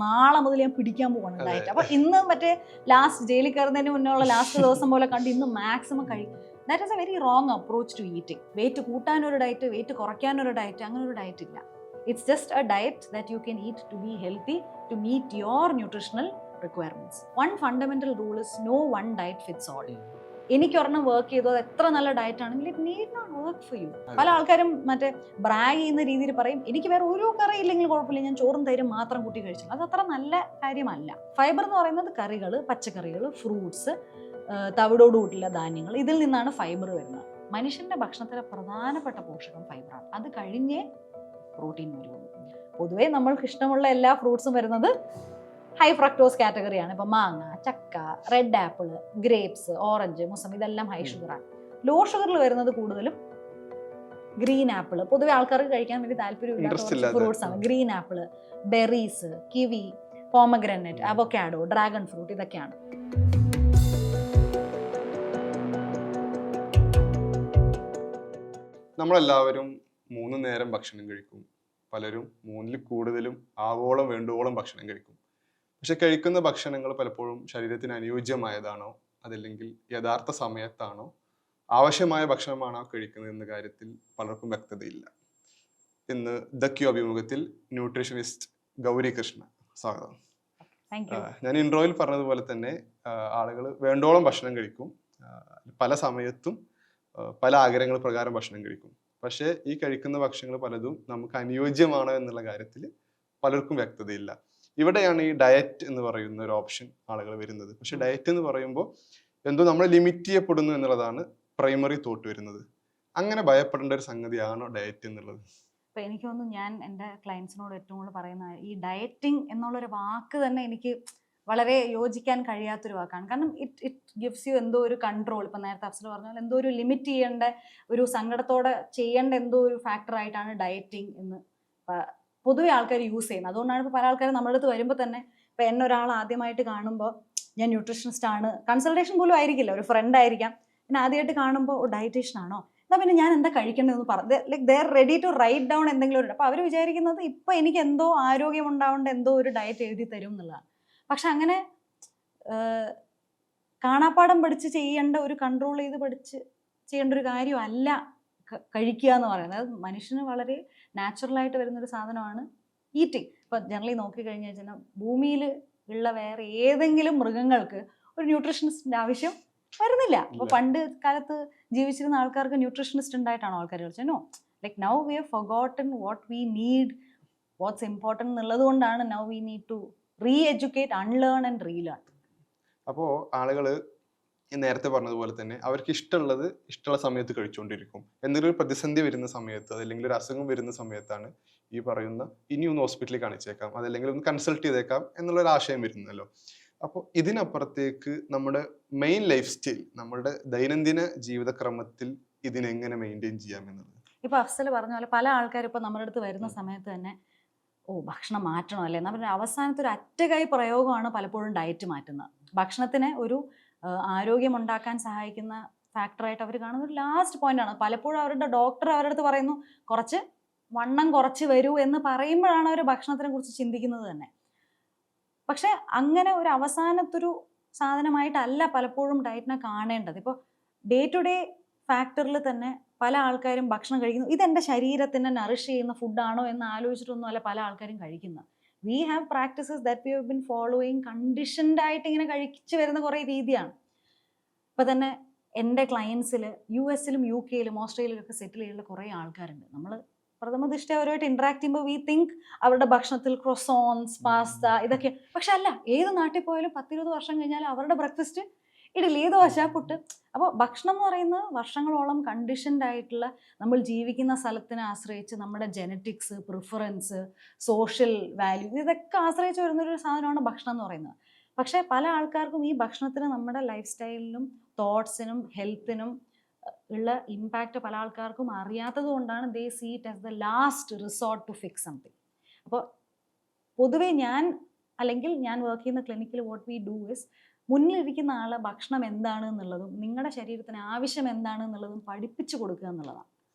നാളെ മുതൽ ഞാൻ പിടിക്കാൻ പോകണം ഡയറ്റ്. അപ്പൊ ഇന്ന് മറ്റേ ലാസ്റ്റ് ജയിലിൽ കയറുന്നതിന് മുന്നുള്ള ലാസ്റ്റ് ദിവസം പോലെ കണ്ട് ഇന്ന് മാക്സിമം കഴിക്കും. That is a very wrong approach to eating. Weight കൂട്ടാനൊരു ഡയറ്റ്, വെയിറ്റ് കുറയ്ക്കാനൊരു ഡയറ്റ്, അങ്ങനെ ഒരു ഡയറ്റ് ഇല്ല. It's just a diet that you can eat to be healthy, to meet your nutritional requirements. One fundamental rule is no one diet fits all. എനിക്കൊരെണ്ണം work ചെയ്തോ എത്ര നല്ല diet ആണെങ്കിൽ it need not work for you. പല ആൾക്കാരും മറ്റേ Bragg ചെയ്യുന്ന രീതിയിൽ പറയും എനിക്ക് വേറെ ഒരു കറി ഇല്ലെങ്കിൽ കുഴപ്പമില്ല, ഞാൻ ചോറും തൈരും മാത്രം കൂട്ടി കഴിച്ചു. അത് അത്ര നല്ല കാര്യമല്ല. ഫൈബർ എന്ന് പറയുന്നത് കറികൾ, പച്ചക്കറികൾ, ഫ്രൂട്ട്സ്, തവിടോടുകൂട്ടിയുള്ള ധാന്യങ്ങൾ, ഇതിൽ നിന്നാണ് ഫൈബർ വരുന്നത്. മനുഷ്യന്റെ ഭക്ഷണത്തിലെ പ്രധാനപ്പെട്ട പോഷകം ഫൈബറാണ്. അത് കഴിഞ്ഞേ പ്രോട്ടീൻ വരുള്ളൂ. പൊതുവേ നമ്മൾക്ക് ഇഷ്ടമുള്ള എല്ലാ ഫ്രൂട്ട്സും വരുന്നത് ഹൈ ഫ്രക്ടോസ് കാറ്റഗറിയാണ്. ഇപ്പം മാങ്ങ, ചക്ക, റെഡ് ആപ്പിൾ, ഗ്രേപ്സ്, ഓറഞ്ച്, മുസം, ഇതെല്ലാം ഹൈ ഷുഗറാണ്. ലോ ഷുഗറിൽ വരുന്നത് കൂടുതലും ഗ്രീൻ ആപ്പിൾ. പൊതുവെ ആൾക്കാർക്ക് കഴിക്കാൻ വേണ്ടി താല്പര്യമില്ലാത്ത ഫ്രൂട്ട്സ് ആണ് green apple, berries, kiwi, pomegranate, avocado, dragon fruit, ഇതൊക്കെയാണ്. നമ്മളെല്ലാവരും 3 നേരം ഭക്ഷണം കഴിക്കും. പലരും 3-ൽ കൂടുതലും ആവോളം വേണ്ടുവോളം ഭക്ഷണം കഴിക്കും. പക്ഷെ കഴിക്കുന്ന ഭക്ഷണങ്ങൾ പലപ്പോഴും ശരീരത്തിന് അനുയോജ്യമായതാണോ, അതല്ലെങ്കിൽ യഥാർത്ഥ സമയത്താണോ, ആവശ്യമായ ഭക്ഷണമാണോ കഴിക്കുന്നത് എന്ന കാര്യത്തിൽ പലർക്കും വ്യക്തതയില്ല. ഇന്ന് ദ ക്യൂ അഭിമുഖത്തിൽ ന്യൂട്രീഷനിസ്റ്റ് ഗൗരി കൃഷ്ണ. സ്വാഗതം. ഞാൻ ഇൻട്രോയിൽ പറഞ്ഞതുപോലെ തന്നെ ആളുകൾ വേണ്ടോളം ഭക്ഷണം കഴിക്കും, പല സമയത്തും പല ആഗ്രഹങ്ങൾ പ്രകാരം ഭക്ഷണം കഴിക്കും. പക്ഷേ ഈ കഴിക്കുന്ന ഭക്ഷണങ്ങൾ പലതും നമുക്ക് അനുയോജ്യമാണോ എന്നുള്ള കാര്യത്തിൽ പലർക്കും വ്യക്തതയില്ല. ഇവിടെയാണ് ഈ ഡയറ്റ് എന്ന് പറയുന്ന ഒരു ഓപ്ഷൻ ആളുകൾ വരുന്നത്. പക്ഷെ ഡയറ്റ് എന്ന് പറയുമ്പോൾ എന്തോ നമ്മൾ ലിമിറ്റ് ചെയ്യപ്പെടുന്നു എന്നുള്ളതാണ് പ്രൈമറി തോട്ട് വരുന്നത്. അങ്ങനെ ഭയപ്പെടേണ്ട ഒരു സംഗതിയാണോ ഡയറ്റ് എന്നുള്ളത്? ഇപ്പം എനിക്ക് തോന്നുന്നു, ഞാൻ എൻ്റെ ക്ലയൻസിനോട് ഏറ്റവും കൂടുതൽ പറയുന്ന ഈ ഡയറ്റിംഗ് എന്നുള്ളൊരു വാക്ക് തന്നെ എനിക്ക് വളരെ യോജിക്കാൻ കഴിയാത്തൊരു വാക്കാണ്. കാരണം ഇറ്റ് ഗിവ്സ് യു എന്തോ ഒരു കൺട്രോൾ. ഇപ്പം നേരത്തെ അഫ്സൽ പറഞ്ഞാൽ എന്തോ ഒരു ലിമിറ്റ് ചെയ്യേണ്ട, ഒരു സങ്കടത്തോടെ ചെയ്യേണ്ട എന്തോ ഒരു ഫാക്ടറായിട്ടാണ് ഡയറ്റിംഗ് എന്ന് പൊതുവെ ആൾക്കാർ യൂസ് ചെയ്യുന്നത്. അതുകൊണ്ടാണ് ഇപ്പോൾ പല ആൾക്കാരും നമ്മുടെ അടുത്ത് വരുമ്പോൾ തന്നെ, ഇപ്പം എന്നെ ഒരാൾ ആദ്യമായിട്ട് കാണുമ്പോൾ, ഞാൻ ന്യൂട്രീഷനിസ്റ്റ് ആണ്, കൺസൾട്ടേഷൻ പോലും ആയിരിക്കില്ല, ഒരു ഫ്രണ്ട് ആയിരിക്കാം, പിന്നെ ആദ്യമായിട്ട് കാണുമ്പോൾ ഡയറ്റീഷ്യൻ ആണോ, എന്നാൽ പിന്നെ ഞാൻ എന്താ കഴിക്കേണ്ടതെന്ന് പറഞ്ഞു, like they are ready to write down എന്തെങ്കിലും ഒരു. അപ്പോൾ അവർ വിചാരിക്കുന്നത് ഇപ്പം എനിക്ക് എന്തോ ആരോഗ്യം ഉണ്ടാവേണ്ട എന്തോ ഒരു ഡയറ്റ് എഴുതി തരും എന്നുള്ളതാണ്. പക്ഷെ അങ്ങനെ കാണാപ്പാടം പഠിച്ച് ചെയ്യേണ്ട, ഒരു കൺട്രോൾ ചെയ്ത് പഠിച്ച് ചെയ്യേണ്ട ഒരു കാര്യമല്ല കഴിക്കുക എന്ന് പറയുന്നത്. അത് മനുഷ്യന് വളരെ നാച്ചുറലായിട്ട് വരുന്നൊരു സാധനമാണ് ഈറ്റിംഗ്. ഇപ്പം ജനറലി നോക്കിക്കഴിഞ്ഞു വെച്ചാൽ ഭൂമിയിൽ ഉള്ള വേറെ ഏതെങ്കിലും മൃഗങ്ങൾക്ക് ഒരു ന്യൂട്രീഷനിസ്റ്റിൻ്റെ ആവശ്യം വരുന്നില്ല. അപ്പോൾ പണ്ട് കാലത്ത് ജീവിച്ചിരുന്ന ആൾക്കാർക്ക് ന്യൂട്രീഷനിസ്റ്റ് ഉണ്ടായിട്ടാണോ ആൾക്കാർ കളിച്ചത്? No. Like now we have forgotten what we need, what's important എന്നുള്ളത് കൊണ്ടാണ് now we need to reeducate, unlearn and relearn. അപ്പോൾ ആളുകൾ നേരത്തെ പറഞ്ഞതുപോലെ തന്നെ അവർക്ക് ഇഷ്ടമുള്ളത് ഇഷ്ടമുള്ള സമയത്ത് കഴിച്ചുകൊണ്ടിരിക്കും. എന്തെങ്കിലും ഒരു പ്രതിസന്ധി വരുന്ന സമയത്ത്, അതല്ലെങ്കിൽ ഒരു അസുഖം വരുന്ന സമയത്താണ് ഈ പറയുന്ന ഇനി ഒന്ന് ഹോസ്പിറ്റലിൽ കാണിച്ചേക്കാം, അതല്ലെങ്കിൽ ഒന്ന് കൺസൾട്ട് ചെയ്തേക്കാം എന്നുള്ളൊരു ആശയം വരുന്നല്ലോ. അപ്പോൾ ഇതിനപ്പുറത്തേക്ക് നമ്മുടെ മെയിൻ ലൈഫ് സ്റ്റൈൽ, നമ്മുടെ ദൈനംദിന ജീവിതക്രമത്തിൽ ഇതിനെങ്ങനെ മെയിൻറ്റെയിൻ ചെയ്യാമെന്നുള്ളത്. ഇപ്പോൾ അഫ്സൽ പറഞ്ഞ പോലെ പല ആൾക്കാരും ഇപ്പോൾ നമ്മുടെ അടുത്ത് വരുന്ന സമയത്ത് തന്നെ ഭക്ഷണം മാറ്റണം അല്ലേ എന്നാൽ പിന്നെ അവസാനത്തെ ഒരു അറ്റകൈ പ്രയോഗമാണ് പലപ്പോഴും ഡയറ്റ് മാറ്റുന്നത്. ഭക്ഷണത്തിന് ഒരു ആരോഗ്യം ഉണ്ടാക്കാൻ സഹായിക്കുന്ന ഫാക്ടറായിട്ട് അവർ കാണുന്ന ഒരു ലാസ്റ്റ് പോയിന്റാണ്. പലപ്പോഴും അവരുടെ ഡോക്ടർ അവരുടെ അടുത്ത് പറയുന്നു കുറച്ച് വണ്ണം കുറച്ച് വരൂ എന്ന് പറയുമ്പോഴാണ് അവർ ഭക്ഷണത്തിനെ കുറിച്ച് ചിന്തിക്കുന്നത് തന്നെ. പക്ഷെ അങ്ങനെ ഒരു അവസാനത്തൊരു സാധനമായിട്ടല്ല പലപ്പോഴും ഡയറ്റിനെ കാണേണ്ടത്. ഇപ്പോൾ ഡേ ടു ഡേ ഫാക്ടറിൽ തന്നെ പല ആൾക്കാരും ഭക്ഷണം കഴിക്കുന്നു, ഇതെൻ്റെ ശരീരത്തിനെ നറിഷ് ചെയ്യുന്ന ഫുഡാണോ എന്ന് ആലോചിച്ചിട്ടൊന്നും അല്ല പല ആൾക്കാരും കഴിക്കുന്നത്. We have practices that we have been following, conditioned ആയിട്ട് ഇങ്ങനെ കഴിച്ചു വരുന്ന കുറേ രീതിയാണ്. ഇപ്പം തന്നെ എൻ്റെ ക്ലയൻസിൽ US-ലും UK-ലും ഓസ്ട്രേലിയയിലൊക്കെ സെറ്റിൽ ചെയ്യുന്ന കുറേ ആൾക്കാരുണ്ട്. നമ്മൾ പ്രഥമ ദൃഷ്ടി അവരുമായിട്ട് ഇൻട്രാക്ട് ചെയ്യുമ്പോൾ വി തിങ്ക് അവരുടെ ഭക്ഷണത്തിൽ ക്രൊസോൺസ്, പാസ്ത, ഇതൊക്കെ. പക്ഷെ അല്ല, ഏത് നാട്ടിൽ പോയാലും 10-20 വർഷം കഴിഞ്ഞാൽ അവരുടെ ബ്രേക്ക്ഫാസ്റ്റ് ഇഡലി, ദോശ, പുട്ട്. അപ്പോൾ ഭക്ഷണം എന്ന് പറയുന്നത് വർഷങ്ങളോളം കണ്ടീഷൻഡ് ആയിട്ടുള്ള, നമ്മൾ ജീവിക്കുന്ന സ്ഥലത്തിനെ ആശ്രയിച്ച് നമ്മുടെ ജെനറ്റിക്സ്, പ്രിഫറൻസ്, സോഷ്യൽ വാല്യൂ, ഇതൊക്കെ ആശ്രയിച്ച് വരുന്നൊരു സാധനമാണ് ഭക്ഷണം എന്ന് പറയുന്നത്. പക്ഷേ പല ആൾക്കാർക്കും ഈ ഭക്ഷണത്തിന് നമ്മുടെ ലൈഫ് സ്റ്റൈലിനും തോട്ട്സിനും ഹെൽത്തിനും ഉള്ള ഇമ്പാക്റ്റ് പല ആൾക്കാർക്കും അറിയാത്തത് കൊണ്ടാണ് they see it as the last resort to fix something. അപ്പോൾ പൊതുവേ ഞാൻ വർക്ക് ചെയ്യുന്ന ക്ലിനിക്കിൽ വാട്ട് വി ഡു ഇസ്, മുന്നിലിരിക്കുന്ന ആളെ ഭക്ഷണം എന്താണ് എന്നുള്ളതും നിങ്ങളുടെ ശരീരത്തിന് ആവശ്യം എന്താണ് എന്നുള്ളതും പഠിപ്പിച്ചു കൊടുക്കുക എന്നുള്ളതാണ്.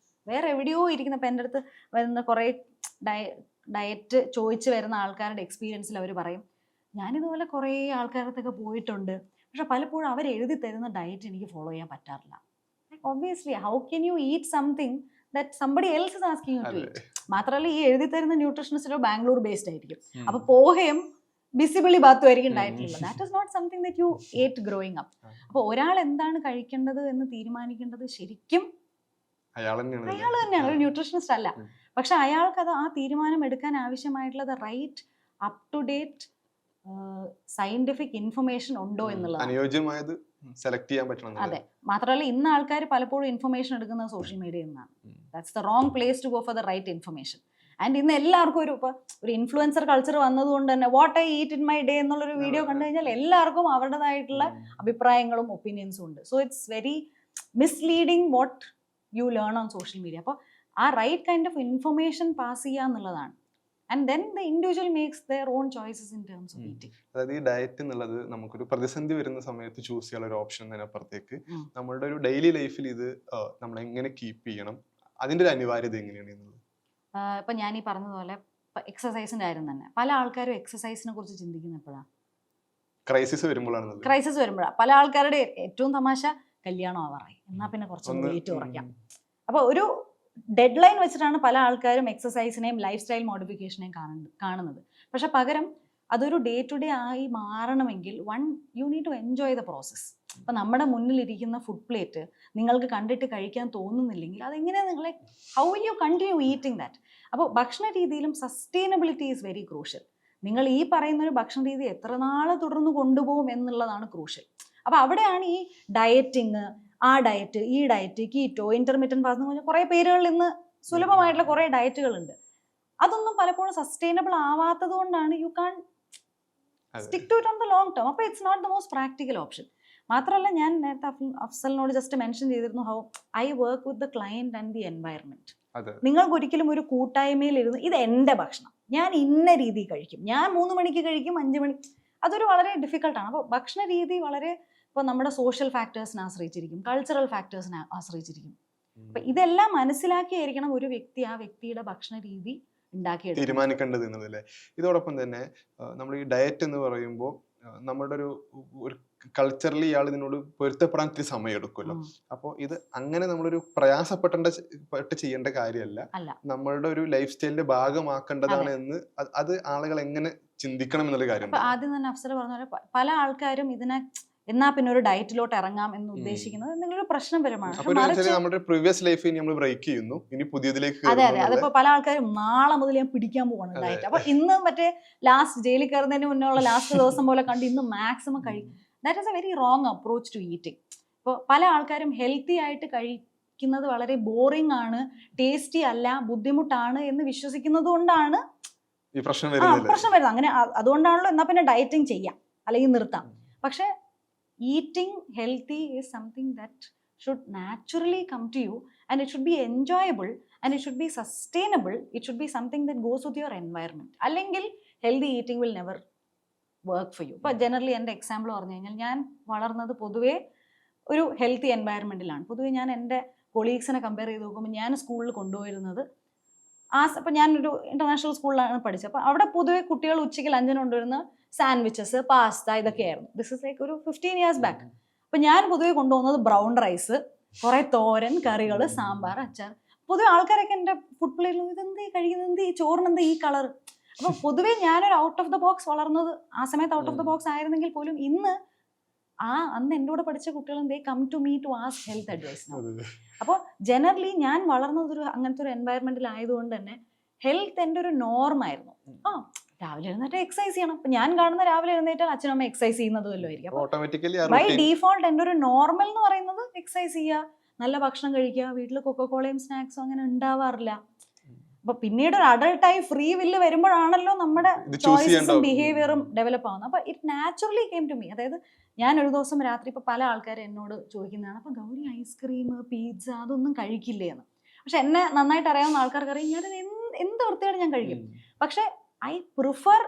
വേറെ എവിടെയോ ഇരിക്കുന്ന, ഇപ്പം എൻ്റെ അടുത്ത് വരുന്ന കുറേ ഡയറ്റ് ചോദിച്ചു വരുന്ന ആൾക്കാരുടെ എക്സ്പീരിയൻസിൽ അവർ പറയും, ഞാനിതുപോലെ കുറേ ആൾക്കാരത്തൊക്കെ പോയിട്ടുണ്ട്, പക്ഷെ പലപ്പോഴും അവർ എഴുതി തരുന്ന ഡയറ്റ് എനിക്ക് ഫോളോ ചെയ്യാൻ പറ്റാറില്ല. Obviously how can you eat something that somebody else is asking you to eat? മാത്രമല്ല ഈ എഴുതി തരുന്ന ന്യൂട്രീഷനിസ്റ്റോ ബാംഗ്ലൂർ ബേസ്ഡ് ആയിരിക്കും. അപ്പൊ പോഹയും ബിസിബിളി ബാത്തും ആയിരിക്കും ഡയറ്റിലുള്ളത്. That is not something that you ate growing up. അപ്പോൾ ഒരാൾ എന്താണ് കഴിക്കേണ്ടത് എന്ന് തീരുമാനിക്കേണ്ടത് ശരിക്കും അയാൾ തന്നെയാണ്, ഒരു ന്യൂട്രീഷനിസ്റ്റ് അല്ല. പക്ഷെ അയാൾക്ക് അത് ആ തീരുമാനം എടുക്കാൻ ആവശ്യമായിട്ടുള്ള right up to date scientific information ഉണ്ടോ എന്നുള്ളത് അനുയോജ്യമായത് സെലക്ട് ചെയ്യാൻ പറ്റണം. അതെ, മാത്രമല്ല ഇന്ന് ആൾക്കാർ പലപ്പോഴും ഇൻഫർമേഷൻ എടുക്കുന്നത് സോഷ്യൽ മീഡിയയിൽ നിന്നാണ്. That's the wrong place to go for the right information. And ഇന്ന് എല്ലാവർക്കും ഒരു ഇൻഫ്ലുവൻസർ കൾച്ചർ വന്നതുകൊണ്ട് തന്നെ what I eat in my day എന്നുള്ളൊരു വീഡിയോ കണ്ടു കഴിഞ്ഞാൽ എല്ലാവർക്കും അവരുടേതായിട്ടുള്ള അഭിപ്രായങ്ങളും ഒപ്പീനിയൻസും ഉണ്ട്. So it's very misleading what you learn on social media. അപ്പോൾ ആ right kind of information pass ചെയ്യുക എന്നുള്ളതാണ്. And then the individual makes their own choices in terms of eating. അതായത് ഈ ഡയറ്റ് എന്നുള്ളത് നമുക്കൊരു പ്രതിസന്ധി വരുന്ന സമയത്ത് ചൂസ് ചെയ്യാനുള്ള ഒരു ഓപ്ഷൻ എന്നതിനപ്പുറത്തേക്ക് നമ്മളുടെ ഒരു ഡെയിലി ലൈഫിൽ ഇത് നമ്മൾ എങ്ങനെ കീപ്പ് ചെയ്യണം, അതിന്റെ ഒരു അനിവാര്യത എങ്ങനെയാണ് എന്നുള്ളത്. ഇപ്പൊ ഞാൻ ഈ പറഞ്ഞതുപോലെ എക്സസൈസിന്റെ കാര്യം തന്നെ, പല ആൾക്കാരും എക്സസൈസിനെ കുറിച്ച് ചിന്തിക്കുന്ന എപ്പോഴാണ്? ക്രൈസിസ് വരുമ്പോഴാണ്. ക്രൈസിസ് വരുമ്പോഴാണ്. പല ആൾക്കാരുടെ ഏറ്റവും തമാശ, കല്യാണം ആവാറായി എന്നാ പിന്നെ കുറച്ചൊന്ന് വെയിറ്റ് കുറയ്ക്കാം. അപ്പൊ ഒരു ഡെഡ് ലൈൻ വെച്ചിട്ടാണ് പല ആൾക്കാരും എക്സസൈസിനെയും ലൈഫ് സ്റ്റൈൽ മോഡിഫിക്കേഷനെയും കാണുന്നത്. പക്ഷെ പകരം അതൊരു ഡേ ടു ഡേ ആയി മാറണമെങ്കിൽ you need to enjoy the process. അപ്പൊ നമ്മുടെ മുന്നിലിരിക്കുന്ന ഫുഡ് പ്ലേറ്റ് നിങ്ങൾക്ക് കണ്ടിട്ട് കഴിക്കാൻ തോന്നുന്നില്ലെങ്കിൽ അതെങ്ങനെയാണ് നിങ്ങളെ, how will you continue eating that? അപ്പോൾ ഭക്ഷണ രീതിയിലും സസ്റ്റൈനബിലിറ്റി ഈസ് വെരി ക്രൂഷ്യൽ. നിങ്ങൾ ഈ പറയുന്ന ഒരു ഭക്ഷണ രീതി എത്ര നാൾ തുടർന്ന് കൊണ്ടുപോകും എന്നുള്ളതാണ് ക്രൂഷ്യൽ. അപ്പൊ അവിടെയാണ് ഈ ഡയറ്റിങ്, ആ ഡയറ്റ്, ഈ ഡയറ്റ്, കീറ്റോ, ഇന്റർമീഡിയന്റ് ഫാസ്റ്റിംഗ് എന്ന് പറഞ്ഞാൽ കുറേ പേരുകളിൽ ഇന്ന് സുലഭമായിട്ടുള്ള കുറേ ഡയറ്റുകളുണ്ട്. അതൊന്നും പലപ്പോഴും സസ്റ്റൈനബിൾ ആവാത്തത് കൊണ്ടാണ് you can't stick to it on the long term. അപ്പോൾ it's not the most practical option. മാത്രമല്ല, ഞാൻ നേരത്തെ അഫ്സലിനോട് ജസ്റ്റ് മെൻഷൻ ചെയ്തിരുന്നു how I work with the client and the environment. നിങ്ങൾക്ക് ഒരിക്കലും ഒരു കൂട്ടായ്മയിൽ ഇരുന്ന് ഇത് എൻ്റെ ഭക്ഷണം, ഞാൻ ഇന്ന രീതി കഴിക്കും, ഞാൻ 3 മണിക്ക് കഴിക്കും, 5 മണി, അതൊരു വളരെ ഡിഫിക്കൽട്ടാണ്. അപ്പോൾ ഭക്ഷണ രീതി വളരെ ഇപ്പോൾ നമ്മുടെ സോഷ്യൽ ഫാക്ടേഴ്സിനെ ആശ്രയിച്ചിരിക്കും, കൾച്ചറൽ ഫാക്ടേഴ്സിനെ ആശ്രയിച്ചിരിക്കും. അപ്പൊ ഇതെല്ലാം മനസ്സിലാക്കിയായിരിക്കണം ഒരു വ്യക്തി ആ വ്യക്തിയുടെ ഭക്ഷണ രീതി തീരുമാനിക്കേണ്ടത് എന്നതല്ലേ. ഇതോടൊപ്പം തന്നെ നമ്മൾ ഈ ഡയറ്റ് എന്ന് പറയുമ്പോൾ നമ്മുടെ ഒരു കൾച്ചറലി ഇയാൾ ഇതിനോട് പൊരുത്തപ്പെടാൻ ഇത്തിരി സമയം എടുക്കുമല്ലോ. അപ്പോൾ ഇത് അങ്ങനെ നമ്മളൊരു പ്രയാസപ്പെട്ട് ചെയ്യേണ്ട കാര്യമല്ല, നമ്മളുടെ ഒരു ലൈഫ് സ്റ്റൈലിന്റെ ഭാഗമാക്കേണ്ടതാണ് എന്ന് അത് ആളുകൾ എങ്ങനെ ചിന്തിക്കണം എന്നുള്ള കാര്യം. ആദ്യം തന്നെ അഫ്സൽ പറഞ്ഞ പോലെ പല ആൾക്കാരും ഇതിനെ എന്നാ പിന്നെ ഒരു ഡയറ്റിലോട്ട് ഇറങ്ങാം എന്ന് ഉദ്ദേശിക്കുന്നത് എന്തെങ്കിലും പ്രശ്നപരമാണ്. നമ്മുടെ പ്രീവിയസ് ലൈഫ് നമ്മൾ ബ്രേക്ക് ചെയ്യുന്നു, ഇനി പുതിയതിലേക്ക്. അതെ അതെ, അതിപ്പോ പല ആൾക്കാരും നാളെ മുതൽ ഞാൻ പിടിക്കാൻ പോവാണ് ഡയറ്റ്. അപ്പൊ ഇന്ന് മറ്റേ ലാസ്റ്റ് ജയിലിൽ കയറുന്നതിന് മുന്നേ ഉള്ള ലാസ്റ്റ് ദിവസം പോലെ കണ്ട് ഇന്ന് മാക്സിമം കഴിക്കും. That is a very wrong approach to eating. ഇപ്പോൾ പല ആൾക്കാരും ഹെൽത്തി ആയിട്ട് കഴിക്കുന്നത് വളരെ ബോറിംഗ് ആണ്, ടേസ്റ്റി അല്ല, ബുദ്ധിമുട്ടാണ് എന്ന് വിശ്വസിക്കുന്നത് കൊണ്ടാണ് പ്രശ്നം വരുന്നത്. അങ്ങനെ അതുകൊണ്ടാണല്ലോ എന്നാ പിന്നെ ഡയറ്റിംഗ് ചെയ്യാം അല്ലെങ്കിൽ നിർത്താം. പക്ഷെ eating healthy is something that should naturally come to you, and it should be enjoyable, and it should be sustainable. It should be something that goes with your environment. Allengil healthy eating will never work for you. But generally എൻ്റെ example പറഞ്ഞു കഴിഞ്ഞാൽ, ഞാൻ വളർന്നത് പൊതുവേ ഒരു healthy എൻവയറമെൻറ്റിലാണ്. പൊതുവേ ഞാൻ എൻ്റെ കൊളീഗ്സിനെ കമ്പയർ ചെയ്ത് നോക്കുമ്പോൾ ഞാൻ സ്കൂളിൽ കൊണ്ടുപോയിരുന്നത് അപ്പം ഞാനൊരു ഇൻ്റർനാഷണൽ സ്കൂളിലാണ് പഠിച്ചത്. അപ്പോൾ അവിടെ പൊതുവെ കുട്ടികൾ ഉച്ചയ്ക്ക് ലഞ്ചിന് കൊണ്ടുവരുന്ന സാൻഡ്വിച്ചസ്, പാസ്ത, ഇതൊക്കെയായിരുന്നു. ദിസ് ഇസ് ലൈക്ക് ഒരു 15 years ബാക്ക്. അപ്പം ഞാൻ പൊതുവെ കൊണ്ടുപോകുന്നത് ബ്രൗൺ റൈസ്, കുറേ തോരൻ, കറികൾ, സാമ്പാർ, അച്ചാർ. പൊതുവെ ആൾക്കാരൊക്കെ എൻ്റെ ഫുഡ് പ്ലേറ്റിൽ ഇതെന്ത് കഴിക്കുന്നത്, എന്ത് ഈ ചോറിനെന്ത് ഈ കളർ. അപ്പോൾ പൊതുവെ ഞാനൊരു ഔട്ട് ഓഫ് ദ ബോക്സ് വളർന്നത് ആ സമയത്ത് ഔട്ട് ഓഫ് ദ ബോക്സ് ആയിരുന്നെങ്കിൽ പോലും ഇന്ന് അന്ന് എൻ്റെ കൂടെ പഠിച്ച കുട്ടികളും they come to me to ask health advice. അപ്പോൾ ജനറലി ഞാൻ വളർന്നത് അങ്ങനത്തെ ഒരു എൻവയറമെന്റിലായതുകൊണ്ട് തന്നെ ഹെൽത്ത് എൻ്റെ ഒരു നോർമായിരുന്നു. രാവിലെ എഴുന്നേറ്റ് എക്സസൈസ് ചെയ്യണം. അപ്പൊ ഞാൻ കാണുന്ന രാവിലെ എഴുന്നേറ്റാൽ അച്ഛനമ്മ എക്സസൈസ് ചെയ്യുന്നത് വല്ലതും ആയിരിക്കും. ബൈ ഡീഫോൾട്ട് എൻ്റെ ഒരു നോർമൽ എന്ന് പറയുന്നത് എക്സസൈസ് ചെയ്യുക, നല്ല ഭക്ഷണം കഴിക്കുക, വീട്ടിൽ കൊക്കക്കോളയും സ്നാക്സും അങ്ങനെ ഉണ്ടാവാറില്ല. അപ്പൊ പിന്നീട് ഒരു അഡൾട്ടായി ഫ്രീ വില്ല് വരുമ്പോഴാണല്ലോ നമ്മുടെ ചോയ്സസും ബിഹേവിയറും ഡെവലപ്പ് ആവുന്നത്. അപ്പൊ it naturally came to me. അതായത് ഞാൻ ഒരു ദിവസം രാത്രി ഇപ്പൊ പല ആൾക്കാരും എന്നോട് ചോദിക്കുന്നതാണ്, അപ്പൊ ഗൗരി ഐസ്ക്രീം, പിസ്സ അതൊന്നും കഴിക്കില്ലേ എന്ന്. പക്ഷെ എന്നെ നന്നായിട്ട് അറിയാവുന്ന ആൾക്കാർക്ക് അറിയാം ഞാൻ എന്ത് വൃത്തിയാണ് ഞാൻ കഴിക്കും. പക്ഷെ I prefer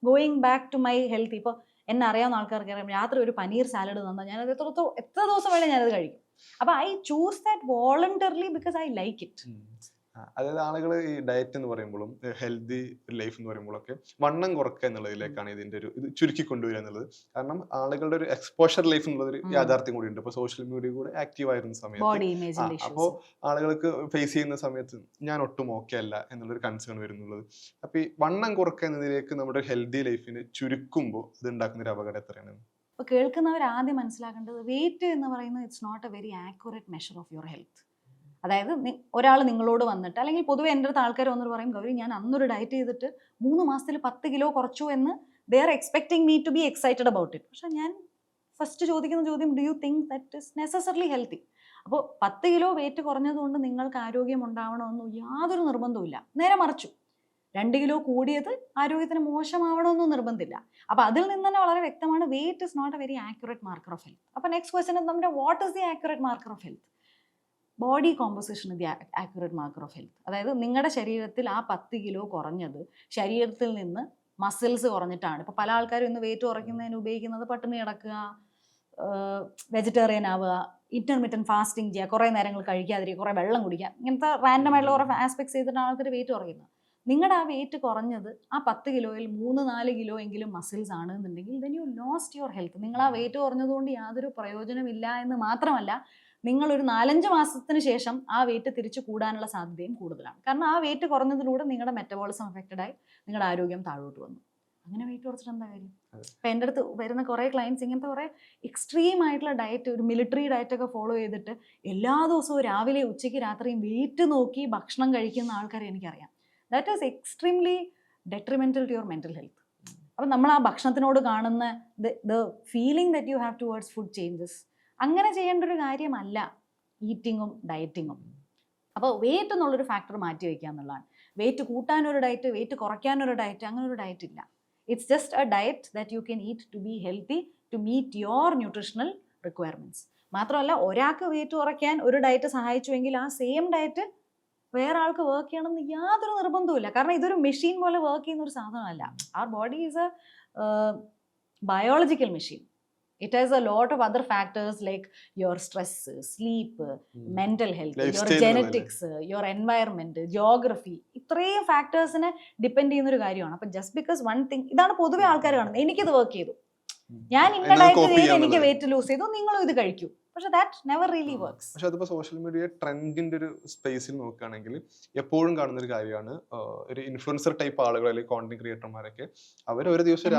going back to my health. ഇപ്പോൾ എന്നെ അറിയാവുന്ന ആൾക്കാർക്ക് അറിയാം, രാത്രി ഒരു പനീർ സാലഡ് തന്നാൽ ഞാനത് എത്ര ദിവസം വേണേൽ ഞാനത് കഴിക്കും. അപ്പൊ I choose that voluntarily because I like it. അതായത് ആളുകൾ ഈ ഡയറ്റ് എന്ന് പറയുമ്പോഴും ഹെൽത്തി ലൈഫ് എന്ന് പറയുമ്പോഴൊക്കെ വണ്ണം കുറക്കുക എന്നുള്ളതിലേക്കാണ് ഇതിന്റെ ഒരു ഇത് ചുരുക്കി കൊണ്ടുവരിക എന്നുള്ളത്. കാരണം ആളുകളുടെ ഒരു എക്സ്പോഷർ ലൈഫ് എന്നുള്ളൊരു യാഥാർത്ഥ്യം കൂടി ഉണ്ട്. ഇപ്പൊ സോഷ്യൽ മീഡിയ കൂടെ ആക്റ്റീവ് ആയിരുന്ന സമയത്ത് ബോഡി ഇമേജിന്റെ അപ്പോൾ ഇഷ്യൂസ്. ആളുകൾക്ക് ഫേസ് ചെയ്യുന്ന സമയത്ത് ഞാൻ ഒട്ടും ഓക്കെ അല്ല എന്നുള്ളൊരു കൺസേൺ വരുന്നുള്ളത്. അപ്പൊ ഈ വണ്ണം കുറക്കുക എന്നതിലേക്ക് നമ്മുടെ ഹെൽത്തി ലൈഫിന് ചുരുക്കുമ്പോൾ അത് ഉണ്ടാക്കുന്ന ഒരു അപകടം എത്രയാണ്? അപ്പോൾ കേൾക്കുന്നവർ ആദ്യം മനസ്സിലാക്കേണ്ടത് വെയിറ്റ് എന്ന് പറയുന്നത് it's not a very accurate measure of your health. അതായത് ഒരാൾ നിങ്ങളോട് വന്നിട്ട്, അല്ലെങ്കിൽ പൊതുവെ എൻ്റെ അടുത്ത് ആൾക്കാർ വന്നിട്ട് പറയും, ഗൗരി ഞാൻ അന്നൊരു ഡയറ്റ് ചെയ്തിട്ട് 3 മാസത്തിൽ 10 കിലോ കുറച്ചു എന്ന് they are expecting me to be excited about it. പക്ഷെ ഞാൻ ഫസ്റ്റ് ചോദിക്കുന്ന ചോദ്യം, do you think that is necessarily healthy? അപ്പോൾ 10 കിലോ വെയിറ്റ് കുറഞ്ഞതുകൊണ്ട് നിങ്ങൾക്ക് ആരോഗ്യം ഉണ്ടാവണമെന്നും യാതൊരു നിർബന്ധവുമില്ല. നേരെ മറിച്ചു, 2 കിലോ കൂടിയത് ആരോഗ്യത്തിന് മോശമാവണമെന്നും നിർബന്ധമില്ല. അപ്പോൾ അതിൽ നിന്ന് തന്നെ വളരെ വ്യക്തമാണ് weight is not a very accurate marker of health. അപ്പോൾ നെക്സ്റ്റ് ക്വസ്റ്റൻ നമ്മുടെ what is the accurate marker of health? Body composition the accurate marker of health. അതായത് നിങ്ങളുടെ ശരീരത്തിൽ ആ 10 കിലോ കുറഞ്ഞത് ശരീരത്തിൽ നിന്ന് മസിൽസ് കുറഞ്ഞിട്ടാണ്. ഇപ്പോൾ പല ആൾക്കാരും ഇന്ന് വെയിറ്റ് കുറയ്ക്കുന്നതിന് ഉപയോഗിക്കുന്നത് പട്ടിണി കിടക്കുക, വെജിറ്റേറിയൻ ആവുക, ഇന്റർമീഡിയറ്റ് ഫാസ്റ്റിംഗ് ചെയ്യുക, കുറേ നേരങ്ങൾ കഴിക്കാതിരിക്കുക, കുറേ വെള്ളം കുടിക്കുക, ഇങ്ങനത്തെ റാൻഡം ആയിട്ടുള്ള കുറേ ആസ്പെക്ട്സ് ചെയ്തിട്ടാണ് ആൾക്കാർ വെയിറ്റ് കുറയ്ക്കുന്നത്. നിങ്ങളുടെ ആ വെയിറ്റ് കുറഞ്ഞത് ആ 10 കിലോയിൽ 3-4 കിലോ എങ്കിലും മസിൽസ് ആണ് എന്നുണ്ടെങ്കിൽ then you lost your health. നിങ്ങൾ ആ വെയിറ്റ് കുറഞ്ഞതുകൊണ്ട് യാതൊരു പ്രയോജനമില്ല എന്ന് മാത്രമല്ല, നിങ്ങളൊരു 4-5 മാസത്തിന് ശേഷം ആ വെയിറ്റ് തിരിച്ചു കൂടാനുള്ള സാധ്യതയും കൂടുതലാണ്. കാരണം ആ വെയിറ്റ് കുറഞ്ഞതിലൂടെ നിങ്ങളുടെ മെറ്റബോളിസം അഫക്റ്റഡായി നിങ്ങളുടെ ആരോഗ്യം താഴോട്ട് വന്നു. അങ്ങനെ വെയിറ്റ് കുറച്ചിട്ട് എന്താ കാര്യം? ഇപ്പം എൻ്റെ അടുത്ത് വരുന്ന കുറേ ക്ലയൻസ് ഇങ്ങനത്തെ കുറേ എക്സ്ട്രീം ആയിട്ടുള്ള ഡയറ്റ്, ഒരു മിലിറ്ററി ഡയറ്റൊക്കെ ഫോളോ ചെയ്തിട്ട് എല്ലാ ദിവസവും രാവിലെ ഉച്ചയ്ക്ക് രാത്രിയും വെയിറ്റ് നോക്കി ഭക്ഷണം കഴിക്കുന്ന ആൾക്കാരെ എനിക്കറിയാം. That is extremely detrimental to your mental health. അപ്പം നമ്മൾ ആ ഭക്ഷണത്തിനോട് കാണുന്ന the feeling that you have towards food changes, അങ്ങനെ ചെയ്യേണ്ട ഒരു കാര്യമല്ല ഈറ്റിങ്ങും ഡയറ്റിങ്ങും. അപ്പോൾ വെയിറ്റ് എന്നുള്ളൊരു ഫാക്ടർ മാറ്റി വയ്ക്കുക എന്നുള്ളതാണ്. വെയിറ്റ് കൂട്ടാനൊരു ഡയറ്റ്, വെയിറ്റ് കുറയ്ക്കാനൊരു ഡയറ്റ്, അങ്ങനെ ഒരു ഡയറ്റ് ഇല്ല. It's just a diet that you can eat to be healthy, to meet your nutritional requirements. മാത്രമല്ല, ഒരാൾക്ക് വെയിറ്റ് കുറയ്ക്കാൻ ഒരു ഡയറ്റ് സഹായിച്ചുവെങ്കിൽ ആ സെയിം ഡയറ്റ് വേറെ ആൾക്ക് വർക്ക് ചെയ്യണമെന്ന് യാതൊരു നിർബന്ധവുമില്ല. കാരണം ഇതൊരു മെഷീൻ പോലെ വർക്ക് ചെയ്യുന്ന ഒരു സാധനമല്ല. അവർ body is a biological machine. It has a lot of other factors like your stress, sleep, mental health, your genetics, your environment, geography. ഇത്രയും ഫാക്ടേഴ്സിനെ ഡിപ്പെൻഡ് ചെയ്യുന്ന ഒരു കാര്യമാണ്. അപ്പം ജസ്റ്റ് ബിക്കോസ് വൺ തിങ്, ഇതാണ് പൊതുവെ ആൾക്കാർ കാണുന്നത്, എനിക്കിത് വർക്ക് ചെയ്തു, ഞാൻ ഇന്ന ഡയറ്റ് ചെയ്ത് എനിക്ക് വെയിറ്റ് ലൂസ് ചെയ്തു, നിങ്ങളും ഇത് കഴിക്കൂ. പക്ഷെ ദാറ്റ് നെവർ റിയലി വർക്ക്സ്. പക്ഷെ അതിപ്പോൾ സോഷ്യൽ മീഡിയ ട്രെൻഡിന്റെ ഒരു സ്പേസിൽ നോക്കുകയാണെങ്കിൽ എപ്പോഴും കാണുന്ന ഒരു കാര്യമാണ്, ഒരു ഇൻഫ്ലുവൻസർ ടൈപ്പ് ആളുകൾ അല്ലെങ്കിൽ കോണ്ടന്റ് ക്രിയേറ്റർമാരൊക്കെ അവർ ഒരു ദിവസം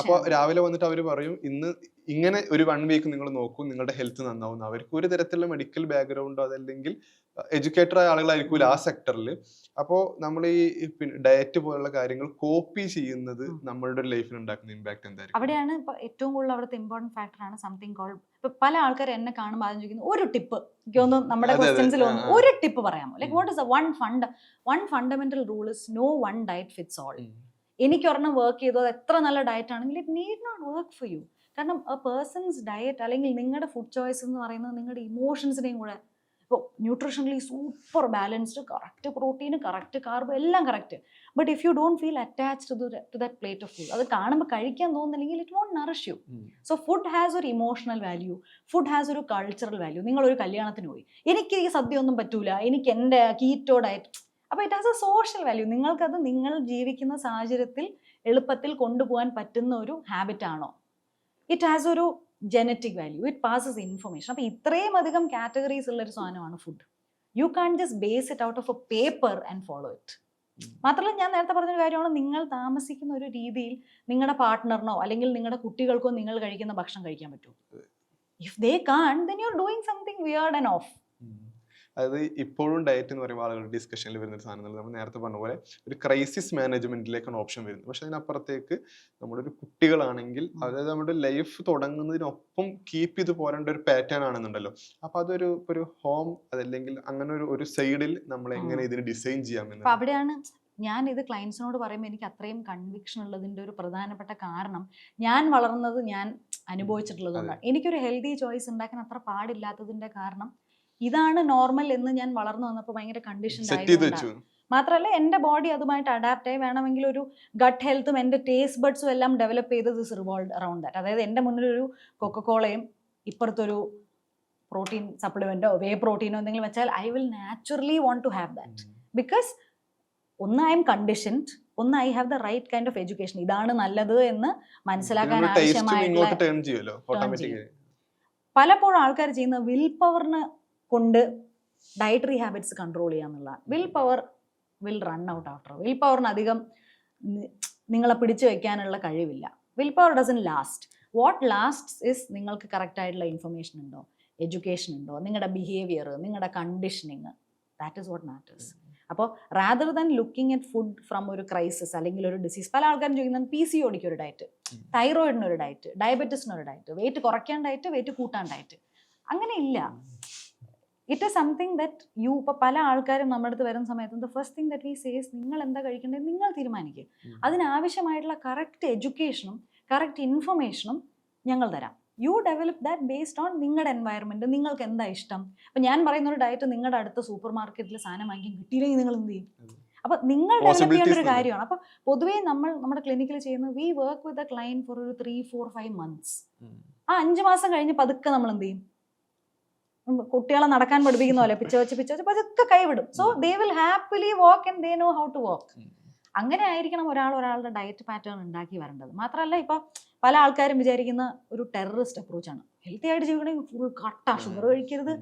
അപ്പോൾ രാവിലെ വന്നിട്ട് അവർ പറയും ഇന്ന് ഇങ്ങനെ ഒരു 1 വീക്ക് നിങ്ങൾ നോക്കൂ, നിങ്ങളുടെ ഹെൽത്ത് നന്നാവും. അവർക്ക് ഒരു തരത്തിലുള്ള മെഡിക്കൽ ബാക്ക്ഗ്രൗണ്ടോ അതല്ലെങ്കിൽ എഡ്യൂക്കേറ്റഡ് ആയ ആളുകളായിരിക്കും ആ സെക്ടറിൽ. അപ്പോൾ നമ്മൾ ഈ ഡയറ്റ് പോലുള്ള കാര്യങ്ങൾ കോപ്പി ചെയ്യുന്നത് നമ്മളുടെ ലൈഫിൽ ഉണ്ടാക്കുന്ന ഇമ്പാക്ട് എന്തായിരിക്കും? അവിടെയാണ് ഇപ്പൊ ഏറ്റവും കൂടുതൽ അവിടുത്തെ ഇമ്പോർട്ടന്റ് ഫാക്ടറാണ് സംതിങ് കോൾഡ്. ഇപ്പൊ പല ആൾക്കാർ എന്നെ കാണുമ്പോൾ ആദ്യം ചോദിക്കുന്നു, ഒരു ടിപ്പ്, എനിക്കൊന്നും നമ്മുടെ ക്വസ്റ്റ്യൻസിൽ ഒരു ടിപ്പ് പറയാമോ? Like what is one fundamental rule is no one diet fits all. എനിക്കൊരെണ്ണം വർക്ക് ചെയ്തോ, അത് എത്ര നല്ല ഡയറ്റ് ആണെങ്കിൽ it need not work for you. കാരണം എ പേഴ്സൺസ് ഡയറ്റ് അല്ലെങ്കിൽ നിങ്ങളുടെ ഫുഡ് ചോയ്സ് എന്ന് പറയുന്നത് നിങ്ങളുടെ ഇമോഷൻസിനെയും കൂടെ, ഇപ്പോൾ nutritionally super balanced, correct protein, correct carb, എല്ലാം correct, but if you don't feel attached to that plate of food, അത് കാണുമ്പോൾ കഴിക്കാൻ തോന്നുന്നില്ലെങ്കിൽ it won't nourish you. So food has ഒരു ഇമോഷണൽ വാല്യൂ, ഫുഡ് ഹാസ് ഒരു കൾച്ചറൽ വാല്യൂ. നിങ്ങളൊരു കല്യാണത്തിന് പോയി, എനിക്ക് ഈ സദ്യ ഒന്നും പറ്റൂല, എനിക്ക് എൻ്റെ കീറ്റോ ഡയറ്റ്, അപ്പോൾ it has A social value. നിങ്ങൾക്കത് നിങ്ങൾ ജീവിക്കുന്ന സാഹചര്യത്തിൽ എളുപ്പത്തിൽ കൊണ്ടുപോകാൻ പറ്റുന്ന ഒരു ഹാബിറ്റ് ആണോ? ഇറ്റ് ഹാസ് ഒരു genetic value, it passes information. അപ്പോൾ ഇത്രയും അധികം കാറ്റഗറീസ് ഉള്ളൊരു സാധനമാണ് food. You can just base it out of a paper and follow it. മാത്രമല്ല, ഞാൻ നേരത്തെ പറഞ്ഞൊരു കാര്യമാണ്, നിങ്ങൾ താമസിക്കുന്ന ഒരു രീതിയിൽ നിങ്ങളുടെ പാർട്ട്ണറിനോ അല്ലെങ്കിൽ നിങ്ങളുടെ കുട്ടികൾക്കോ നിങ്ങൾ കഴിക്കുന്ന ഭക്ഷണം കഴിക്കാൻ പറ്റുമോ? If they can, then you're doing something weird and off. അതായത് ഇപ്പോഴും ഡയറ്റ് എന്ന് പറയുമ്പോൾ ആളുകൾ ഡിസ്കഷനിൽ വരുന്ന ഒരു സാധനം, നമ്മൾ നേരത്തെ പറഞ്ഞ പോലെ ഒരു ക്രൈസിസ് മാനേജ്മെന്റിലേക്കാണ് ഓപ്ഷൻ വരുന്നത്. പക്ഷെ അതിനപ്പുറത്തേക്ക് നമ്മുടെ ഒരു കുട്ടികളാണെങ്കിൽ, അതായത് നമ്മുടെ ലൈഫ് തുടങ്ങുന്നതിനൊപ്പം കീപ്പ് ചെയ്ത് പോരേണ്ട ഒരു പാറ്റേൺ ആണെന്നുണ്ടല്ലോ. അപ്പൊ ഒരു ഹോം അതല്ലെങ്കിൽ അങ്ങനെ ഒരു സൈഡിൽ നമ്മൾ എങ്ങനെ ഇതിന് ഡിസൈൻ ചെയ്യാമെന്ന്. അവിടെയാണ് ഞാൻ ഇത് ക്ലയൻസിനോട് പറയുമ്പോൾ എനിക്ക് അത്രയും കൺവിക്ഷൻ ഉള്ളതിൻ്റെ ഒരു പ്രധാനപ്പെട്ട കാരണം, ഞാൻ വളർന്നത്, ഞാൻ അനുഭവിച്ചിട്ടുള്ളതുകൊണ്ടാണ്. എനിക്കൊരു ഹെൽത്തി ചോയ്സ് ഉണ്ടാക്കാൻ അത്ര പാടില്ലാത്തതിന്റെ കാരണം ഇതാണ് നോർമൽ എന്ന് ഞാൻ വളർന്നു വന്നപ്പോൾ ഭയങ്കര കണ്ടീഷൻ ആയതുകൊണ്ടാണ്. മാത്രമല്ല, എൻ്റെ ബോഡി അതുമായിട്ട് അഡാപ്റ്റ് ആയി വേണമെങ്കിൽ ഒരു ഗട്ട് ഹെൽത്തും എൻ്റെ ടേസ്റ്റ് ബഡ്സും എല്ലാം ഡെവലപ്പ് ചെയ്തത് ദിസ് റിവോൾവ് അറൗണ്ട് ദാറ്റ്. അതായത് എൻ്റെ മുന്നിൽ ഒരു കൊക്കക്കോളയും ഇപ്പുറത്തൊരു പ്രോട്ടീൻ സപ്ലിമെന്റോ വേ പ്രോട്ടീനോ എന്തെങ്കിലും വെച്ചാൽ I will naturally want to have that. Because ഒന്ന് ഐ എം കണ്ടീഷൻഡ്, ഒന്ന് I have the right kind of education. ഇതാണ് നല്ലത് എന്ന് മനസ്സിലാക്കാൻ ആവശ്യമായിട്ടുള്ള. പലപ്പോഴും ആൾക്കാർ ചെയ്യുന്ന വിൽ പവറിന് കൊണ്ട് ഡയറ്ററി ഹാബിറ്റ്സ് കൺട്രോൾ ചെയ്യാന്നുള്ള. Will power will run out after. Will പവറിന് അധികം നിങ്ങളെ പിടിച്ചു വെക്കാനുള്ള കഴിവില്ല. Will power doesn't last. What lasts is നിങ്ങൾക്ക് കറക്റ്റ് ആയിട്ടുള്ള ഇൻഫർമേഷൻ ഉണ്ടോ, എഡ്യൂക്കേഷൻ ഉണ്ടോ, നിങ്ങളുടെ ബിഹേവിയർ, നിങ്ങളുടെ conditioning, that is what matters. അപ്പോൾ rather than looking at food from ഒരു ക്രൈസിസ് അല്ലെങ്കിൽ ഒരു ഡിസീസ്. പല ആൾക്കാരും ചോദിക്കുന്നത് PCOD ഒരു ഡയറ്റ്, തൈറോയിഡിനൊരു ഡയറ്റ്, ഡയബറ്റീസിനൊരു ഡയറ്റ്, വെയിറ്റ് കുറയ്ക്കാൻ ഡയറ്റ്, വെയിറ്റ് കൂട്ടാൻ ഡയറ്റ്. അങ്ങനെ ഇല്ല. It is something that you. ഇപ്പോൾ പല ആൾക്കാരും നമ്മുടെ അടുത്ത് വരുന്ന സമയത്ത് the first thing that we says, നിങ്ങൾ എന്താ കഴിക്കേണ്ടത് നിങ്ങൾ തീരുമാനിക്കുക. അതിനാവശ്യമായിട്ടുള്ള കറക്റ്റ് എഡ്യൂക്കേഷനും കറക്റ്റ് ഇൻഫർമേഷനും ഞങ്ങൾ തരാം. U develop that based on നിങ്ങളുടെ എൻവയറമെൻറ്റ്, നിങ്ങൾക്ക് എന്താ ഇഷ്ടം. അപ്പം ഞാൻ പറയുന്ന ഒരു ഡയറ്റ് നിങ്ങളുടെ അടുത്ത സൂപ്പർ മാർക്കറ്റിൽ സാധനം വാങ്ങിക്കാൻ കിട്ടിയില്ലെങ്കിൽ നിങ്ങൾ എന്ത് ചെയ്യും? അപ്പം നിങ്ങൾ ഡെവലപ്പ് ചെയ്യേണ്ട ഒരു കാര്യമാണ്. അപ്പം പൊതുവേ നമ്മുടെ ക്ലിനിക്കിൽ ചെയ്യുന്നത് we work with a client for ഒരു 3, 4, 5 months. ആ 5 മാസം കഴിഞ്ഞ് പതുക്കെ നമ്മൾ എന്ത് ചെയ്യും? കുട്ടികളെ നടക്കാൻ പഠിപ്പിക്കുന്ന പോലെ പിച്ച വെച്ച് പതുക്കെ കൈവിടും. So they will happily walk and they know how to walk. അങ്ങനെ ആയിരിക്കണം ഒരാളുടെ ഡയറ്റ് പാറ്റേൺ ഉണ്ടാക്കി വരേണ്ടത്. മാത്രമല്ല ഇപ്പൊ പല ആൾക്കാരും വിചാരിക്കുന്ന ഒരു ടെററിസ്റ്റ് അപ്രോച്ചാണ്. ഹെൽത്തി ആയിട്ട് ജീവിക്കണമെങ്കിൽ ഫുൾ കട്ട, ഷുഗർ കഴിക്കരുത്,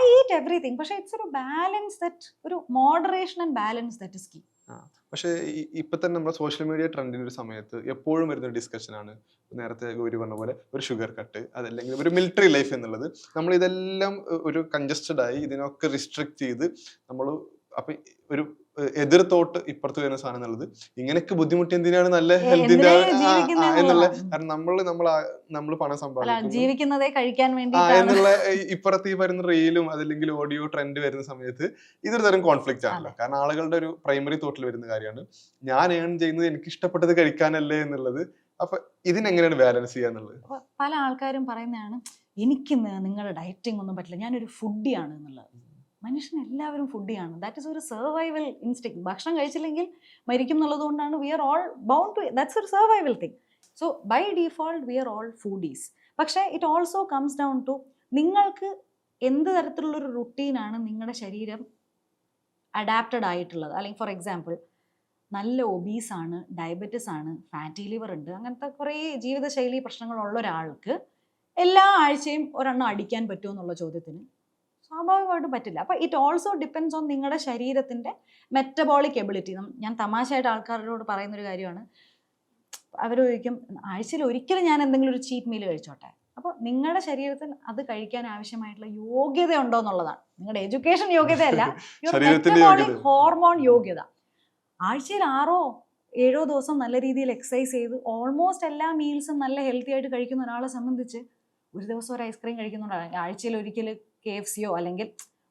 ഐ ഈറ്റ് എവറിത്തിങ്. പക്ഷെ ഇറ്റ്സ് ഒരു ബാലൻസ്, ദറ്റ് ഒരു moderation and balance that is key. പക്ഷേ ഇപ്പൊ തന്നെ നമ്മുടെ സോഷ്യൽ മീഡിയ ട്രെൻഡിന്റെ ഒരു സമയത്ത് എപ്പോഴും വരുന്ന ഡിസ്കഷൻ ആണ്, നേരത്തെ ഗൗരി പറഞ്ഞ പോലെ ഒരു ഷുഗർ കട്ട്, അതല്ലെങ്കിൽ ഒരു മിലിറ്ററി ലൈഫ് എന്നുള്ളത്. നമ്മൾ ഇതെല്ലാം ഒരു കൺജസ്റ്റഡ് ആയി ഇതിനൊക്കെ റിസ്ട്രിക്ട് ചെയ്ത് നമ്മൾ അപ്പൊ ഒരു എതിർ തോട്ട് ഇപ്പുറത്ത് വരുന്ന സാധനം എന്നുള്ളത് ഇങ്ങനെയൊക്കെ ബുദ്ധിമുട്ടി എന്തിനാണ് നല്ല ഹെൽത്തിന്റെ എന്നുള്ള. കാരണം നമ്മൾ പണം സമ്പാദിക്കും ജീവിക്കുന്നതേ കഴിക്കാൻ വേണ്ടി എന്നുള്ള ഇപ്പുറത്ത് ഈ വരുന്ന റീലും അതല്ലെങ്കിൽ ഓഡിയോ ട്രെൻഡ് വരുന്ന സമയത്ത് ഇതൊരു തരം കോൺഫ്ലിക്റ്റ് ആണല്ലോ. കാരണം ആളുകളുടെ ഒരു പ്രൈമറി തോട്ടിൽ വരുന്ന കാര്യമാണ് ഞാൻ ഏൺ ചെയ്യുന്നത് എനിക്ക് ഇഷ്ടപ്പെട്ടത് കഴിക്കാനല്ലേ എന്നുള്ളത്. അപ്പൊ ഇതിനെങ്ങനെയാണ് ബാലൻസ് ചെയ്യാന്നുള്ളത്? പല ആൾക്കാരും പറയുന്നതാണ് എനിക്ക് നിങ്ങളുടെ ഡയറ്റിംഗ് ഒന്നും പറ്റില്ല, ഞാനൊരു ഫുഡിയാണ് എന്നുള്ളത്. മനുഷ്യൻ എല്ലാവരും ഫുഡിയാണ്. ദാറ്റ് ഇസ് ഒരു സർവൈവൽ ഇൻസ്റ്റിങ്. ഭക്ഷണം കഴിച്ചില്ലെങ്കിൽ മരിക്കും എന്നുള്ളത് കൊണ്ടാണ് we are all bound to, that's ഒരു survival thing. So by default we are all foodies. പക്ഷേ it also comes down to നിങ്ങൾക്ക് എന്ത് തരത്തിലുള്ളൊരു റുട്ടീനാണ് നിങ്ങളുടെ ശരീരം അഡാപ്റ്റഡ് ആയിട്ടുള്ളത്. അല്ലെങ്കിൽ ഫോർ എക്സാമ്പിൾ നല്ല ഒബീസാണ്, ഡയബറ്റിസ് ആണ്, ഫാറ്റി ലിവർ ഉണ്ട്, അങ്ങനത്തെ കുറേ ജീവിതശൈലി പ്രശ്നങ്ങളുള്ള ഒരാൾക്ക് എല്ലാ ആഴ്ചയും ഒരെണ്ണം അടിക്കാൻ പറ്റുമോ എന്നുള്ള ചോദ്യത്തിന് സ്വാഭാവികമായിട്ടും പറ്റില്ല. അപ്പോൾ ഇറ്റ് ഓൾസോ ഡിപ്പെൻഡ്സ് ഓൺ നിങ്ങളുടെ ശരീരത്തിൻ്റെ മെറ്റബോളിക് എബിലിറ്റി. ഞാൻ തമാശയായിട്ട് ആൾക്കാരോട് പറയുന്നൊരു കാര്യമാണ്, അവർ ചോദിക്കും ആഴ്ചയിൽ ഒരിക്കലും ഞാൻ എന്തെങ്കിലും ഒരു ചീറ്റ് മീൽ കഴിച്ചോട്ടെ. അപ്പോൾ നിങ്ങളുടെ ശരീരത്തിന് അത് കഴിക്കാൻ ആവശ്യമായിട്ടുള്ള യോഗ്യത ഉണ്ടോ എന്നുള്ളതാണ്. നിങ്ങളുടെ എഡ്യൂക്കേഷൻ യോഗ്യതയല്ല, മെറ്റബോളിക് ഹോർമോൺ യോഗ്യത. ആഴ്ചയിൽ 6 or 7 ദിവസം നല്ല രീതിയിൽ എക്സസൈസ് ചെയ്ത് ഓൾമോസ്റ്റ് എല്ലാ മീൽസും നല്ല ഹെൽത്തി ആയിട്ട് കഴിക്കുന്ന ഒരാളെ സംബന്ധിച്ച് ഒരു ദിവസം ഒരു ഐസ്ക്രീം കഴിക്കുന്നുണ്ടാണ്, ആഴ്ചയിൽ ഒരിക്കൽ KFCയോ അല്ലെങ്കിൽ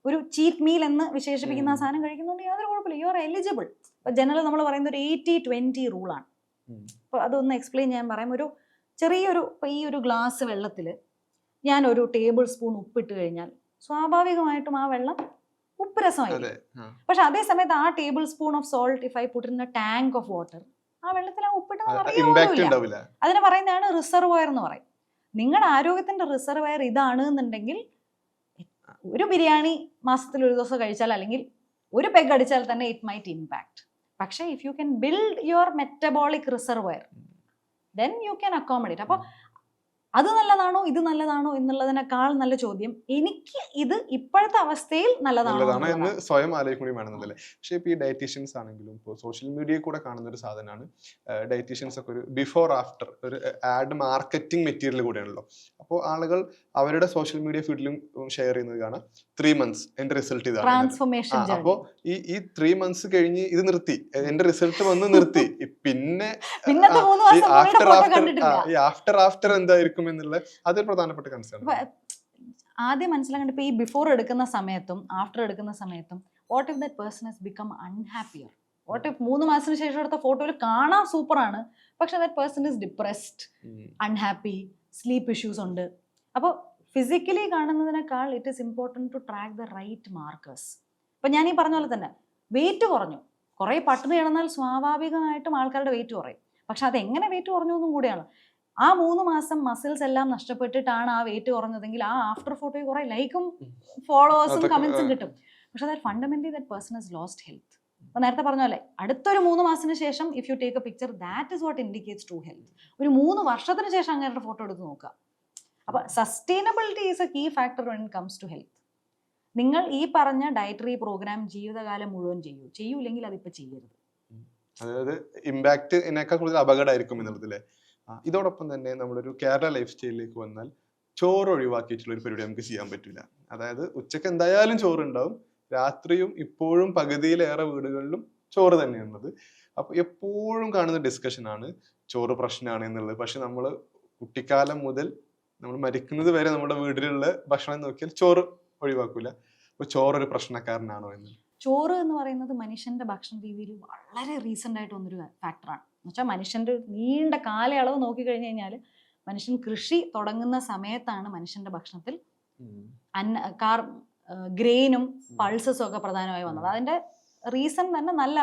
ഒരു ചീറ്റ് മീൽ എന്ന് വിശേഷിപ്പിക്കുന്ന ആ സാധനം കഴിക്കുന്നുണ്ടെങ്കിൽ യാതൊരു കുഴപ്പമില്ല, യു ആർ എലിജിബിൾ. ഇപ്പം ജനറൽ നമ്മൾ പറയുന്ന ഒരു 80-20 റൂളാണ്. അപ്പോൾ അതൊന്ന് എക്സ്പ്ലെയിൻ ചെയ്യാൻ പറയാം. ഒരു ചെറിയൊരു ഇപ്പം ഈ ഒരു ഗ്ലാസ് വെള്ളത്തിൽ ഞാൻ ഒരു ടേബിൾ സ്പൂൺ ഉപ്പിട്ട് കഴിഞ്ഞാൽ സ്വാഭാവികമായിട്ടും ആ വെള്ളം ഉപ്പ് രസമായിരിക്കും. പക്ഷെ അതേ സമയത്ത് ആ table spoon of salt if I put in A tank of water, ആ വെള്ളത്തിൽ ആ ഉപ്പിട്ടെന്ന് അറിയില്ല. അതിനെ പറയുന്നതാണ് റിസർവോയർ എന്ന് പറയും. നിങ്ങളുടെ ആരോഗ്യത്തിന്റെ റിസർവയർ ഇതാണ് എന്നുണ്ടെങ്കിൽ ഒരു ബിരിയാണി മാസത്തിൽ ഒരു ദിവസം കഴിച്ചാൽ അല്ലെങ്കിൽ ഒരു പെഗ് അടിച്ചാൽ തന്നെ ഇറ്റ് മൈറ്റ് ഇമ്പാക്ട്. പക്ഷേ if you can build your metabolic reservoir then you can accommodate. അപ്പോൾ അത് നല്ലതാണോ ഇത് നല്ലതാണോ എന്നുള്ളതിനേക്കാൾ നല്ല ചോദ്യം എനിക്ക് ഇത് ഇപ്പോഴത്തെ അവസ്ഥയിൽ നല്ലതാണോ എന്ന് സ്വയം ആലോചിക്കുകയും വേണമെന്നല്ലേ. പക്ഷേ ഇപ്പോൾ ഈ ഡയറ്റീഷ്യൻസ് ആണെങ്കിലും ഇപ്പോൾ സോഷ്യൽ മീഡിയയിൽ കൂടെ കാണുന്ന ഒരു സാധനമാണ് ഡയറ്റീഷ്യൻസ് ഒക്കെ ഒരു ബിഫോർ ആഫ്റ്റർ ഒരു ആഡ് മാർക്കറ്റിംഗ് മെറ്റീരിയൽ കൂടെയാണല്ലോ. അപ്പോൾ ആളുകൾ അവരുടെ സോഷ്യൽ മീഡിയ ഫീഡിലും ഷെയർ ചെയ്യുന്നത് കാണാം 3 months എന്റെ റിസൾട്ട് ഇതാണ്. അപ്പോൾ ഈ 3 months കഴിഞ്ഞ് ഇത് നിർത്തി, എന്റെ റിസൾട്ട് വന്ന് നിർത്തി, പിന്നെ ആഫ്റ്റർ എന്തായിരിക്കും എന്നുള്ള അതൊരു പ്രധാനപ്പെട്ട കൺസേൺ. ആദ്യം മനസ്സിലാക്കേണ്ട ഇപ്പൊ ഈ ബിഫോർ എടുക്കുന്ന സമയത്തും ആഫ്റ്റർ എടുക്കുന്ന സമയത്തും what if that person has become unhappier. What if 3 മാസത്തിന് ശേഷം എടുത്ത ഫോട്ടോയിൽ കാണാൻ സൂപ്പറാണ്, പക്ഷെ that person is depressed, unhappy, sleep issues ഉണ്ട്. അപ്പോൾ ഫിസിക്കലി കാണുന്നതിനേക്കാൾ it is important to track the right markers. ഇപ്പം ഞാൻ ഈ പറഞ്ഞ പോലെ തന്നെ വെയിറ്റ് കുറഞ്ഞു, കുറേ പട്ടിണി കിടന്നാൽ സ്വാഭാവികമായിട്ടും ആൾക്കാരുടെ വെയിറ്റ് കുറയും. പക്ഷെ അതെങ്ങനെ വെയിറ്റ് കുറഞ്ഞു എന്നും കൂടിയാണ്. ആ 3 മാസം മസിൽസ് എല്ലാം നഷ്ടപ്പെട്ടിട്ടാണ് ആ വെയിറ്റ് കുറഞ്ഞതെങ്കിൽ ആ ആഫ്റ്റർ ഫോട്ടോയിൽ കുറെ ലൈക്കും ഫോളോവേഴ്സും കമന്റ്സും കിട്ടും. പക്ഷെ that fundamentally that person has lost health. അപ്പൊ നേരത്തെ പറഞ്ഞ പോലെ അടുത്തൊരു 3 മാസത്തിന് ശേഷം if you take a picture that is what indicates true health. ഒരു 3 വർഷത്തിന് ശേഷം അങ്ങനെ ഫോട്ടോ എടുത്ത് നോക്കുക. അപ്പൊ sustainability is a key factor when it comes to health. നിങ്ങൾ ഈ പറഞ്ഞ ഡയറ്ററി പ്രോഗ്രാം ജീവിതകാലം മുഴുവൻ ചെയ്യൂല്ലെങ്കിൽ അതിപ്പോ ചെയ്യരുത്. അതായത് ഇമ്പാക്ട് ഇതിനേക്കാൾ കൂടുതൽ അപകടമായിരിക്കും എന്നുള്ളതല്ലേ. ഇതോടൊപ്പം തന്നെ നമ്മളൊരു കേരള ലൈഫ് സ്റ്റൈലിലേക്ക് വന്നാൽ ചോറ് ഒഴിവാക്കിയിട്ടുള്ള ഒരു പരിപാടി നമുക്ക് ചെയ്യാൻ പറ്റില്ല. അതായത് ഉച്ചക്ക് എന്തായാലും ചോറ് ഉണ്ടാവും, രാത്രിയും ഇപ്പോഴും പകുതിയിലേറെ വീടുകളിലും ചോറ് തന്നെയാണുള്ളത്. അപ്പൊ എപ്പോഴും കാണുന്ന ഡിസ്കഷനാണ് ചോറ് പ്രശ്നമാണ് എന്നുള്ളത്. പക്ഷെ നമ്മൾ കുട്ടിക്കാലം മുതൽ നമ്മൾ മരിക്കുന്നത് വരെ നമ്മുടെ വീട്ടിലുള്ള ഭക്ഷണം നോക്കിയാൽ ചോറ് ഒഴിവാക്കൂല. അപ്പൊ ചോറൊരു പ്രശ്നക്കാരനാണോ എന്ന്? ചോറ് എന്ന് പറയുന്നത് മനുഷ്യന്റെ ഭക്ഷണ രീതിയിൽ വളരെ റീസെന്റ് ആയിട്ട് വന്നൊരു ഫാക്ടറാണ്. എന്ന് വെച്ചാൽ മനുഷ്യന്റെ നീണ്ട കാലയളവ് നോക്കിക്കഴിഞ്ഞു കഴിഞ്ഞാൽ മനുഷ്യൻ കൃഷി തുടങ്ങുന്ന സമയത്താണ് മനുഷ്യന്റെ ഭക്ഷണത്തിൽ ഗ്രെയിനും പൾസസും ഒക്കെ പ്രധാനമായി വന്നത്. അതിന്റെ റീസൺ തന്നെ നല്ല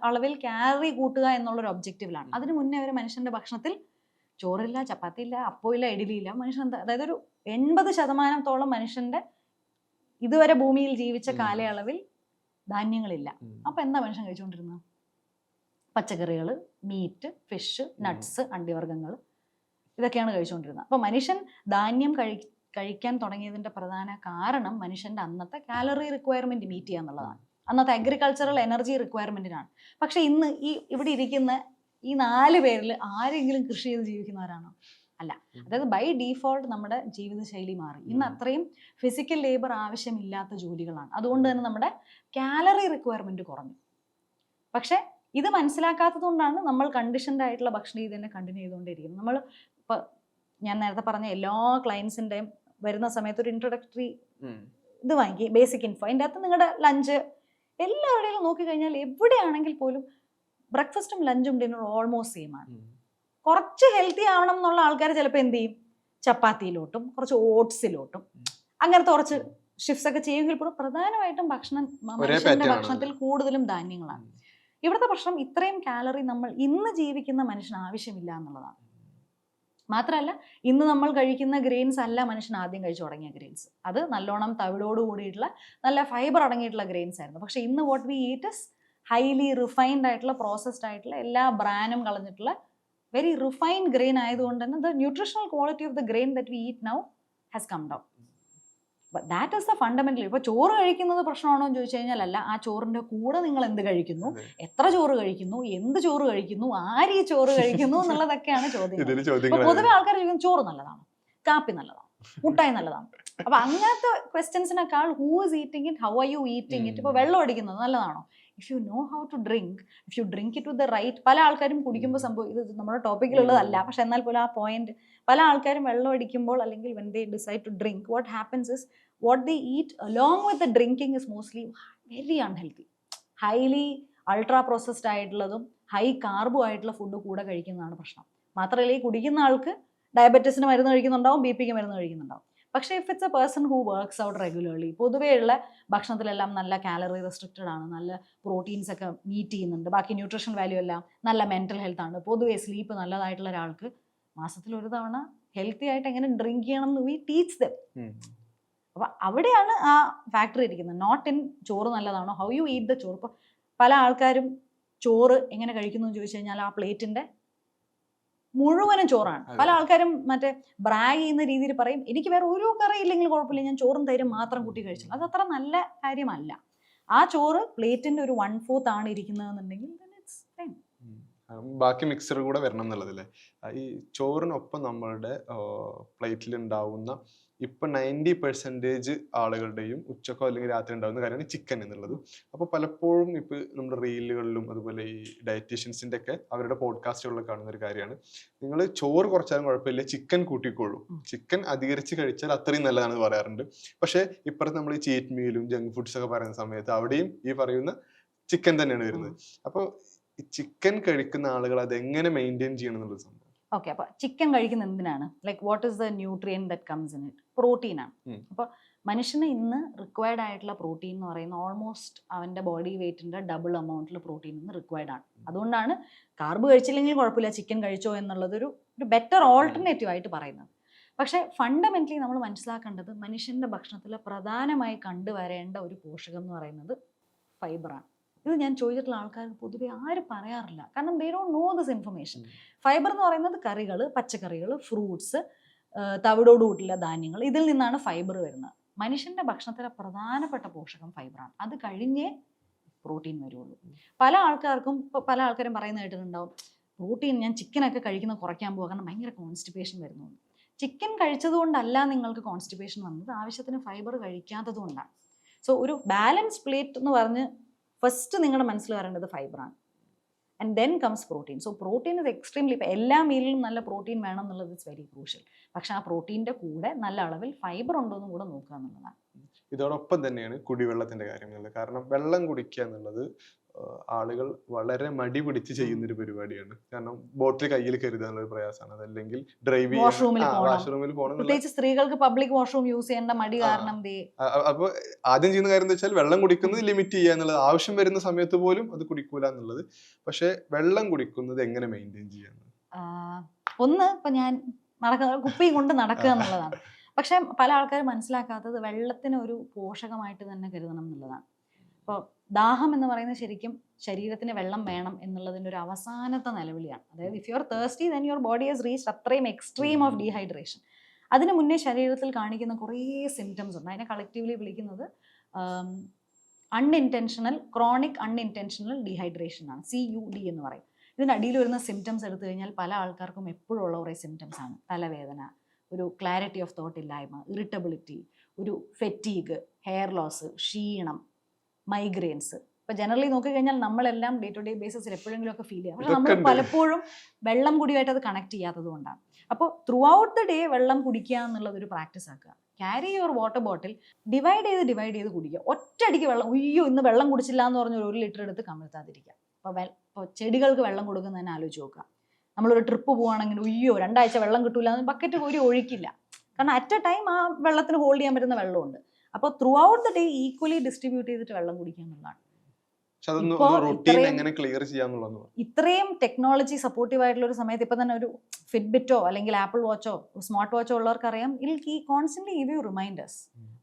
അളവിൽ കാലറി കൂട്ടുക എന്നുള്ളൊരു ഒബ്ജക്റ്റീവിലാണ്. അതിനു മുന്നേ ഒരു മനുഷ്യന്റെ ഭക്ഷണത്തിൽ ചോറില്ല, ചപ്പാത്തി ഇല്ല, അപ്പമില്ല, ഇഡലിയില്ല. മനുഷ്യൻ അതായത് ഒരു 80% മനുഷ്യന്റെ ഇതുവരെ ഭൂമിയിൽ ജീവിച്ച കാലയളവിൽ ധാന്യങ്ങളില്ല. അപ്പൊ എന്താ മനുഷ്യൻ കഴിച്ചുകൊണ്ടിരുന്നത്? പച്ചക്കറികൾ, മീറ്റ്, ഫിഷ്, നട്ട്സ്, അണ്ടിവർഗ്ഗങ്ങൾ, ഇതൊക്കെയാണ് കഴിച്ചുകൊണ്ടിരുന്നത്. അപ്പൊ മനുഷ്യൻ ധാന്യം കഴിക്കാൻ തുടങ്ങിയതിന്റെ പ്രധാന കാരണം മനുഷ്യന്റെ അന്നത്തെ കാലറി റിക്വയർമെന്റ് മീറ്റ് ചെയ്യുക എന്നുള്ളതാണ്. അന്നത്തെ അഗ്രികൾച്ചറൽ എനർജി റിക്വയർമെന്റിനാണ്. പക്ഷെ ഇന്ന് ഇവിടെ ഇരിക്കുന്ന ഈ 4 പേരിൽ ആരെങ്കിലും കൃഷി ചെയ്ത് ജീവിക്കുന്നവരാണോ? അല്ല. അതായത് ബൈ ഡീഫോൾട്ട് നമ്മുടെ ജീവിതശൈലി മാറി. ഇന്ന് അത്രയും ഫിസിക്കൽ ലേബർ ആവശ്യമില്ലാത്ത ജോലികളാണ്. അതുകൊണ്ട് തന്നെ നമ്മുടെ കാലറി റിക്വയർമെന്റ് കുറഞ്ഞു. പക്ഷെ ഇത് മനസ്സിലാക്കാത്തത് കൊണ്ടാണ് നമ്മൾ കണ്ടീഷൻഡ് ആയിട്ടുള്ള ഭക്ഷണ രീതി തന്നെ കണ്ടിന്യൂ ചെയ്തുകൊണ്ടിരിക്കുന്നത്. നമ്മൾ ഇപ്പൊ ഞാൻ നേരത്തെ പറഞ്ഞ എല്ലാ ക്ലയൻസിന്റെയും വരുന്ന സമയത്ത് ഒരു ഇൻട്രൊഡക്ടറി ഇത് വാങ്ങി, ബേസിക് ഇൻഫോ. അതിൻ്റെ അകത്ത് നിങ്ങളുടെ ലഞ്ച് എല്ലാവരുടെയും നോക്കിക്കഴിഞ്ഞാൽ എവിടെയാണെങ്കിൽ പോലും ബ്രേക്ക്ഫാസ്റ്റും ലഞ്ചും ഡിന്നറും ഓൾമോസ്റ്റ് സെയിം ആണ്. കുറച്ച് ഹെൽത്തി ആവണം എന്നുള്ള ആൾക്കാർ ചിലപ്പോൾ എന്ത് ചെയ്യും, ചപ്പാത്തിയിലോട്ടും കുറച്ച് ഓട്സിലോട്ടും അങ്ങനത്തെ കുറച്ച് ഷിഫ്റ്റ്സ് ഒക്കെ ചെയ്യുമെങ്കിൽ പോലും പ്രധാനമായിട്ടും മനുഷ്യന്റെ ഭക്ഷണത്തിൽ കൂടുതലും ധാന്യങ്ങളാണ്. ഇവിടുത്തെ ഭക്ഷണം ഇത്രയും കാലറി നമ്മൾ ഇന്ന് ജീവിക്കുന്ന മനുഷ്യന് ആവശ്യമില്ല എന്നുള്ളതാണ്. മാത്രമല്ല ഇന്ന് നമ്മൾ കഴിക്കുന്ന ഗ്രെയിൻസ് അല്ല മനുഷ്യൻ ആദ്യം കഴിച്ചു തുടങ്ങിയ ഗ്രെയിൻസ്. അത് നല്ലോണം തവിടോട് കൂടിയിട്ടുള്ള നല്ല ഫൈബർ അടങ്ങിയിട്ടുള്ള ഗ്രെയിൻസ് ആയിരുന്നു. പക്ഷെ ഇന്ന് what we eat is highly refined ആയിട്ടുള്ള പ്രോസസ്ഡ് ആയിട്ടുള്ള എല്ലാ ബ്രാനും കളഞ്ഞിട്ടുള്ള വെരി റിഫൈൻഡ് ഗ്രെയിൻ ആയതുകൊണ്ട് തന്നെ the nutritional quality of the grain that we eat now has come down. That is the fundamental. ഇപ്പൊ ചോറ് കഴിക്കുന്നത് പ്രശ്നമാണോ എന്ന് ചോദിച്ചു കഴിഞ്ഞാൽ അല്ല. ആ ചോറിന്റെ കൂടെ നിങ്ങൾ എന്ത് കഴിക്കുന്നു, എത്ര ചോറ് കഴിക്കുന്നു, എന്ത് ചോറ് കഴിക്കുന്നു, ആര് ഈ ചോറ് കഴിക്കുന്നു എന്നുള്ളതൊക്കെയാണ് ചോദ്യം. പൊതുവെ ആൾക്കാർ ചോദിക്കുന്നത് ചോറ് നല്ലതാണ്, കാപ്പി നല്ലതാണ്, മുട്ടായി നല്ലതാണ്. അപ്പൊ അങ്ങനത്തെ ക്വസ്റ്റ്യൻസിനേക്കാൾ who is eating it, how are you eating it. ഇപ്പൊ വെള്ളം അടിക്കുന്നത് നല്ലതാണോ? If you know how to drink, if you drink it with the right. പല ആൾക്കാരും കുടിക്കുമ്പോൾ സംഭവം, ഇത് നമ്മുടെ ടോപ്പിക്കിലുള്ളതല്ല, പക്ഷെ എന്നാൽ പോലും ആ പോയിന്റ്, പല ആൾക്കാരും വെള്ളം അടിക്കുമ്പോൾ അല്ലെങ്കിൽ when they decide to drink, what happens is what they eat along with the drinking is mostly very unhealthy. highly ultra processed ആയിട്ടുള്ളതും ഹൈ കാർബും ആയിട്ടുള്ള ഫുഡ് കൂടെ കഴിക്കുന്നതാണ് പ്രശ്നം. മാത്രമല്ല ഈ കുടിക്കുന്ന ആൾക്ക് ഡയബറ്റീസിന് മരുന്ന് കഴിക്കുന്നുണ്ടാവും, ബി പിക്ക് മരുന്ന് കഴിക്കുന്നുണ്ടാവും. പക്ഷേ if it's a person who works out regularly, പൊതുവെയുള്ള ഭക്ഷണത്തിലെല്ലാം നല്ല കാലറി റെസ്ട്രിക്റ്റഡ് ആണ്, നല്ല പ്രോട്ടീൻസ് ഒക്കെ മീറ്റ് ചെയ്യുന്നുണ്ട്, ബാക്കി ന്യൂട്രീഷൻ വാല്യൂ എല്ലാം നല്ല മെന്റൽ ഹെൽത്ത് ആണ്, പൊതുവെ സ്ലീപ്പ് നല്ലതായിട്ടുള്ള ഒരാൾക്ക് മാസത്തിൽ ഒരു തവണ ഹെൽത്തി ആയിട്ട് എങ്ങനെ ഡ്രിങ്ക് ചെയ്യണം എന്ന് വി ടീച്ച് ദം. അപ്പൊ അവിടെയാണ് ആ ഫാക്ടറി ഇരിക്കുന്നത്, നോട്ട് ഇൻ ചോറ് നല്ലതാണോ, ഹൗ യു ഈറ്റ് ദ ചോറ്. ഇപ്പൊ പല ആൾക്കാരും ചോറ് എങ്ങനെ കഴിക്കുന്നു എന്ന് ചോദിച്ചു കഴിഞ്ഞാൽ ആ പ്ലേറ്റിന്റെ മുഴുവനും ചോറാണ്. പല ആൾക്കാരും മറ്റേ ബ്രാഗ് ചെയ്യുന്ന രീതിയിൽ പറയും, എനിക്ക് വേറെ ഒരു കറി ഇല്ലെങ്കിൽ കുഴപ്പമില്ല, ഞാൻ ചോറും തൈരും മാത്രം കൂട്ടി കഴിച്ചു. അത് അത്ര നല്ല കാര്യമല്ല. ആ ചോറ് പ്ലേറ്റിന്റെ ഒരു 1/4 ആണ് ഇരിക്കുന്നതെന്നുണ്ടെങ്കിൽ ബാക്കി മിക്സർ കൂടെ വരണം എന്നുള്ളതല്ലേ. ഈ ചോറിനൊപ്പം നമ്മളുടെ പ്ലേറ്റിൽ ഉണ്ടാവുന്ന ഇപ്പൊ 90% ആളുകളുടെയും ഉച്ചക്കോ അല്ലെങ്കിൽ രാത്രി ഉണ്ടാകുന്ന കാര്യമാണ് ചിക്കൻ എന്നുള്ളത്. അപ്പൊ പലപ്പോഴും ഇപ്പൊ നമ്മുടെ റീലുകളിലും അതുപോലെ ഈ ഡയറ്റീഷ്യൻസിന്റെ ഒക്കെ അവരുടെ പോഡ്കാസ്റ്റുകളിൽ കാണുന്ന ഒരു കാര്യമാണ്, നിങ്ങൾ ചോറ് കുറച്ചാലും കുഴപ്പമില്ല, ചിക്കൻ കൂട്ടിക്കോളൂ, ചിക്കൻ അധികരിച്ച് കഴിച്ചാൽ അത്രയും നല്ലതാണെന്ന് പറയാറുണ്ട്. പക്ഷെ ഇപ്പുറത്ത് നമ്മൾ ഈ ചീറ്റ് മീലും ജങ്ക് ഫുഡ്സ് ഒക്കെ പറയുന്ന സമയത്ത് അവിടെയും ഈ പറയുന്ന ചിക്കൻ തന്നെയാണ് വരുന്നത്. അപ്പോൾ ചിക്കൻ കഴിക്കുന്ന ആളുകൾ അത് എങ്ങനെ മെയിൻറ്റെയിൻ ചെയ്യണം എന്നുള്ളത് സംഭവം. ഓക്കെ, അപ്പൊ ചിക്കൻ കഴിക്കുന്ന എന്തിനാണ്? Like what is the nutrient that comes in it? Protein ആണ്. അപ്പൊ മനുഷ്യന് ഇന്ന് റിക്വയർഡ് ആയിട്ടുള്ള പ്രോട്ടീൻ എന്ന് പറയുന്നത് ഓൾമോസ്റ്റ് അവൻ്റെ ബോഡി വെയ്റ്റിൻ്റെ ഡബിൾ എമൗണ്ടിൽ പ്രോട്ടീൻ ഇന്ന് റിക്വയർഡ് ആണ്. അതുകൊണ്ടാണ് കാർബ് കഴിച്ചില്ലെങ്കിൽ കുഴപ്പമില്ല, ചിക്കൻ കഴിച്ചോ എന്നുള്ളതൊരു ബെറ്റർ ഓൾട്ടർനേറ്റീവ് ആയിട്ട് പറയുന്നത്. പക്ഷേ ഫണ്ടമെൻ്റലി നമ്മൾ മനസ്സിലാക്കേണ്ടത് മനുഷ്യൻ്റെ ഭക്ഷണത്തിൽ പ്രധാനമായി കണ്ടുവരേണ്ട ഒരു പോഷകം എന്ന് പറയുന്നത് ഫൈബറാണ്. ഇത് ഞാൻ ചോദിച്ചിട്ടുള്ള ആൾക്കാർക്ക് പൊതുവെ ആരും പറയാറില്ല, കാരണം they don't know this information. Fibre എന്ന് പറയുന്നത് കറികൾ, പച്ചക്കറികൾ, ഫ്രൂട്ട്സ്, തവിടോട് കൂട്ടിയുള്ള ധാന്യങ്ങൾ, ഇതിൽ നിന്നാണ് ഫൈബർ വരുന്നത്. മനുഷ്യൻ്റെ ഭക്ഷണത്തിലെ പ്രധാനപ്പെട്ട പോഷകം ഫൈബറാണ്. അത് കഴിഞ്ഞേ പ്രോട്ടീൻ വരുള്ളൂ. പല ആൾക്കാരും പറയുന്നത് കേട്ടിട്ടുണ്ടാവും, പ്രോട്ടീൻ ഞാൻ ചിക്കനൊക്കെ കഴിക്കുന്നത് കുറയ്ക്കാൻ പോകുക കാരണം ഭയങ്കര കോൺസ്റ്റിപ്പേഷൻ വരുന്നു. ചിക്കൻ കഴിച്ചതുകൊണ്ടല്ല നിങ്ങൾക്ക് കോൺസ്റ്റിപ്പേഷൻ വന്നത്, ആവശ്യത്തിന് ഫൈബർ കഴിക്കാത്തത് കൊണ്ടാണ്. സോ ഒരു ബാലൻസ് പ്ലേറ്റ് എന്ന് പറഞ്ഞ് ഫസ്റ്റ് നിങ്ങളുടെ മനസ്സിൽ വരേണ്ടത് ഫൈബറാണ്. And then comes protein. So protein ഇത് എക്സ്ട്രീംലി, ഇപ്പോൾ എല്ലാ മീലിലും നല്ല പ്രോട്ടീൻ വേണം എന്നുള്ളത് ഇറ്റ്സ് വെരി ക്രൂഷ്യൽ. പക്ഷെ ആ പ്രോട്ടീൻ്റെ കൂടെ നല്ല അളവിൽ ഫൈബർ ഉണ്ടോ എന്നും കൂടെ നോക്കുക എന്നുള്ളതാണ്. ഇതോടൊപ്പം തന്നെയാണ് കുടിവെള്ളത്തിന്റെ കാര്യം. കാരണം വെള്ളം കുടിക്കുക എന്നുള്ളത് ആളുകൾ വളരെ മടി പിടിച്ച് ചെയ്യുന്ന ഒരു പരിപാടിയാണ്. കാരണം ബോട്ടിൽ കയ്യിൽ കരുതാനുള്ള ഒരു പ്രയാസമാണ്. അതല്ലെങ്കിൽ ഡ്രൈവ് വാഷ്റൂമിൽ പോകണം. പ്രത്യേകിച്ച് സ്ത്രീകൾക്ക് പബ്ലിക് വാഷ്റൂം യൂസ് ചെയ്യേണ്ട മടി കാരണം. അപ്പൊ ആദ്യം ചെയ്യുന്ന കാര്യം എന്താ വെച്ചാൽ വെള്ളം കുടിക്കുന്നത് ലിമിറ്റ് ചെയ്യുക എന്നുള്ളത്. ആവശ്യം വരുന്ന സമയത്ത് പോലും അത് കുടിക്കൂല എന്നുള്ളത്. പക്ഷെ വെള്ളം കുടിക്കുന്നത് എങ്ങനെ മെയിൻറ്റെയിൻ ചെയ്യാന്ന്, ഒന്ന് ഇപ്പൊ ഞാൻ കുപ്പി കൊണ്ട് നടക്കുക എന്നുള്ളതാണ്. പക്ഷെ പല ആൾക്കാരും മനസ്സിലാക്കാത്തത് വെള്ളത്തിന് ഒരു പോഷകമായിട്ട് തന്നെ കരുതണം എന്നുള്ളതാണ്. ഇപ്പോൾ ദാഹം എന്ന് പറയുന്നത് ശരിക്കും ശരീരത്തിന് വെള്ളം വേണം എന്നുള്ളതിൻ്റെ ഒരു അവസാനത്തെ നിലവിളിയാണ്. അതായത് if you R thirsty then your body has reached അത്രയും എക്സ്ട്രീം ഓഫ് ഡീഹൈഡ്രേഷൻ. അതിന് മുന്നേ ശരീരത്തിൽ കാണിക്കുന്ന കുറേ സിംറ്റംസ് ഉണ്ട്. അതിനെ കളക്റ്റീവ്ലി വിളിക്കുന്നത് ക്രോണിക് അൺഇൻറ്റൻഷണൽ ഡീഹൈഡ്രേഷൻ ആണ്, CUD എന്ന് പറയും. ഇതിൻ്റെ അടിയിൽ വരുന്ന സിംറ്റംസ് എടുത്തു കഴിഞ്ഞാൽ പല ആൾക്കാർക്കും എപ്പോഴും ഉള്ള കുറേ സിംറ്റംസ് ആണ്. തലവേദന, ഒരു ക്ലാരിറ്റി ഓഫ് തോട്ട് ഇല്ലായ്മ, ഇറിറ്റബിലിറ്റി, ഒരു ഫെറ്റീഗ്, ഹെയർ ലോസ്, ക്ഷീണം, മൈഗ്രെയിൻസ്. ഇപ്പം ജനറലി നോക്കിക്കഴിഞ്ഞാൽ നമ്മളെല്ലാം ഡേ ടു ഡേ ബേസിസിൽ എപ്പോഴെങ്കിലും ഒക്കെ ഫീൽ ചെയ്യാം. പക്ഷെ നമ്മൾ പലപ്പോഴും വെള്ളം കുടിയായിട്ട് അത് കണക്ട് ചെയ്യാത്തത് കൊണ്ടാണ്. അപ്പോൾ ത്രൂ ഔട്ട് ദ ഡേ വെള്ളം കുടിക്കുക എന്നുള്ളതൊരു പ്രാക്ടീസ് ആക്കുക. Carry your water bottle, divide ചെയ്ത് കുടിക്കുക. ഒറ്റയടിക്ക് വെള്ളം, ഉയ്യോ ഇന്ന് വെള്ളം കുടിച്ചില്ല എന്ന് പറഞ്ഞ് 1 ലിറ്റർ എടുത്ത് കമിഴ്ത്താതിരിക്കുക. ഇപ്പോൾ ചെടികൾക്ക് വെള്ളം കൊടുക്കുന്നതിന് ആലോചിച്ച് നോക്കുക. നമ്മളൊരു ട്രിപ്പ് പോവുകയാണെങ്കിൽ ഉയ്യോ 2 ആഴ്ച വെള്ളം കിട്ടൂല എന്ന് ബക്കറ്റ് കോരി ഒഴിക്കില്ല. കാരണം അറ്റ് എ ടൈം ആ വെള്ളത്തിന് ഹോൾഡ് ചെയ്യാൻ പറ്റുന്ന വെള്ളമുണ്ട്. അപ്പോൾ through out the day equally distribute ചെയ്തിട്ട് വെള്ളം കുടിക്കുക എന്നുള്ളതാണ്. ഇത്രയും ടെക്നോളജി സപ്പോർട്ടീവ് ആയിട്ടുള്ള ഒരു സമയത്ത് ഇപ്പൊ തന്നെ ഒരു ഫിറ്റ്ബിറ്റോ അല്ലെങ്കിൽ ആപ്പിൾ വാച്ചോ സ്മാർട്ട് വാച്ചോ ഉള്ളവർക്ക് അറിയാം, ഈ കോൺസ്റ്റന്റ്ലി ഗിവ് യു റിമൈൻഡേഴ്സ്.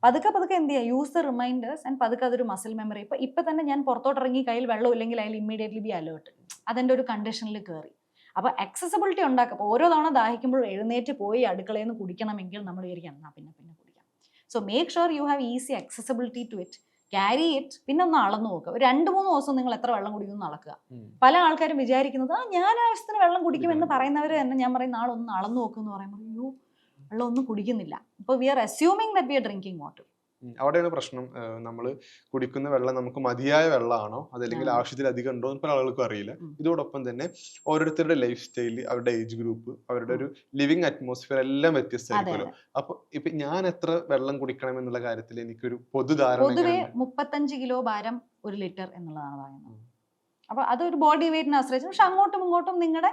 പതുക്കെ എന്ത് ചെയ്യുക, യൂസ് ദ റിമൈൻഡേഴ്സ് ആൻഡ് പതുക്കെ അതൊരു മസിൽ മെമ്മറി. ഇപ്പൊ തന്നെ ഞാൻ പുറത്തോട്ട് ഇറങ്ങി കയ്യിൽ വെള്ളം ഇല്ലെങ്കിൽ അതിൽ ഇമ്മീഡിയറ്റ്ലി ബി അലേർട്ട്. അതെൻ്റെ ഒരു കണ്ടീഷനിൽ കയറി. അപ്പോൾ അക്സസിബിലിറ്റി ഉണ്ടാക്കുക. അപ്പോൾ ഓരോ തവണ ദാഹിക്കുമ്പോൾ എഴുന്നേറ്റ് പോയി അടുക്കളയിൽ നിന്ന് കുടിക്കണമെങ്കിൽ നമ്മൾ വിചാരിക്കണം എന്നാൽ പിന്നെ കുടിക്കാം. So make sure you have easy accessibility to it. Carry it. പിന്നെ ഒന്ന് അളന്നു നോക്കുക. ഒരു 2-3 ദിവസം നിങ്ങൾ എത്ര വെള്ളം കുടിക്കുമെന്ന് അളക്കുക. പല ആൾക്കാരും വിചാരിക്കുന്നത് ഞാൻ ആവശ്യത്തിന് വെള്ളം കുടിക്കുമെന്ന് പറയുന്നവർ തന്നെ ഞാൻ പറയും നാളെ ഒന്ന് അളന്നു നോക്കുക എന്ന് പറയുമ്പോൾ അയ്യോ വെള്ളം ഒന്നും കുടിക്കുന്നില്ല. അപ്പോൾ we are assuming that we are drinking water. അവിടെയാണ് പ്രശ്നം. നമ്മൾ കുടിക്കുന്ന വെള്ളം നമുക്ക് മതിയായ വെള്ളമാണോ അതല്ലെങ്കിൽ ആവശ്യത്തിലധികം ഉണ്ടോ എന്ന് പല ആളുകൾക്കും അറിയില്ല. ഇതോടൊപ്പം തന്നെ ഓരോരുത്തരുടെ ലൈഫ് സ്റ്റൈല്, അവരുടെ ഏജ് ഗ്രൂപ്പ്, അവരുടെ ഒരു ലിവിങ് അറ്റ്മോസ്ഫിയർ എല്ലാം വ്യത്യസ്തമായിരിക്കുമല്ലോ. അപ്പൊ ഇപ്പൊ ഞാൻ എത്ര വെള്ളം കുടിക്കണം എന്നുള്ള കാര്യത്തിൽ എനിക്കൊരു പൊതുധാരണ, പൊതുവെ 35 കിലോ ഭാരം 1 ലിറ്റർ എന്നുള്ളതാണ് പറയുന്നത്. അപ്പോൾ അതൊരു ബോഡി വെയിറ്റിനെ ആശ്രയിച്ചു. പക്ഷെ അങ്ങോട്ടും ഇങ്ങോട്ടും നിങ്ങളുടെ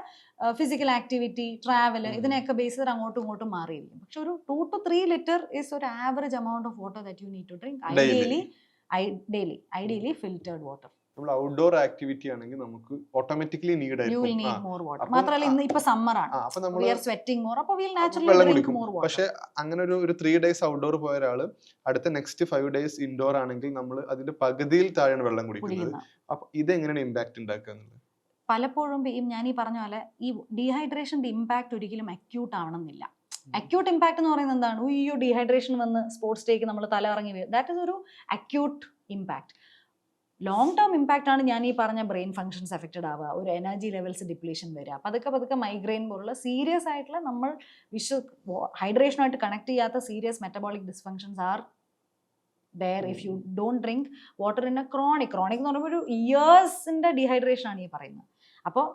ഫിസിക്കൽ ആക്ടിവിറ്റി, ട്രാവൽ, ഇതിനെയൊക്കെ ബേസ് ചെയ്ത് അങ്ങോട്ടും ഇങ്ങോട്ടും മാറിയിരിക്കും. പക്ഷെ ഒരു 2 to 3 ലിറ്റർ ഈസ് ഒരു average amount of water that you need to drink ideally filtered water. നമ്മൾ ഔട്ട്ഡോർ ആക്ടിവിറ്റി ആണെങ്കിൽ നമുക്ക് ഓട്ടോമാറ്റിക്കലി നീഡ് ആയിരിക്കും. മാത്രമല്ല ഇന്ന് ഇപ്പൊ സമ്മർ ആണ്, we are sweating more, അപ്പോൾ we'll naturally drink more water. പക്ഷെ അങ്ങനെ ഒരു 3 days ഔട്ട്ഡോർ പോയ ഒരാള് അടുത്ത നെക്സ്റ്റ് 5 days ഇൻഡോർ ആണെങ്കിൽ നമ്മൾ അതിന്റെ പകുതിയിൽ താഴെയാണ് വെള്ളം കുടിക്കുന്നത്. അപ്പൊ ഇതെങ്ങനെയാണ് ഇമ്പാക്ട് ഉണ്ടാക്കുക? പലപ്പോഴും ഞാൻ ഈ പറഞ്ഞ പോലെ ഈ ഡീഹൈഡ്രേഷന്റെ ഇമ്പാക്ട് ഒരിക്കലും അക്യൂട്ട് ആവണമെന്നില്ല. അക്യൂട്ട് ഇമ്പാക്ട് എന്ന് പറയുന്നത് എന്താണ്? അയ്യോ ഡീഹൈഡ്രേഷൻ വന്ന് സ്പോർട്സ് ഡേക്ക് നമ്മൾ തല ഇറങ്ങി വീഴും. ദാറ്റ് ഇസ് ഒരു acute impact. Long term impact ആണ് ഞാൻ ഈ പറഞ്ഞ ബ്രെയിൻ ഫങ്ഷൻസ് എഫക്റ്റഡ് ആവുക, ഒരു എനർജി ലെവൽസ് ഡിപ്ലീഷൻ വരിക, പതുക്കെ മൈഗ്രെയിൻ പോലുള്ള സീരിയസ് ആയിട്ടുള്ള നമ്മൾ ഹൈഡ്രേഷനുമായിട്ട് കണക്ട് ചെയ്യാത്ത serious metabolic dysfunctions are there if you don't drink water in a chronic എന്ന് പറയുമ്പോൾ ഒരു ഇയേഴ്സിൻ്റെ ഡീഹൈഡ്രേഷൻ ആണ് ഈ പറയുന്നത്. അപ്പോൾ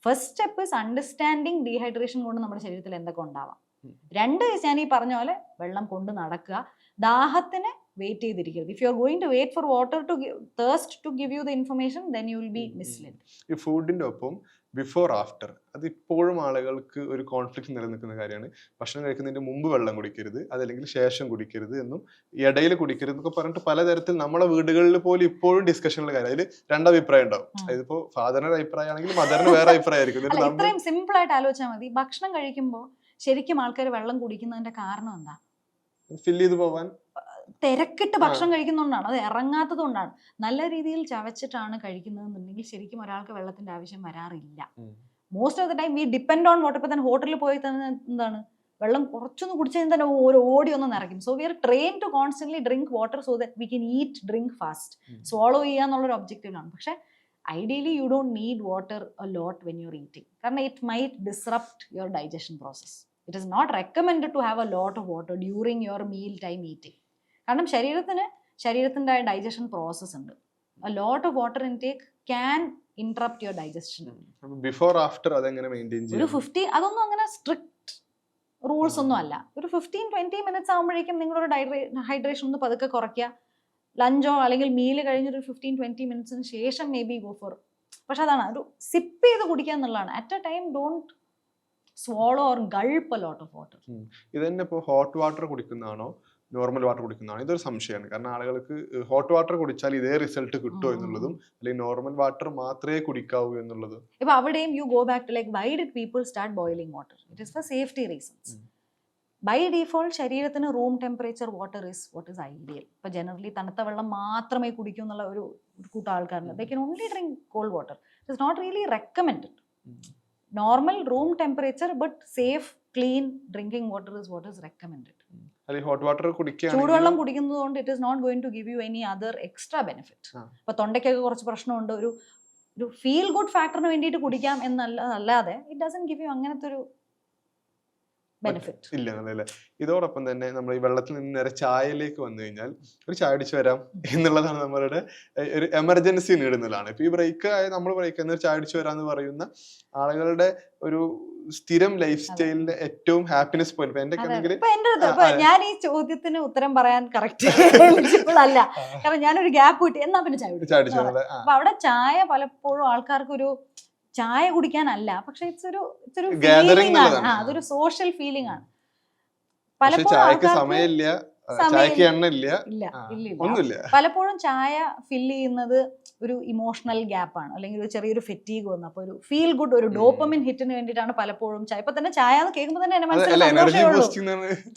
first step is understanding dehydration കൊണ്ട് നമ്മുടെ ശരീരത്തിൽ എന്തൊക്കെ ഉണ്ടാവാം. 2 ഞാൻ ഈ പറഞ്ഞ പോലെ വെള്ളം കൊണ്ട് നടക്കുക, ദാഹത്തിന് വെയിറ്റ് ചെയ്തിരിക്കരുത്. If you are going to wait for water to thirst to give you the information then you will be misled. ഈ ഫുഡിന്റെ ഒപ്പം ബിഫോർ ആഫ്റ്റർ അത് ഇപ്പോഴും ആളുകൾക്ക് ഒരു കോൺഫ്ലിക്റ്റ് നിലനിൽക്കുന്ന കാര്യമാണ്. ഭക്ഷണം കഴിക്കുന്നതിന് മുമ്പ് വെള്ളം കുടിക്കരുത്, അതല്ലെങ്കിൽ ശേഷം കുടിക്കരുത് എന്നും ഇടയിൽ കുടിക്കരുത് എന്നൊക്കെ പറഞ്ഞിട്ട് പലതരത്തിൽ നമ്മളെ വീടുകളിൽ പോലും ഇപ്പോഴും ഡിസ്കഷനുള്ള കാര്യം. അതിൽ രണ്ടഭിപ്രായം ഉണ്ടാവും. അതിപ്പോ ഫാദറിന്റെ അഭിപ്രായം ആണെങ്കിൽ മദറിന് വേറെ അഭിപ്രായമായിരിക്കും. ഇത്രയും സിമ്പിൾ ആയിട്ട് ആലോചിച്ചാൽ മതി. ഭക്ഷണം കഴിക്കുമ്പോൾ ശരിക്കും ആൾക്കാർ വെള്ളം കുടിക്കുന്നതിന്റെ കാരണം എന്താ? ഫില്ല് ചെയ്ത് പോവാൻ, തിരക്കിട്ട് ഭക്ഷണം കഴിക്കുന്നതുകൊണ്ടാണ്, അത് ഇറങ്ങാത്തത് കൊണ്ടാണ്. നല്ല രീതിയിൽ ചവച്ചിട്ടാണ് കഴിക്കുന്നതെന്നുണ്ടെങ്കിൽ ശരിക്കും ഒരാൾക്ക് വെള്ളത്തിന്റെ ആവശ്യം വരാറില്ല. Most of the time we depend on water. ഇപ്പൊ തന്നെ ഹോട്ടലിൽ പോയി തന്നെ എന്താണ്, വെള്ളം കുറച്ചൊന്ന് കുടിച്ചാൽ തന്നെ ഓടി ഒന്ന് നിറയ്ക്കും. So we are train to constantly drink water so that we can eat, drink fast, swallow ചെയ്യാന്നുള്ളൊരു ഒബ്ജക്റ്റീവിലാണ്. പക്ഷെ ideally you don't need water a lot when you are eating, കാരണം it might disrupt your digestion process. It is not recommend to have a lot of water during your meal time eating. കാരണം ശരീരത്തിന്റെ digestion process ഉണ്ട്. A lot of water intake can interrupt your digestion. Before after അതെങ്ങനെ maintain ചെയ്യും? ഒരു 50, അതൊന്നും അങ്ങനെ strict rules ഒന്നും അല്ല. ഒരു 15-20 മിനിറ്റ്സ് ആകുമ്പോഴേക്കും നിങ്ങളൊരു ഹൈഡ്രേഷൻ ഒന്ന് പതുക്കെ കുറയ്ക്കുക. ലഞ്ചോ അല്ലെങ്കിൽ മീല് കഴിഞ്ഞൊരു 15-20 മിനിറ്റ്സിന് ശേഷം മേ ബി ഗോ ഫോർ. പക്ഷെ അതാണ് ഒരു സിപ്പ് ചെയ്ത് കുടിക്കുക എന്നുള്ളതാണ്. At A time don't swallow or gulp a lot of water. ഇത് തന്നെ ഇപ്പോൾ ഹോട്ട് വാട്ടർ കുടിക്കുന്നതാണോ നോർമൽ വാട്ടർ കുടിക്കുന്നതാണോ, ഇതൊരു സംശയമാണ്. കാരണം ആളുകൾക്ക് ഹോട്ട് വാട്ടർ കുടിച്ചാൽ ഇതേ റിസൾട്ട് കിട്ടുമോ എന്നുള്ളതും, അല്ലെങ്കിൽ നോർമൽ വാട്ടർ മാത്രമേ കുടിക്കാവൂ എന്നുള്ളതും. ഇപ്പൊ അവിടെയും you go back to like why did people start boiling water? It is for safety reasons. By default ശരീരത്തിന് room temperature water is what is ideal. ഇപ്പൊ ജനറലി തണുത്ത വെള്ളം മാത്രമേ കുടിക്കൂ എന്നുള്ള ഒരു കൂട്ടം ആൾക്കാരുണ്ട്. They can only drink cold water. It is not really recommended. Normal room temperature but safe clean drinking water is what is recommended. Hot water കുടിക്കുകയാണെങ്കിൽ ചൂടുവെള്ളം കുടിക്കുന്നത് കൊണ്ട് it is not going to give you any other extra benefit. ഇപ്പൊ തൊണ്ടയ്ക്കൊക്കെ കുറച്ച് പ്രശ്നമുണ്ട്, ഒരു feel good ഫാക്ടറിന് വേണ്ടിയിട്ട് കുടിക്കാം എന്നല്ലാതെ it doesn't give you അങ്ങനത്തെ ഒരു ബെനിഫിറ്റ് ഇല്ല എന്നല്ലേ. ഇതോടൊപ്പം തന്നെ നമ്മൾ ഈ വെള്ളത്തിൽ നിന്ന് നേരെ ചായയിലേക്ക് വന്നു കഴിഞ്ഞാൽ ഒരു ചായ അടിച്ചു വരാം എന്നുള്ളതാണ് നമ്മളുടെ ഒരു എമർജൻസി നേടുന്നതാണ്. ഇപ്പൊ ഈ ബ്രേക്ക് ആയ നമ്മൾ ബ്രേക്ക് എന്നൊരു ചായ അടിച്ചു വരാന്ന് പറയുന്ന ആളുകളുടെ ഒരു സ്ഥിരം ലൈഫ് സ്റ്റൈലിന്റെ ഏറ്റവും ഹാപ്പിനെസ് പോയിന്റ്. ഞാൻ ഈ ചോദ്യത്തിന് ഉത്തരം പറയാൻ കറക്റ്റ് അല്ല, കാരണം ഞാനൊരു ഗ്യാപ്പ് കിട്ടി എന്നാ പിന്നെ ചായ കുടിച്ചു. അപ്പൊ അവിടെ ചായ പലപ്പോഴും ആൾക്കാർക്കൊരു ചായ കുടിക്കാനല്ല, പക്ഷെ ഇതൊരു ഫീലിംഗ് ആണ്. അതൊരു സോഷ്യൽ ഫീലിംഗ് ആണ്. പലപ്പോഴും ചായ ഫില്ല് ചെയ്യുന്നത് ഒരു ഇമോഷണൽ ഗ്യാപ്പ് ആണ്, അല്ലെങ്കിൽ ഒരു ചെറിയൊരു ഫെറ്റീഗ് വന്നു, അപ്പൊ ഒരു ഫീൽ ഗുഡ്, ഒരു ഡോപ്പമിൻ ഹിറ്റിന് വേണ്ടിയിട്ടാണ് പലപ്പോഴും ചായ. ഇപ്പൊ തന്നെ ചായ എന്ന് കേൾക്കുമ്പോൾ തന്നെ എന്നെ മനസ്സിലാവുള്ളൂ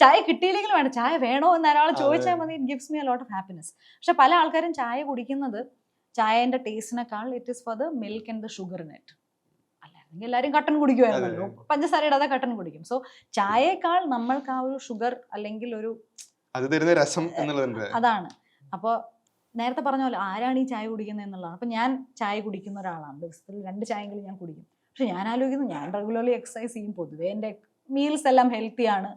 ചായ കിട്ടിയില്ലെങ്കിലും വേണം, ചായ വേണോ എന്ന് ഒരാൾ ചോദിച്ചാൽ മതി, it gives me a lot of happiness. പക്ഷെ പല ആൾക്കാരും ചായ കുടിക്കുന്നത് ചായന്റെ ടേസ്റ്റിനേക്കാൾ it is for the milk and the sugar in it. അല്ലായിരുന്നെങ്കിൽ എല്ലാവരും കട്ടൻ കുടിക്കുമായിരുന്നല്ലോ, പഞ്ചസാര ഇടാതെ കട്ടൻ കുടിക്കും. സോ ചായയേക്കാൾ നമ്മൾക്ക് ആ ഒരു ഷുഗർ അല്ലെങ്കിൽ ഒരു രസം അതാണ്. അപ്പോൾ നേരത്തെ പറഞ്ഞ പോലെ ആരാണ് ഈ ചായ കുടിക്കുന്നത് എന്നുള്ളതാണ്. അപ്പൊ ഞാൻ ചായ കുടിക്കുന്ന ഒരാളാണ്, ദിവസത്തിൽ 2 ചായയെങ്കിലും ഞാൻ കുടിക്കും. പക്ഷെ ഞാൻ ആലോചിക്കുന്നു, ഞാൻ റെഗുലർലി എക്സസൈസ് ചെയ്യും, പൊതുവേ എൻ്റെ മീൽസ് എല്ലാം ഹെൽത്തി ആണ്.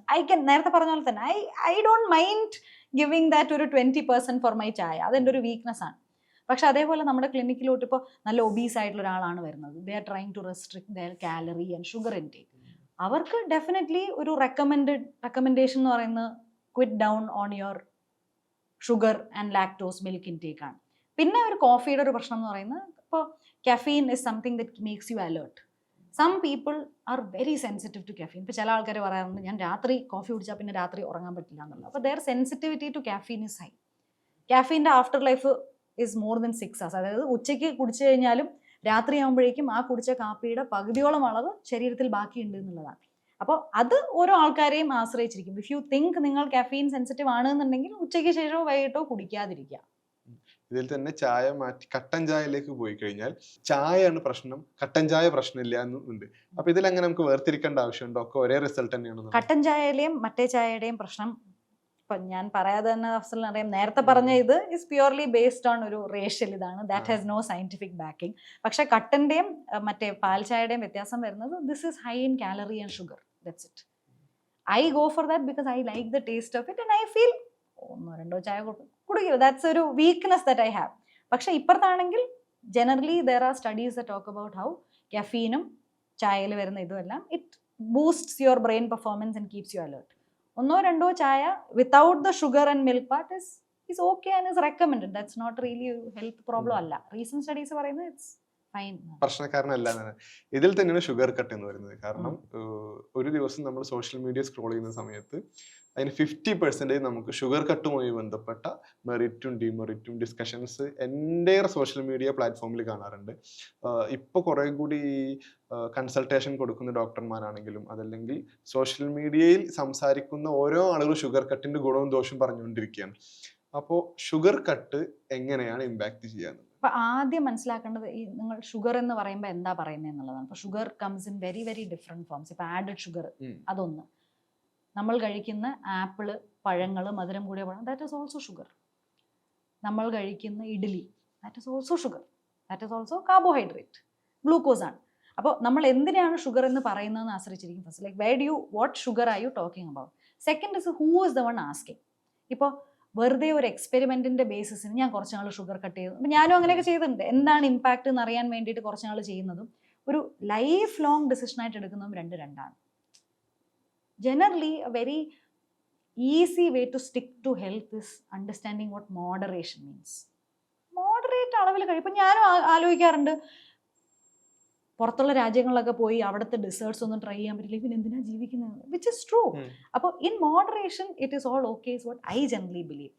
നേരത്തെ പറഞ്ഞ പോലെ തന്നെ I don't mind giving that ഒരു 20% ഫോർ മൈ ചായ. അതെൻ്റെ ഒരു വീക്ക്നെസ് ആണ്. പക്ഷെ അതേപോലെ നമ്മുടെ ക്ലിനിക്കിലോട്ട് ഇപ്പോൾ നല്ല ഒബീസ് ആയിട്ടുള്ള ഒരാളാണ് വരുന്നത്, they are trying to restrict their calorie and sugar intake. അവർക്ക് ഡെഫിനറ്റ്ലി ഒരു റെക്കമെൻഡേഷൻ എന്ന് പറയുന്നത് quit down on your sugar and lactose milk intake ആണ്. പിന്നെ ഒരു കോഫിയുടെ ഒരു പ്രശ്നം എന്ന് പറയുന്നത്, ഇപ്പോൾ caffeine is something that makes you alert. Some people are very sensitive to caffeine. ഇപ്പോൾ ചില ആൾക്കാർ പറയാറുണ്ട്, ഞാൻ രാത്രി കോഫി കുടിച്ചാൽ പിന്നെ രാത്രി ഉറങ്ങാൻ പറ്റില്ല എന്നുള്ളത്. അപ്പോൾ their sensitivity to caffeine is high. കാഫീൻ്റെ after life is more than 6 hours. അതായത് ഉച്ചയ്ക്ക് കുടിച്ചു കഴിഞ്ഞാലും രാത്രി ആകുമ്പോഴേക്കും ആ കുടിച്ച കാപ്പിയുടെ പകുതിയോളം അളവ് ശരീരത്തിൽ ബാക്കിയുണ്ട് എന്നുള്ളതാണ്. അപ്പോൾ അത് ഓരോ ആൾക്കാരെയും ആശ്രയിച്ചിരിക്കും. ഇഫ് യു തിങ്ക് നിങ്ങൾ കാഫീൻ സെൻസിറ്റീവ് ആണെന്നുണ്ടെങ്കിൽ ഉച്ചയ്ക്ക് ശേഷമോ വൈകിട്ടോ കുടിക്കാതിരിക്കുക. ഇതിൽ തന്നെ ചായ മാറ്റി കട്ടൻ ചായയിലേക്ക് പോയി കഴിഞ്ഞാൽ ചായയാണ് പ്രശ്നം, കട്ടൻ ചായ പ്രശ്നമില്ല എന്നുണ്ട്. അപ്പൊ ഇതിലെങ്ങനെ നമുക്ക് വേർതിരിക്കേണ്ട ആവശ്യമുണ്ടോ? ഒക്കെ ഒരേ റിസൾട്ട് തന്നെയാണ്. കട്ടൻ ചായയിലെയും മറ്റേ ചായയുടെയും പ്രശ്നം ഞാൻ പറയാതെ തന്നെ അഫ്സലിന് അറിയാം. നേരത്തെ പറഞ്ഞ ഇത് ഇസ് പ്യുവർലി ബേസ്ഡ് ഓൺ ഒരു റേഷ്യൽ ഇതാണ്, that has no scientific backing. പക്ഷെ കട്ടന്റെയും മറ്റേ പാൽ ചായയുടെയും വ്യത്യാസം വരുന്നത് this is high in calorie and sugar. That's it. I go for that because I like the taste of it and I feel 1-2 ചായ കുടിക്കും. ദാറ്റ്സ് ഒരു വീക്ക്നെസ് ദാറ്റ് ഐ ഹാവ്. പക്ഷെ ഇപ്പുറത്താണെങ്കിൽ generally there are studies that talk about how കഫീനും ചായയിൽ വരുന്ന ഇതുമെല്ലാം it boosts your brain performance and keeps you alert. 1-2 ചായ without the sugar and milk part is okay and is recommended. That's not really a health problem അല്ല. Recent studies പറയുന്നത് it's fine. പ്രശ്നക്കാരനല്ല എന്നാണ്. ഇതിൽ തന്നെയാണ് ഷുഗർ കട്ട് എന്ന് പറയുന്നത്. കാരണം ഒരു ദിവസം നമ്മൾ സോഷ്യൽ മീഡിയ സ്ക്രോൾ ചെയ്യുന്ന സമയത്ത് അതിന് 50% നമുക്ക് ഷുഗർ കട്ടുമായി ബന്ധപ്പെട്ട മെറിറ്റും ഡിമെറിറ്റും ഡിസ്കഷൻസ് എൻ്റെ സോഷ്യൽ മീഡിയ പ്ലാറ്റ്ഫോമിൽ കാണാറുണ്ട്. ഇപ്പോൾ കുറേ കൂടി കൺസൾട്ടേഷൻ കൊടുക്കുന്ന ഡോക്ടർമാരാണെങ്കിലും അതല്ലെങ്കിൽ സോഷ്യൽ മീഡിയയിൽ സംസാരിക്കുന്ന ഓരോ ആളുകളും ഷുഗർ കട്ടിന്റെ ഗുണവും ദോഷവും പറഞ്ഞുകൊണ്ടിരിക്കുകയാണ്. അപ്പോൾ ഷുഗർ കട്ട് എങ്ങനെയാണ് ഇമ്പാക്ട് ചെയ്യാന്ന്? അപ്പൊ ആദ്യം മനസ്സിലാക്കേണ്ടത് ഈ നിങ്ങൾ ഷുഗർ എന്ന് പറയുമ്പോൾ എന്താ പറയുന്നത് എന്നുള്ളതാണ്. ഇപ്പൊ sugar comes in very very different forms. ഇപ്പൊ ആഡഡ് ഷുഗർ അതൊന്ന്, നമ്മൾ കഴിക്കുന്ന ആപ്പിള്, പഴങ്ങൾ, മധുരം കൂടിയ പഴം, ദാറ്റ് ഈസ് ഓൾസോ ഷുഗർ. നമ്മൾ കഴിക്കുന്ന idli, that is also sugar, that is also carbohydrate, glucose ആണ്. അപ്പോൾ നമ്മൾ എന്തിനാണ് ഷുഗർ എന്ന് പറയുന്നതെന്ന് ആശ്രയിച്ചിരിക്കും. First like where do you, what sugar are you talking about. Second is who is the one asking. ഇപ്പോൾ വെറുതെ ഒരു എക്സ്പെരിമെന്റിന്റെ ബേസിസിന് ഞാൻ കുറച്ച് നാൾ ഷുഗർ കട്ട് ചെയ്തു. അപ്പം ഞാനും അങ്ങനെയൊക്കെ ചെയ്തിട്ടുണ്ട്. എന്താണ് ഇമ്പാക്ട് എന്ന് അറിയാൻ വേണ്ടിയിട്ട് കുറച്ച് നാൾ ചെയ്യുന്നതും ഒരു ലൈഫ് ലോങ് ഡിസിഷനായിട്ട് എടുക്കുന്നതും രണ്ടാണ്. Generally a very easy way to stick to health is understanding what moderation means. Moderate അളവിൽ കഴിയും. ഇപ്പം ഞാനും ആലോചിക്കാറുണ്ട്, പുറത്തുള്ള രാജ്യങ്ങളിലൊക്കെ പോയി അവിടുത്തെ ഡെസേർട്സ് ഒന്നും ട്രൈ ചെയ്യാൻ പറ്റില്ല, പിന്നെ എന്തിനാ ജീവിക്കുന്നത്, വിച്ച് ഇസ് ട്രൂ. അപ്പോൾ in moderation it is all okay is what I generally believe.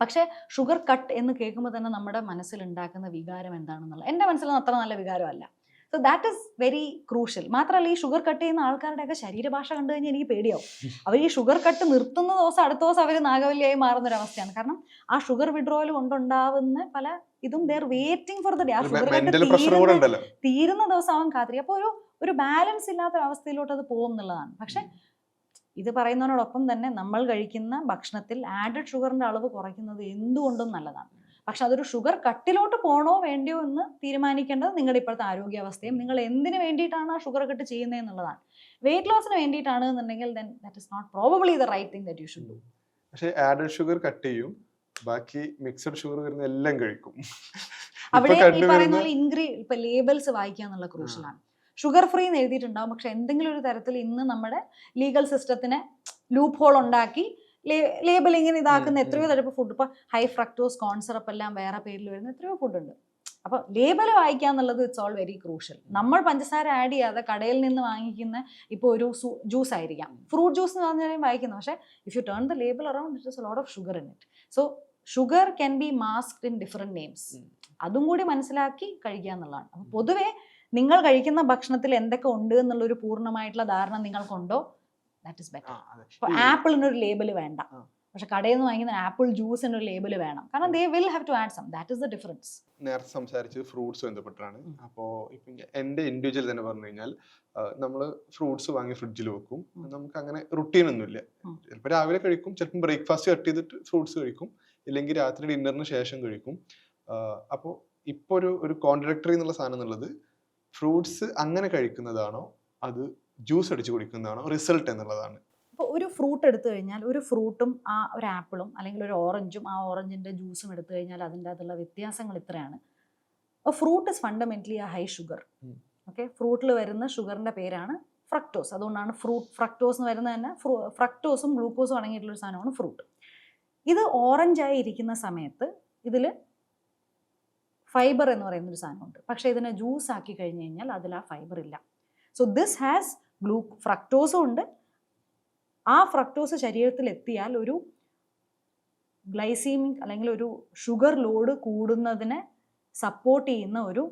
പക്ഷേ ഷുഗർ കട്ട് എന്ന് കേൾക്കുമ്പോൾ തന്നെ നമ്മുടെ മനസ്സിൽ ഉണ്ടാക്കുന്ന വികാരം എന്താണെന്നുള്ളത് എൻ്റെ മനസ്സിലൊന്നും അത്ര നല്ല വികാരമല്ല. So that is very crucial. മാത്രമല്ല, ഈ ഷുഗർ കട്ട് ചെയ്യുന്ന ആൾക്കാരുടെയൊക്കെ ശരീരഭാഷ കണ്ടു കഴിഞ്ഞാൽ എനിക്ക് പേടിയാവും. അവർ ഈ ഷുഗർ കട്ട് നിർത്തുന്ന ദിവസം അടുത്ത ദിവസം അവർ നാഗവല്ലിയായി മാറുന്നൊരവസ്ഥയാണ്. കാരണം ആ ഷുഗർ വിഡ്രോവൽ കൊണ്ടുണ്ടാവുന്ന പല ഇതും there waiting for the day. ആ ഷുഗർ കട്ട് തീരുന്ന ദിവസം അവൻ കാത്തിരിക്കും. അപ്പോൾ ഒരു ബാലൻസ് ഇല്ലാത്തൊരവസ്ഥയിലോട്ട് അത് പോകും എന്നുള്ളതാണ്. പക്ഷെ ഇത് പറയുന്നതിനോടൊപ്പം തന്നെ നമ്മൾ കഴിക്കുന്ന ഭക്ഷണത്തിൽ ആഡഡ് ഷുഗറിന്റെ അളവ് കുറയ്ക്കുന്നത് എന്തുകൊണ്ടും നല്ലതാണ്. പക്ഷെ അതൊരു ഷുഗർ കട്ടിലോട്ട് പോകണോ വേണ്ടിയോ എന്ന് തീരുമാനിക്കേണ്ടത് നിങ്ങളുടെ ഇപ്പോഴത്തെ ആരോഗ്യാവസ്ഥയും നിങ്ങൾ എന്തിനു വേണ്ടിയിട്ടാണ് ആ ഷുഗർ കട്ട് ചെയ്യുന്നത് എന്നുള്ളതാണ്. വെയിറ്റ് ലോസിന് വേണ്ടിയിട്ടാണ് എന്നുണ്ടെങ്കിൽ then that is not probably the right thing that you should do. പക്ഷേ ആഡഡ് ഷുഗർ കട്ട് ചെയ്യും, ബാക്കി മിക്സഡ് ഷുഗർ വരുന്ന എല്ലാം കഴിക്കും. അവിടെ ഈ പറയുന്ന പോലെ ഇപ്പൊ ലേബൽസ് വായിക്കുക എന്നുള്ള ക്രൂഷ്യലാണ്. ഷുഗർ ഫ്രീ എന്ന് എഴുതിയിട്ടുണ്ടാവും, പക്ഷെ എന്തെങ്കിലും ഒരു തരത്തിൽ ഇന്ന് നമ്മുടെ ലീഗൽ സിസ്റ്റത്തിനെ ലൂപ്പ് ഹോൾ ഉണ്ടാക്കി ലേബലിങ്ങിന് ഇതാക്കുന്ന എത്രയോ തരം ഫുഡ്. ഇപ്പൊ ഹൈ ഫ്രക്ടോസ് കോൺ സിറപ്പ് എല്ലാം വേറെ പേരിൽ വരുന്ന എത്രയോ ഫുഡ് ഉണ്ട്. അപ്പൊ ലേബൽ വായിക്കുക എന്നുള്ളത് ഇറ്റ്സ് ഓൾ വെരി ക്രൂഷ്യൽ. നമ്മൾ പഞ്ചസാര ആഡ് ചെയ്യാതെ കടയിൽ നിന്ന് വാങ്ങിക്കുന്ന ഇപ്പോൾ ഒരു ജ്യൂസ് ആയിരിക്കാം, ഫ്രൂട്ട് ജ്യൂസ് എന്ന് പറഞ്ഞാലും വായിക്കുന്നത്, പക്ഷേ if you turn the label around it is A lot of sugar in it. So sugar can be masked in different names. അതും കൂടി മനസ്സിലാക്കി കഴിക്കുക എന്നുള്ളതാണ്. അപ്പൊ പൊതുവെ നിങ്ങൾ കഴിക്കുന്ന ഭക്ഷണത്തിൽ എന്തൊക്കെ ഉണ്ട് എന്നുള്ളൊരു പൂർണ്ണമായിട്ടുള്ള ധാരണ നിങ്ങൾക്കുണ്ടോ, ദാറ്റ് ഇസ് ബെറ്റർ. ഇപ്പൊ ആപ്പിളിനൊരു ലേബൽ വേണ്ട, പക്ഷെ കടയിൽ നിന്ന് വാങ്ങിക്കുന്ന ആപ്പിൾ ജ്യൂസിന് ഒരു ലേബൽ വേണം. കാരണം they will have to add some, that is the difference. നേരത്തെ സംസാരിച്ചത് ഫ്രൂട്ട്സ് ബന്ധപ്പെട്ടാണ്. അപ്പോൾ ഇപ്പം എൻ്റെ ഇൻഡിവിജ്വൽ തന്നെ പറഞ്ഞു കഴിഞ്ഞാൽ നമ്മൾ ഫ്രൂട്ട്സ് വാങ്ങി ഫ്രിഡ്ജിൽ വെക്കും. നമുക്ക് അങ്ങനെ റുട്ടീൻ ഒന്നുമില്ല. ചിലപ്പോൾ രാവിലെ കഴിക്കും, ചിലപ്പോൾ ബ്രേക്ക്ഫാസ്റ്റ് കട്ട് ചെയ്തിട്ട് ഫ്രൂട്ട്സ് കഴിക്കും, ഇല്ലെങ്കിൽ രാത്രി ഡിന്നറിന് ശേഷം കഴിക്കും. അപ്പോൾ ഇപ്പോൾ ഒരു കോൺട്രഡിക്ടറി എന്നുള്ള സാധനം എന്നുള്ളത് ഫ്രൂട്ട്സ് അങ്ങനെ കഴിക്കുന്നതാണോ അത് ജ്യൂസ് അടിച്ച് കുടിക്കുന്നതാണോ റിസൾട്ട് എന്നുള്ളതാണ്. അപ്പോൾ ഒരു ഫ്രൂട്ട് എടുത്തു കഴിഞ്ഞാൽ ഒരു ഫ്രൂട്ടും ആ ഒരു ആപ്പിളും അല്ലെങ്കിൽ ഒരു ഓറഞ്ചും ആ ഓറഞ്ചിൻ്റെ ജ്യൂസും എടുത്തു കഴിഞ്ഞാൽ അതിൻ്റെ അകത്തുള്ള വ്യത്യാസങ്ങൾ ഇത്രയാണ്. ഫ്രൂട്ട് ഇസ് ഫണ്ടമെന്റലി ആ ഹൈ ഷുഗർ. ഓക്കെ, ഫ്രൂട്ടിൽ വരുന്ന ഷുഗറിൻ്റെ പേരാണ് ഫ്രക്ടോസ്. അതുകൊണ്ടാണ് ഫ്രക്ടോസ് എന്ന് വരുന്നത് തന്നെ. ഫ്രക്ടോസും ഗ്ലൂക്കോസും അടങ്ങിയിട്ടുള്ള ഒരു സാധനമാണ് ഫ്രൂട്ട്. ഇത് ഓറഞ്ചായി ഇരിക്കുന്ന സമയത്ത് ഇതിൽ ഫൈബർ എന്ന് പറയുന്നൊരു സാധനമുണ്ട്, പക്ഷേ ഇതിനെ ജ്യൂസ് ആക്കി കഴിഞ്ഞ് കഴിഞ്ഞാൽ അതിൽ ആ ഫൈബർ ഇല്ല. സോ ദിസ് ഹാസ് ഫ്രക്ടോസും ഉണ്ട്. ആ ഫ്രക്ടോസ് ശരീരത്തിൽ എത്തിയാൽ ഒരു ഗ്ലൈസീമിക് അല്ലെങ്കിൽ ഒരു ഷുഗർ ലോഡ് കൂടുന്നതിനെ സപ്പോർട്ട് ചെയ്യുന്ന ഒരു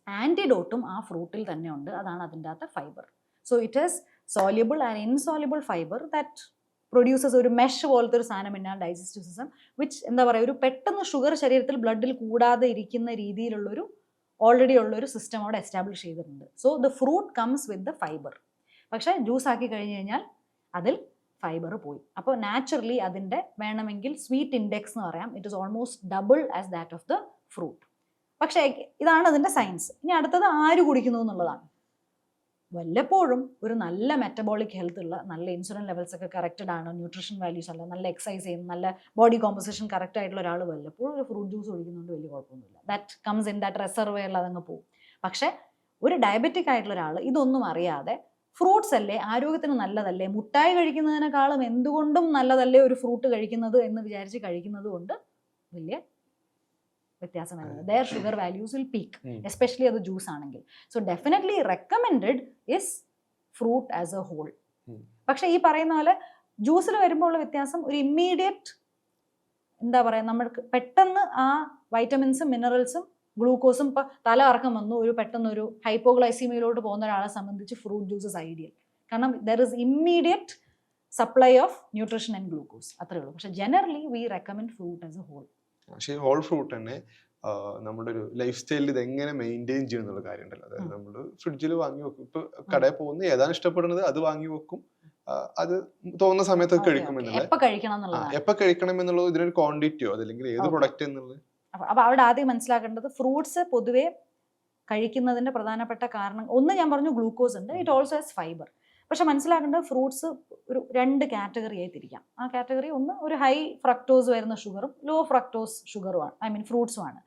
ആൻറ്റിഡോട്ടും ആ ഫ്രൂട്ടിൽ തന്നെ ഉണ്ട്. അതാണ് അതിൻ്റെ അകത്തെ fibre. So it is soluble and insoluble fibre that produces ഒരു മെഷ് പോലത്തെ ഒരു സാധനം ഇൻ ഡൈജസ്റ്റീവ് സിസ്റ്റം, വിച്ച് എന്താ പറയുക, ഒരു പെട്ടെന്ന് ഷുഗർ ശരീരത്തിൽ ബ്ലഡിൽ കൂടാതെ ഇരിക്കുന്ന രീതിയിലുള്ളൊരു ഓൾറെഡി ഉള്ളൊരു സിസ്റ്റം അവിടെ എസ്റ്റാബ്ലിഷ് ചെയ്തിട്ടുണ്ട്. So the fruit comes with the fibre. പക്ഷേ ജ്യൂസ് ആക്കി കഴിഞ്ഞ് കഴിഞ്ഞാൽ അതിൽ ഫൈബർ പോയി. അപ്പോൾ നാച്ചുറലി അതിൻ്റെ വേണമെങ്കിൽ സ്വീറ്റ് ഇൻഡെക്സ് എന്ന് പറയാം, it is almost double as that of the fruit. പക്ഷേ ഇതാണ് അതിൻ്റെ സയൻസ്. ഇനി അടുത്തത് ആര് കുടിക്കുന്നു എന്നുള്ളതാണ്. വല്ലപ്പോഴും ഒരു നല്ല മെറ്റബോളിക് ഹെൽത്ത് ഉള്ള, നല്ല ഇൻസുലിൻ ലെവൽസ് ഒക്കെ കറക്റ്റഡ് ആണ്, ന്യൂട്രീഷൻ വാല്യൂസ് അല്ല, നല്ല എക്സസൈസ് ചെയ്യുന്ന, നല്ല ബോഡി കോമ്പോസിഷൻ കറക്റ്റ് ആയിട്ടുള്ള ഒരാൾ വല്ലപ്പോഴും ഒരു ഫ്രൂട്ട് ജ്യൂസ് കുടിക്കുന്നുണ്ട്, വലിയ കുഴപ്പമൊന്നുമില്ല. ദാറ്റ് കംസ് ഇൻ ദാറ്റ് റിസർവേറിൽ അതങ്ങ് പോകും. പക്ഷേ ഒരു ഡയബറ്റിക് ആയിട്ടുള്ള ഒരാൾ ഇതൊന്നും അറിയാതെ ഫ്രൂട്ട്സ് അല്ലേ ആരോഗ്യത്തിന് നല്ലതല്ലേ, മുട്ടായി കഴിക്കുന്നതിനേക്കാളും എന്തുകൊണ്ടും നല്ലതല്ലേ ഒരു ഫ്രൂട്ട് കഴിക്കുന്നത് എന്ന് വിചാരിച്ച് കഴിക്കുന്നത് കൊണ്ട് വലിയ വ്യത്യാസം വരുന്നത്. Their sugar values will peak, um. Especially അത് ജ്യൂസ് ആണെങ്കിൽ. So definitely recommended is fruit as a whole. Um. പക്ഷെ ഈ പറയുന്ന പോലെ ജ്യൂസിൽ വരുമ്പോൾ ഉള്ള വ്യത്യാസം ഒരു ഇമ്മീഡിയറ്റ് എന്താ പറയുക, നമ്മൾക്ക് പെട്ടെന്ന് ആ വൈറ്റമിൻസും മിനറൽസും ഗ്ലൂക്കോസും ഇപ്പം തല കറക്കം വന്നു ഒരു പെട്ടെന്നൊരു ഹൈപ്പോഗ്ലൈസീമിയയിലോട്ട് പോകുന്ന ഒരാളെ സംബന്ധിച്ച് ഫ്രൂട്ട് ജ്യൂസസ് ഐഡിയൽ. കാരണം there is immediate supply of nutrition and glucose, അത്രേ ഉള്ളൂ. പക്ഷെ generally we recommend fruit as a whole. പക്ഷേ ഹോൾ ഫ്രൂട്ട് തന്നെ നമ്മുടെ ഒരു ലൈഫ് സ്റ്റൈലിൽ ഇത് എങ്ങനെ മെയിൻറ്റെയിൻ ചെയ്യും എന്നുള്ള കാര്യം ഉണ്ടല്ലോ. അതായത് നമ്മൾ ഫ്രിഡ്ജിൽ വാങ്ങി വെക്കും, ഇപ്പൊ കടയിൽ പോകുന്ന ഏതാണ് ഇഷ്ടപ്പെടുന്നത് അത് വാങ്ങി വെക്കും, അത് തോന്നുന്ന സമയത്തൊക്കെ കഴിക്കും എന്നുള്ളത്. എപ്പോൾ കഴിക്കണം എന്നുള്ളതാണ്. എപ്പോൾ കഴിക്കണം എന്നുള്ളത് ഇതിനൊരു ക്വാണ്ടിറ്റിയോ അതല്ലെങ്കിൽ ഏത് പ്രൊഡക്റ്റ് എന്നുള്ളത്. അപ്പൊ അവിടെ ആദ്യം മനസ്സിലാക്കേണ്ടത് ഫ്രൂട്ട്സ് പൊതുവെ കഴിക്കുന്നതിന്റെ പ്രധാനപ്പെട്ട കാരണം ഒന്ന് ഞാൻ പറഞ്ഞു ഗ്ലൂക്കോസ് ഉണ്ട്, ഇറ്റ് ഓൾസോ ഹാസ് ഫൈബർ. പക്ഷെ മനസ്സിലാക്കേണ്ടത് ഫ്രൂട്ട്സ് ഒരു 2 കാറ്റഗറിയായി തിരിക്കാം. ആ കാറ്റഗറി ഒന്ന് ഒരു ഹൈ ഫ്രക്ടോസ് വരുന്ന ഷുഗറും ലോ ഫ്രക്ടോസ് ഷുഗറുമാണ്, ഐ മീൻ ഫ്രൂട്ട്സുമാണ്.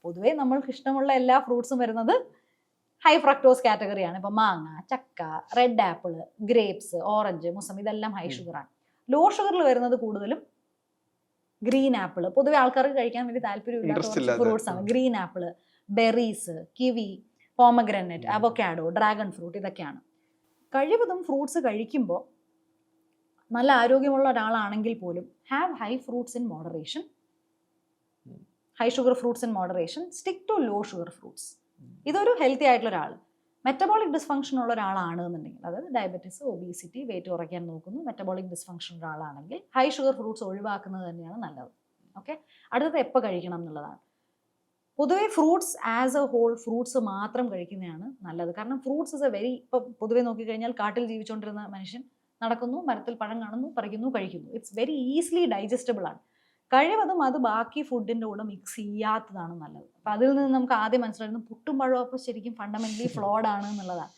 പൊതുവേ നമ്മൾക്ക് ഇഷ്ടമുള്ള എല്ലാ ഫ്രൂട്ട്സും വരുന്നത് ഹൈ ഫ്രക്ടോസ് കാറ്റഗറിയാണ്. ഇപ്പം മാങ്ങ, ചക്ക, റെഡ് ആപ്പിൾ, ഗ്രേപ്സ്, ഓറഞ്ച്, മുസം, ഇതെല്ലാം ഹൈ ഷുഗറാണ്. ലോ ഷുഗറിൽ വരുന്നത് കൂടുതലും ഗ്രീൻ ആപ്പിൾ, പൊതുവെ ആൾക്കാർക്ക് കഴിക്കാൻ വേണ്ടി താല്പര്യമില്ലാത്ത ഫ്രൂട്ട്സ് ആണ്. Green apple, berries, kiwi, pomegranate, avocado, dragon fruit, ഇതൊക്കെയാണ്. കഴിവതും ഫ്രൂട്ട്സ് കഴിക്കുമ്പോൾ നല്ല ആരോഗ്യമുള്ള ഒരാളാണെങ്കിൽ പോലും have high fruits in moderation, high sugar fruits in moderation, stick to low sugar fruits. ഇതൊരു ഹെൽത്തി ആയിട്ടുള്ള ഒരാൾ. മെറ്റബോളിക് ഡിസ്ഫങ്ഷൻ ഉള്ള ഒരാളാണ് എന്നുണ്ടെങ്കിൽ, അതായത് ഡയബറ്റീസ്, ഒബീസിറ്റി, വെയിറ്റ് കുറയ്ക്കാൻ നോക്കുന്നു, മെറ്റബോളിക് ഡിസ്ഫങ്ഷൻ ഉള്ള ആളാണെങ്കിൽ ഹൈ ഷുഗർ ഫ്രൂട്ട്സ് ഒഴിവാക്കുന്നത് തന്നെയാണ് നല്ലത്. ഓക്കെ, അടുത്തത് എപ്പോൾ കഴിക്കണം എന്നുള്ളതാണ്. പൊതുവേ fruits as a whole fruits മാത്രം കഴിക്കുന്നതാണ് നല്ലത്. കാരണം ഫ്രൂട്ട്സ് ഇസ് എ വെരി, ഇപ്പം പൊതുവെ നോക്കിക്കഴിഞ്ഞാൽ കാട്ടിൽ ജീവിച്ചുകൊണ്ടിരുന്ന മനുഷ്യൻ നടക്കുന്നു, മരത്തിൽ പഴം കാണുന്നു, പറിക്കുന്നു, കഴിക്കുന്നു. ഇറ്റ്സ് വെരി ഈസിലി ഡൈജസ്റ്റബിൾ ആണ്. കഴിവതും അത് ബാക്കി ഫുഡിൻ്റെ കൂടെ മിക്സ് ചെയ്യാത്തതാണ് നല്ലത്. അപ്പം അതിൽ നിന്ന് നമുക്ക് ആദ്യം മനസ്സിലായിരുന്നു പുട്ടും പഴവും അപ്പോൾ ശരിക്കും ഫണ്ടമെൻ്റലി ഫ്ലോഡ് ആണ് എന്നുള്ളതാണ്.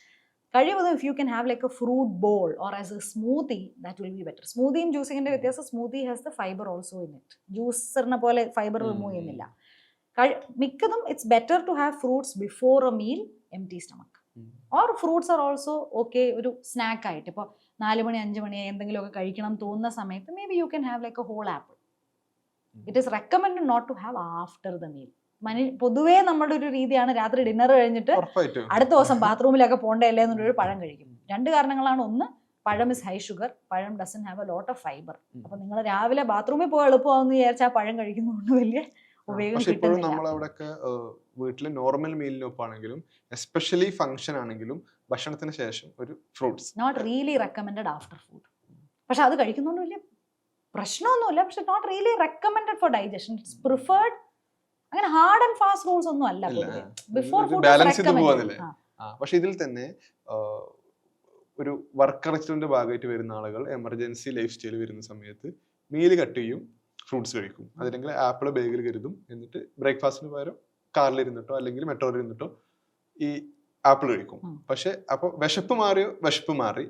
കഴിവതും if you can have like a fruit bowl or as a smoothie, that will be better. സ്മൂത്തിയും ജ്യൂസിങ്ങിൻ്റെ വ്യത്യാസം, smoothie has the fibre also in it. ജ്യൂസറിനെ പോലെ ഫൈബർ റിമൂവ് ചെയ്യുന്നില്ല. മിക്കതും it's better to have fruits before a meal, empty stomach. Or fruits are also okay ഒരു snack ആയിട്ട്. ഇപ്പോൾ 4 മണി 5 മണി എന്തെങ്കിലുമൊക്കെ കഴിക്കണം തോന്നുന്ന സമയത്ത് maybe you can have like a whole apple. It is recommend not to have after the meal. പൊതുവേ നമ്മുടെ ഒരു രീതിയാണ് രാത്രി ഡിന്നർ കഴിഞ്ഞിട്ട് അടുത്ത ദിവസം ബാത്റൂമിലൊക്കെ പോകണ്ടല്ലേ എന്നുള്ളൊരു പഴം കഴിക്കും. 2 കാരണങ്ങളാണ്. ഒന്ന്, പഴം ഇസ് ഹൈ ഷുഗർ, പഴം doesn't have a lot of fibre. അപ്പൊ നിങ്ങൾ രാവിലെ ബാത്റൂമിൽ പോകാൻ എളുപ്പമാണെന്ന് വിചാരിച്ചാൽ പഴം കഴിക്കുന്നതുകൊണ്ട് വലിയ ഉപയോഗം കിട്ടുന്നില്ല. നമ്മളവിടെയൊക്കെ വീട്ടിൽ നോർമൽ മീലിനൊപ്പാണെങ്കിലും എസ്പെഷ്യലി ഫംഗ്ഷൻ ആണെങ്കിലും ഭക്ഷണത്തിന് ശേഷം ഒരു fruits not really recommended after food. പക്ഷെ അത് കഴിക്കുന്നതുകൊണ്ട് വലിയ പ്രശ്നമൊന്നുമില്ല. പക്ഷെ not really recommended for digestion. It's preferred. അങ്ങനെ ഹാർഡ് ആൻഡ് ഫാസ്റ്റ് റൂൾസ് ഒന്നും അല്ല. ബിഫോർ ഫുഡ് പക്ഷെ ഇതിൽ തന്നെ ഒരു വർക്ക് അറേഞ്ച്മെന്റിന്റെ ഭാഗമായിട്ട് വരുന്ന ആളുകൾ എമർജൻസി ലൈഫ് സ്റ്റൈൽ വരുന്ന സമയത്ത് മീല് കട്ട് ചെയ്യും, ഫ്രൂട്ട്സ് കഴിക്കും. അതില്ലെങ്കിൽ ആപ്പിൾ ബേഗിൽ കരുതും. എന്നിട്ട് ബ്രേക്ക്ഫാസ്റ്റിന് പകരം കാറിലിരുന്നിട്ടോ അല്ലെങ്കിൽ മെട്രോയിൽ ഇരുന്നിട്ടോ ഈ ആപ്പിൾ കഴിക്കും. പക്ഷെ അപ്പൊ വിശപ്പ് മാറി,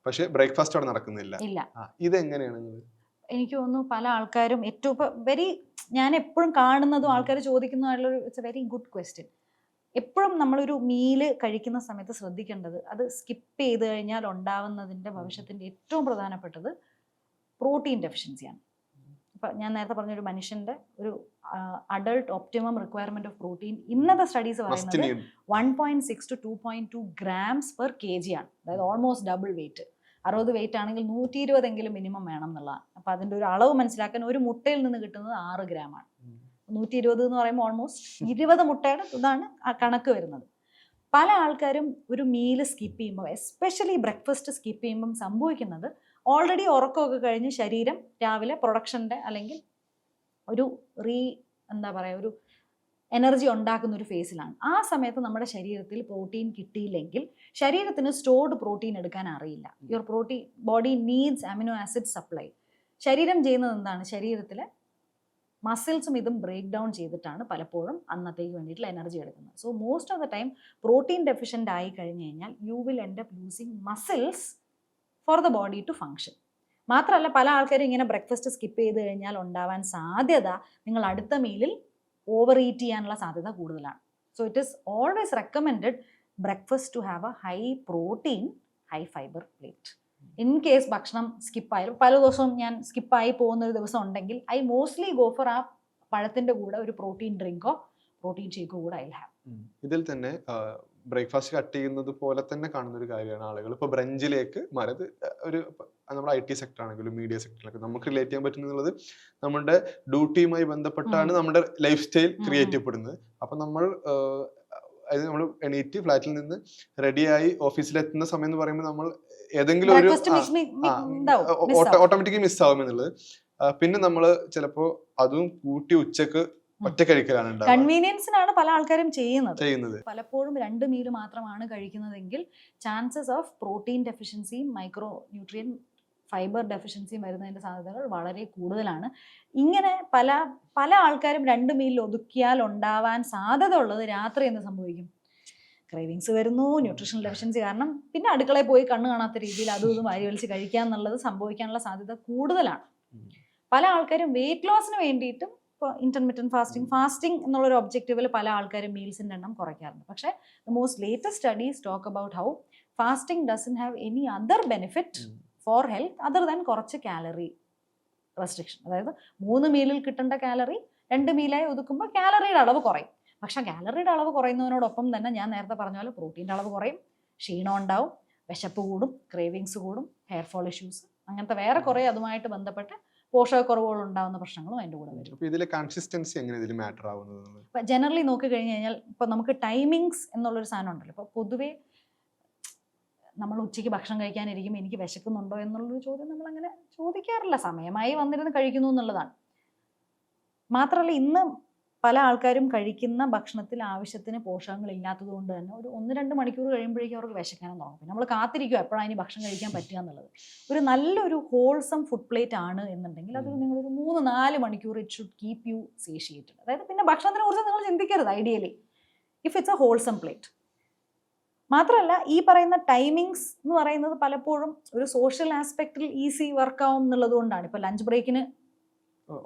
പക്ഷെ ബ്രേക്ക്ഫാസ്റ്റ് അവിടെ നടക്കുന്നില്ല. ഇതെങ്ങനെയാണ്? എനിക്ക് തോന്നുന്നു പല ആൾക്കാരും ഏറ്റവും ഞാൻ എപ്പോഴും കാണുന്നതും ആൾക്കാർ ചോദിക്കുന്നതായിട്ടുള്ള it's a very good question. എപ്പോഴും നമ്മളൊരു മീല് കഴിക്കുന്ന സമയത്ത് ശ്രദ്ധിക്കേണ്ടത്, അത് സ്കിപ്പ് ചെയ്ത് കഴിഞ്ഞാൽ ഉണ്ടാവുന്നതിൻ്റെ ഭവിഷ്യത്തിൻ്റെ ഏറ്റവും പ്രധാനപ്പെട്ടത് പ്രോട്ടീൻ ഡെഫിഷ്യൻസിയാണ്. ഇപ്പം ഞാൻ നേരത്തെ പറഞ്ഞൊരു മനുഷ്യൻ്റെ ഒരു adult optimum requirement of protein ഇന്നത്തെ സ്റ്റഡീസ് പറയുന്നത് 1.6 to 2.2 grams per kg ആണ്. അതായത് ഓൾമോസ്റ്റ് ഡബിൾ വെയിറ്റ്. 60 വെയിറ്റ് ആണെങ്കിൽ 120 മിനിമം വേണം എന്നുള്ളതാണ്. അപ്പം അതിൻ്റെ ഒരു അളവ് മനസ്സിലാക്കാൻ ഒരു മുട്ടയിൽ നിന്ന് കിട്ടുന്നത് 6 ഗ്രാമാണ്. 120 എന്ന് പറയുമ്പോൾ ഓൾമോസ്റ്റ് 20 മുട്ടയുടെ ഇതാണ് ആ കണക്ക് വരുന്നത്. പല ആൾക്കാരും ഒരു മീല് സ്കിപ്പ് ചെയ്യുമ്പോൾ, എസ്പെഷ്യലി ബ്രേക്ക്ഫാസ്റ്റ് സ്കിപ്പ് ചെയ്യുമ്പം സംഭവിക്കുന്നത്, ഓൾറെഡി ഉറക്കമൊക്കെ കഴിഞ്ഞ് ശരീരം രാവിലെ പ്രൊഡക്ഷൻ്റെ അല്ലെങ്കിൽ ഒരു ഒരു എനർജി ഉണ്ടാക്കുന്ന ഒരു ഫേസിലാണ്. ആ സമയത്ത് നമ്മുടെ ശരീരത്തിൽ പ്രോട്ടീൻ കിട്ടിയില്ലെങ്കിൽ ശരീരത്തിന് സ്റ്റോർഡ് പ്രോട്ടീൻ എടുക്കാൻ അറിയില്ല. Your body needs amino acid supply. ശരീരം ചെയ്യുന്നത് എന്താണ്? ശരീരത്തിലെ മസിൽസും ഇതും ബ്രേക്ക് ഡൗൺ ചെയ്തിട്ടാണ് പലപ്പോഴും അന്നത്തേക്ക് വേണ്ടിയിട്ടുള്ള എനർജി എടുക്കുന്നത്. So most of the time protein deficient ആയി കഴിഞ്ഞ് കഴിഞ്ഞാൽ you will end up losing muscles for the body to function. മാത്രമല്ല പല ആൾക്കാരും ഇങ്ങനെ ബ്രേക്ക്ഫാസ്റ്റ് സ്കിപ്പ് ചെയ്ത് കഴിഞ്ഞാൽ ഉണ്ടാവാൻ സാധ്യത നിങ്ങൾ അടുത്ത മീലിൽ ഓവർ ഈറ്റ് ചെയ്യാനുള്ള സാധ്യത കൂടുതലാണ്. So it is always recommended breakfast to have a high protein high fibre plate. In case ഭക്ഷണം സ്കിപ്പായാലും, പല ദിവസവും ഞാൻ സ്കിപ്പായി പോകുന്നൊരു ദിവസം ഉണ്ടെങ്കിൽ ഐ മോസ്റ്റ്ലി ഗോ ഫോർ ആ പഴത്തിന്റെ കൂടെ ഒരു പ്രോട്ടീൻ ഡ്രിങ്കോ പ്രോട്ടീൻ ഷേക്കോ കൂടെ ഐ ഹാവ്. ഇതിൽ തന്നെ ബ്രേക്ക്ഫാസ്റ്റ് കട്ട് ചെയ്യുന്നത് പോലെ തന്നെ കാണുന്ന ഒരു കാര്യമാണ് ആളുകൾ ഇപ്പോൾ ബ്രഞ്ചിലേക്ക് മാറിയത്. ഒരു നമ്മുടെ IT സെക്ടർ ആണെങ്കിലും മീഡിയ സെക്ടറിലൊക്കെ നമുക്ക് റിലേറ്റ് ചെയ്യാൻ പറ്റുന്നത് നമ്മുടെ ഡ്യൂട്ടിയുമായി ബന്ധപ്പെട്ടാണ് നമ്മുടെ ലൈഫ് സ്റ്റൈൽ ക്രിയേറ്റ് ചെയ്യപ്പെടുന്നത്. അപ്പൊ നമ്മൾ അതായത് നമ്മൾ എണീറ്റ് ഫ്ലാറ്റിൽ നിന്ന് റെഡിയായി ഓഫീസിലെത്തുന്ന സമയം എന്ന് പറയുമ്പോൾ നമ്മൾ ഏതെങ്കിലും ഒരു ഓട്ടോമാറ്റിക്കലി മിസ്സാവും എന്നുള്ളത്. പിന്നെ നമ്മൾ ചിലപ്പോ അതും കൂട്ടി ഉച്ചക്ക് ഒറ്റ കഴിക്കലാണ് കൺവീനിയൻസിനാണ് പല ആൾക്കാരും ചെയ്യുന്നത്. പലപ്പോഴും 2 മീല് മാത്രമാണ് കഴിക്കുന്നതെങ്കിൽ ചാൻസസ് ഓഫ് പ്രോട്ടീൻ ഡെഫിഷ്യൻസിയും മൈക്രോ ന്യൂട്രിയൻ ഫൈബർ ഡെഫിഷ്യൻസിയും വരുന്നതിന്റെ സാധ്യതകൾ വളരെ കൂടുതലാണ്. ഇങ്ങനെ പല ആൾക്കാരും 2 മീലിൽ ഒതുക്കിയാൽ ഉണ്ടാവാൻ സാധ്യത ഉള്ളത് രാത്രി എന്ത് സംഭവിക്കും? ക്രേവിങ്സ് വരുന്നു, ന്യൂട്രീഷണൽ ഡെഫിഷ്യൻസി കാരണം പിന്നെ അടുക്കളയിൽ പോയി കണ്ണ് കാണാത്ത രീതിയിൽ അതും ഇതും വാരി വലിച്ച് കഴിക്കുക എന്നുള്ളത് സംഭവിക്കാനുള്ള സാധ്യത കൂടുതലാണ്. പല ആൾക്കാരും വെയിറ്റ് ലോസിന് വേണ്ടിയിട്ടും ഇപ്പോൾ ഇന്റർമിറ്റന്റ് ഫാസ്റ്റിംഗ് എന്നുള്ളൊരു ഒബ്ജക്റ്റീവിൽ പല ആൾക്കാരും മീൽസിൻ്റെ എണ്ണം കുറയ്ക്കാറുണ്ട്. പക്ഷേ the most latest studies talk about how fasting doesn't have any other benefit for health other than കുറച്ച് കാലറി റെസ്ട്രിക്ഷൻ. അതായത് 3 മീലിൽ കിട്ടേണ്ട കാലറി 2 മീലായി ഒതുക്കുമ്പോൾ കാലറിയുടെ അളവ് കുറയും. പക്ഷേ കാലറിയുടെ അളവ് കുറയുന്നതിനോടൊപ്പം തന്നെ ഞാൻ നേരത്തെ പറഞ്ഞ പോലെ പ്രോട്ടീൻ്റെ അളവ് കുറയും, ക്ഷീണം ഉണ്ടാവും, വിശപ്പ് കൂടും, ക്രേവിങ്സ് കൂടും, ഹെയർ ഫോൾ ഇഷ്യൂസ്, അങ്ങനത്തെ വേറെ കുറേ അതുമായിട്ട് ബന്ധപ്പെട്ട് പോഷകക്കുറവുകൾ ഉണ്ടാകുന്ന പ്രശ്നങ്ങളും അതിൻ്റെ കൂടെ വരും. ഇതിലെ കൺസിസ്റ്റൻസി എങ്ങനെ ഇതിൽ മാറ്റർ ആവുന്നത്? ഇപ്പം ജനറലി നോക്കി കഴിഞ്ഞ് കഴിഞ്ഞാൽ ഇപ്പോൾ നമുക്ക് ടൈമിങ്സ് എന്നുള്ളൊരു സാധനം ഉണ്ടല്ലോ. ഇപ്പോൾ പൊതുവേ നമ്മൾ ഉച്ചയ്ക്ക് ഭക്ഷണം കഴിക്കാനിരിക്കുമ്പോൾ എനിക്ക് വിശക്കുന്നുണ്ടോ എന്നുള്ളൊരു ചോദ്യം നമ്മളങ്ങനെ ചോദിക്കാറില്ല. സമയമായി വന്നിരുന്ന് കഴിക്കുന്നു എന്നുള്ളതാണ്. മാത്രമല്ല ഇന്ന് പല ആൾക്കാരും കഴിക്കുന്ന ഭക്ഷണത്തിൽ ആവശ്യത്തിന് പോഷകങ്ങൾ ഇല്ലാത്തത് കൊണ്ട് തന്നെ ഒരു 1-2 മണിക്കൂർ കഴിയുമ്പോഴേക്കും അവർക്ക് വിശക്കാനും തുടങ്ങും. പിന്നെ നമ്മൾ കാത്തിരിക്കുക എപ്പോഴാണ് ഇനി ഭക്ഷണം കഴിക്കാൻ പറ്റുക എന്നുള്ളത്. ഒരു നല്ലൊരു ഹോൾസം ഫുഡ് പ്ലേറ്റ് ആണ് എന്നുണ്ടെങ്കിൽ അതൊരു നിങ്ങളൊരു 3-4 മണിക്കൂർ ഇറ്റ് ഷുഡ് കീപ് യു സേഷിയേറ്റഡ്. അതായത് പിന്നെ ഭക്ഷണത്തിനെ കുറിച്ച് നിങ്ങൾ ചിന്തിക്കരുത് ideally if it's A wholesome plate. മാത്രമല്ല ഈ പറയുന്ന ടൈമിങ്സ് എന്ന് പറയുന്നത് പലപ്പോഴും ഒരു സോഷ്യൽ ആസ്പെക്റ്റിൽ ഈസി വർക്ക് ആവും എന്നുള്ളത് കൊണ്ടാണ്. ഇപ്പോൾ ലഞ്ച് ബ്രേക്കിന്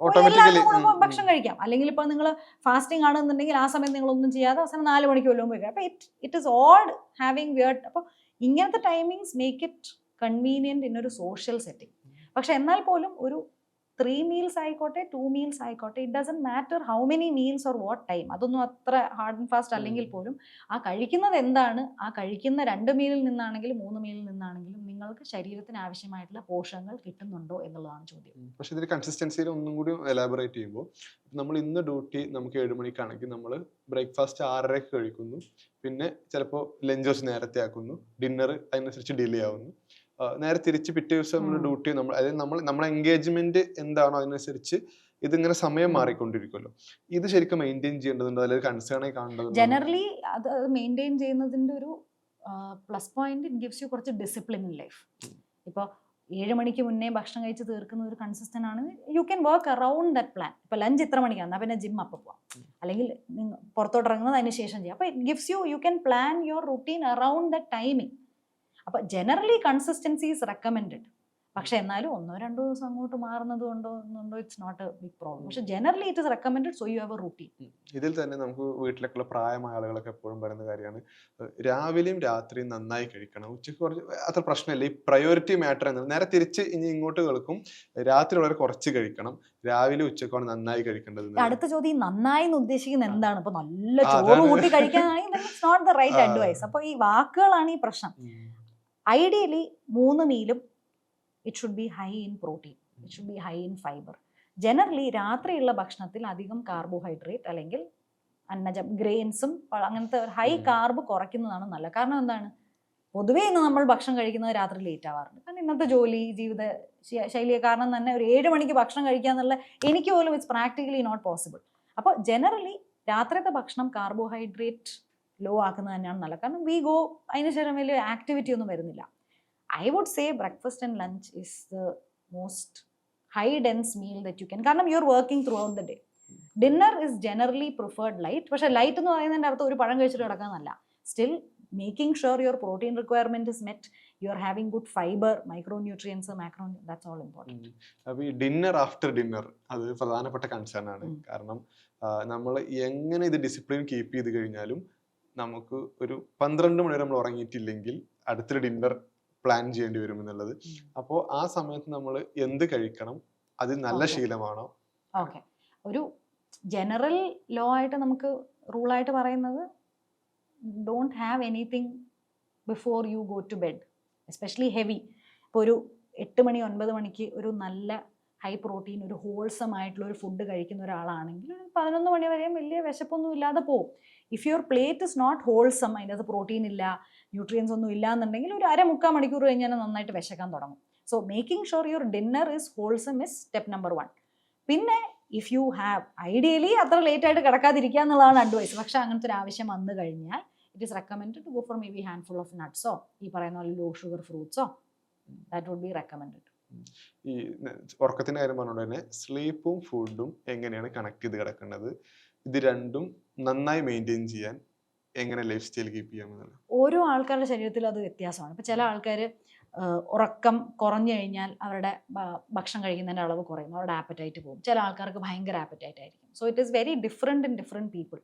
ഭക്ഷണം കഴിക്കാം, അല്ലെങ്കിൽ ഇപ്പൊ നിങ്ങൾ ഫാസ്റ്റിംഗ് ആണെന്നുണ്ടെങ്കിൽ ആ സമയം നിങ്ങളൊന്നും ചെയ്യാതെ അവസാനം 4 മണിക്ക് വല്ലതും കഴിക്കാം. അപ്പൊ it is odd having weird. അപ്പൊ ഇങ്ങനത്തെ timings make it convenient in ഒരു സോഷ്യൽ സെറ്റിംഗ്. പക്ഷെ എന്നാൽ പോലും ഒരു 3 മീൽസ് ആയിക്കോട്ടെ 2 മീൽസ് ആയിക്കോട്ടെ it doesn't matter how many meals or what time. അതൊന്നും അത്ര ഹാർഡ് ആൻഡ് ഫാസ്റ്റ് അല്ലെങ്കിൽ പോലും ആ കഴിക്കുന്നത് എന്താണ്, ആ കഴിക്കുന്ന 2 മീലിൽ നിന്നാണെങ്കിലും 3 മീലിൽ നിന്നാണെങ്കിലും നിങ്ങൾക്ക് ശരീരത്തിന് ആവശ്യമായിട്ടുള്ള പോഷകങ്ങൾ കിട്ടുന്നുണ്ടോ എന്നുള്ളതാണ് ചോദ്യം. പക്ഷെ ഇതിൽ കൺസിസ്റ്റൻസിയിൽ ഒന്നും കൂടി എലാബറേറ്റ് ചെയ്യുമ്പോൾ നമ്മൾ ഇന്ന് ഡ്യൂട്ടി നമുക്ക് 7 മണിക്കാണെങ്കിൽ നമ്മൾ ബ്രേക്ക്ഫാസ്റ്റ് 6:30 കഴിക്കുന്നു, പിന്നെ ചിലപ്പോൾ ലഞ്ച് കുറച്ച് നേരത്തെ ആക്കുന്നു, ഡിന്നർ അതിനനുസരിച്ച് ഡിലേ ആവുന്നു, നേരെ തിരിച്ച് പിറ്റേ ദിവസം നമ്മൾ ഡ്യൂട്ടി അതായത് നമ്മളെ എൻഗേജ്മെന്റ് എന്താണോ അതിനനുസരിച്ച് ഇതിങ്ങനെ സമയം മാറിക്കൊണ്ടിരിക്കുമല്ലോ. ഇത് ശരിക്കും മെയിൻറ്റെയിൻ ചെയ്യേണ്ടതുണ്ട്, അല്ലെങ്കിൽ കൺസേൺ ആയി കാണേണ്ടത്? ജനറലി അത് മെയിൻറ്റെയിൻ ചെയ്യുന്നതിന്റെ ഒരു plus point it gives U കുറച്ച് ഡിസിപ്ലിൻ ഇൻ ലൈഫ്. ഇപ്പോൾ 7 മണിക്ക് മുന്നേ ഭക്ഷണം കഴിച്ച് തീർക്കുന്ന ഒരു കൺസിസ്റ്റന്റ് ആണ്, you can work around that plan. ഇപ്പോൾ ലഞ്ച് ഇത്ര മണിക്കാണ്, എന്നാൽ പിന്നെ ജിം അപ്പം പോവാം, അല്ലെങ്കിൽ പുറത്തോട്ട് ഇറങ്ങുന്നത് അതിന് ശേഷം ചെയ്യാം. അപ്പോൾ it gives you can plan your routine around the timing. അപ്പോൾ ജനറലി കൺസിസ്റ്റൻസി ഈസ് റെക്കമെൻഡഡ്. പക്ഷെ എന്നാലും 1-2 ദിവസം അങ്ങോട്ട് മാറുന്നത് കൊണ്ടോ it's not a big problem. പക്ഷെ generally it is recommended, so you have a routine. ഇതിൽ തന്നെ നമുക്ക് വീട്ടിലൊക്കെയുള്ള പ്രായമായ ആളുകളൊക്കെ എപ്പോഴും പറയുന്ന കാര്യമാണ് രാവിലെയും രാത്രിയും നന്നായി കഴിക്കണം, ഉച്ചയ്ക്ക് കുറച്ച് അത്ര പ്രശ്നമില്ല. ഈ പ്രയോറിറ്റി മാറ്റർ എന്നത് നേരെ തിരിച്ച് ഇനി ഇങ്ങോട്ട് കേൾക്കും, രാത്രി വളരെ കുറച്ച് കഴിക്കണം, രാവിലെ ഉച്ചക്കാണ് നന്നായി കഴിക്കേണ്ടത്. അടുത്ത ചോദ്യം നന്നായി എന്ന് ഉദ്ദേശിക്കുന്നത് എന്താണ്? ഇപ്പൊ നല്ല ചോറ് കൂട്ടി കഴിക്കാനാണെങ്കിൽ it's not the right advice. അപ്പൊ ഈ വാക്കുകളാണ് ഈ പ്രശ്നം. ഐഡിയലി 3 മീലും it should be high in protein, it should be high in fiber. Generally രാത്രിയുള്ള ഭക്ഷണത്തിൽ അധികം കാർബോഹൈഡ്രേറ്റ് അല്ലെങ്കിൽ അന്നജം ഗ്രെയിൻസും അങ്ങനത്തെ ഹൈ കാർബ് കുറയ്ക്കുന്നതാണ് നല്ലത്. കാരണം എന്താണ്, പൊതുവേ ഇന്ന് നമ്മൾ ഭക്ഷണം കഴിക്കുന്നത് രാത്രി ലേറ്റ് ആവാറുണ്ട്. കാരണം ഇന്നത്തെ ജോലി ജീവിത ശൈലിയെ കാരണം തന്നെ ഒരു 7 മണിക്ക് ഭക്ഷണം കഴിക്കുക എന്നുള്ള എനിക്ക് പോലും ഇറ്റ്സ് പ്രാക്ടിക്കലി നോട്ട് പോസിബിൾ. അപ്പോൾ ജനറലി രാത്രിയത്തെ ഭക്ഷണം കാർബോഹൈഡ്രേറ്റ് ലോ ആക്കുന്നത് തന്നെയാണ് നല്ലത്. കാരണം വി ഗോ അതിന് ശേഷം വലിയ ആക്ടിവിറ്റി ഒന്നും വരുന്നില്ല. I would say breakfast and lunch is the most high dense meal that you can. കാരണം you're working throughout the day. Dinner is generally preferred light. പക്ഷേ ലൈറ്റ് എന്ന് പറയുന്നതിൻ്റെ അർത്ഥം ഒരു പഴം കഴിച്ചിട്ട് കിടക്കാന്നല്ല. Still making sure your protein requirement is met, you are having good fiber, micronutrients, macro, that's all important. അപ്പോൾ ഈ ഡിന്നർ ആഫ്റ്റർ ഡിന്നർ അത് പ്രധാനപ്പെട്ട കൺസേൺ ആണ്. കാരണം നമ്മൾ എങ്ങനെ ഇത് ഡിസിപ്ലിൻ കീപ്പ് ചെയ്ത് കഴിഞ്ഞാലും നമുക്ക് ഒരു 12 മണി വരെ നമ്മൾ ഉറങ്ങിയിട്ടില്ലെങ്കിൽ അടുത്തൊരു ഡിന്നർ പ്ലാൻ ചെയ്യേണ്ടി വരും എന്നുള്ളത്. അപ്പോൾ ആ സമയത്ത് നമ്മൾ എന്ത് കഴിക്കണം, അത് നല്ല ശീലമാണോ? ഓക്കെ, ഒരു ജനറൽ ലോ ആയിട്ട് നമുക്ക് റൂളായിട്ട് പറയുന്നത് don't have anything before you go to bed, especially heavy. ഇപ്പോൾ ഒരു 8 മണി 9 മണിക്ക് ഒരു നല്ല ഹൈ പ്രോട്ടീൻ ഒരു ഹോൾസം ആയിട്ടുള്ള ഒരു ഫുഡ് കഴിക്കുന്ന ഒരാളാണെങ്കിൽ 11 മണി വരെയും വലിയ വിശപ്പൊന്നും ഇല്ലാതെ പോകും. If your plate is not wholesome, അതിൻ്റെ അത് പ്രോട്ടീൻ ഇല്ല, ന്യൂട്രിയൻസ് ഒന്നും ഇല്ല എന്നുണ്ടെങ്കിൽ ഒരു 1/2-3 മണിക്കൂർ കഴിഞ്ഞാൽ നന്നായിട്ട് വിശക്കാൻ തുടങ്ങും. So making sure your dinner is wholesome is step number 1. പിന്നെ ഇഫ് യു ഹാവ്, ഐഡിയലി അത്ര ലേറ്റ് ആയിട്ട് കിടക്കാതിരിക്കുക എന്നുള്ളതാണ് അഡ്വൈസ്. പക്ഷെ അങ്ങനത്തെ ഒരു ആവശ്യം വന്നു കഴിഞ്ഞാൽ it is recommend to go for maybe handful of നട്ട്സോ ഈ പറയുന്ന പോലെ ലോ ഷുഗർ ഫ്രൂട്ട്സോ, ദാറ്റ് വുഡ് ബി റെക്കമെൻഡ്. ഈ ഉറക്കത്തിന്റെ കാര്യം പറഞ്ഞുകൊണ്ട് തന്നെ സ്ലീപ്പും ഫുഡും എങ്ങനെയാണ് കണക്ട് ചെയ്ത് കിടക്കുന്നത്, ഇത് രണ്ടും നന്നായി മെയിൻറ്റെയിൻ ചെയ്യാൻ എങ്ങനെ ലൈഫ് സ്റ്റൈൽ കീപ്പ് ചെയ്യാമെന്നല്ല? ഓരോ ആൾക്കാരുടെ ശരീരത്തിൽ അത് വ്യത്യാസമാണ്. ഇപ്പം ചില ആൾക്കാർ ഉറക്കം കുറഞ്ഞു കഴിഞ്ഞാൽ അവരുടെ ഭക്ഷണം കഴിക്കുന്നതിൻ്റെ അളവ് കുറയും, അവരുടെ ആപ്പറ്റൈറ്റ് പോകും. ചില ആൾക്കാർക്ക് ഭയങ്കര ആപ്പറ്റൈറ്റ് ആയിരിക്കും. So it is very different in different people.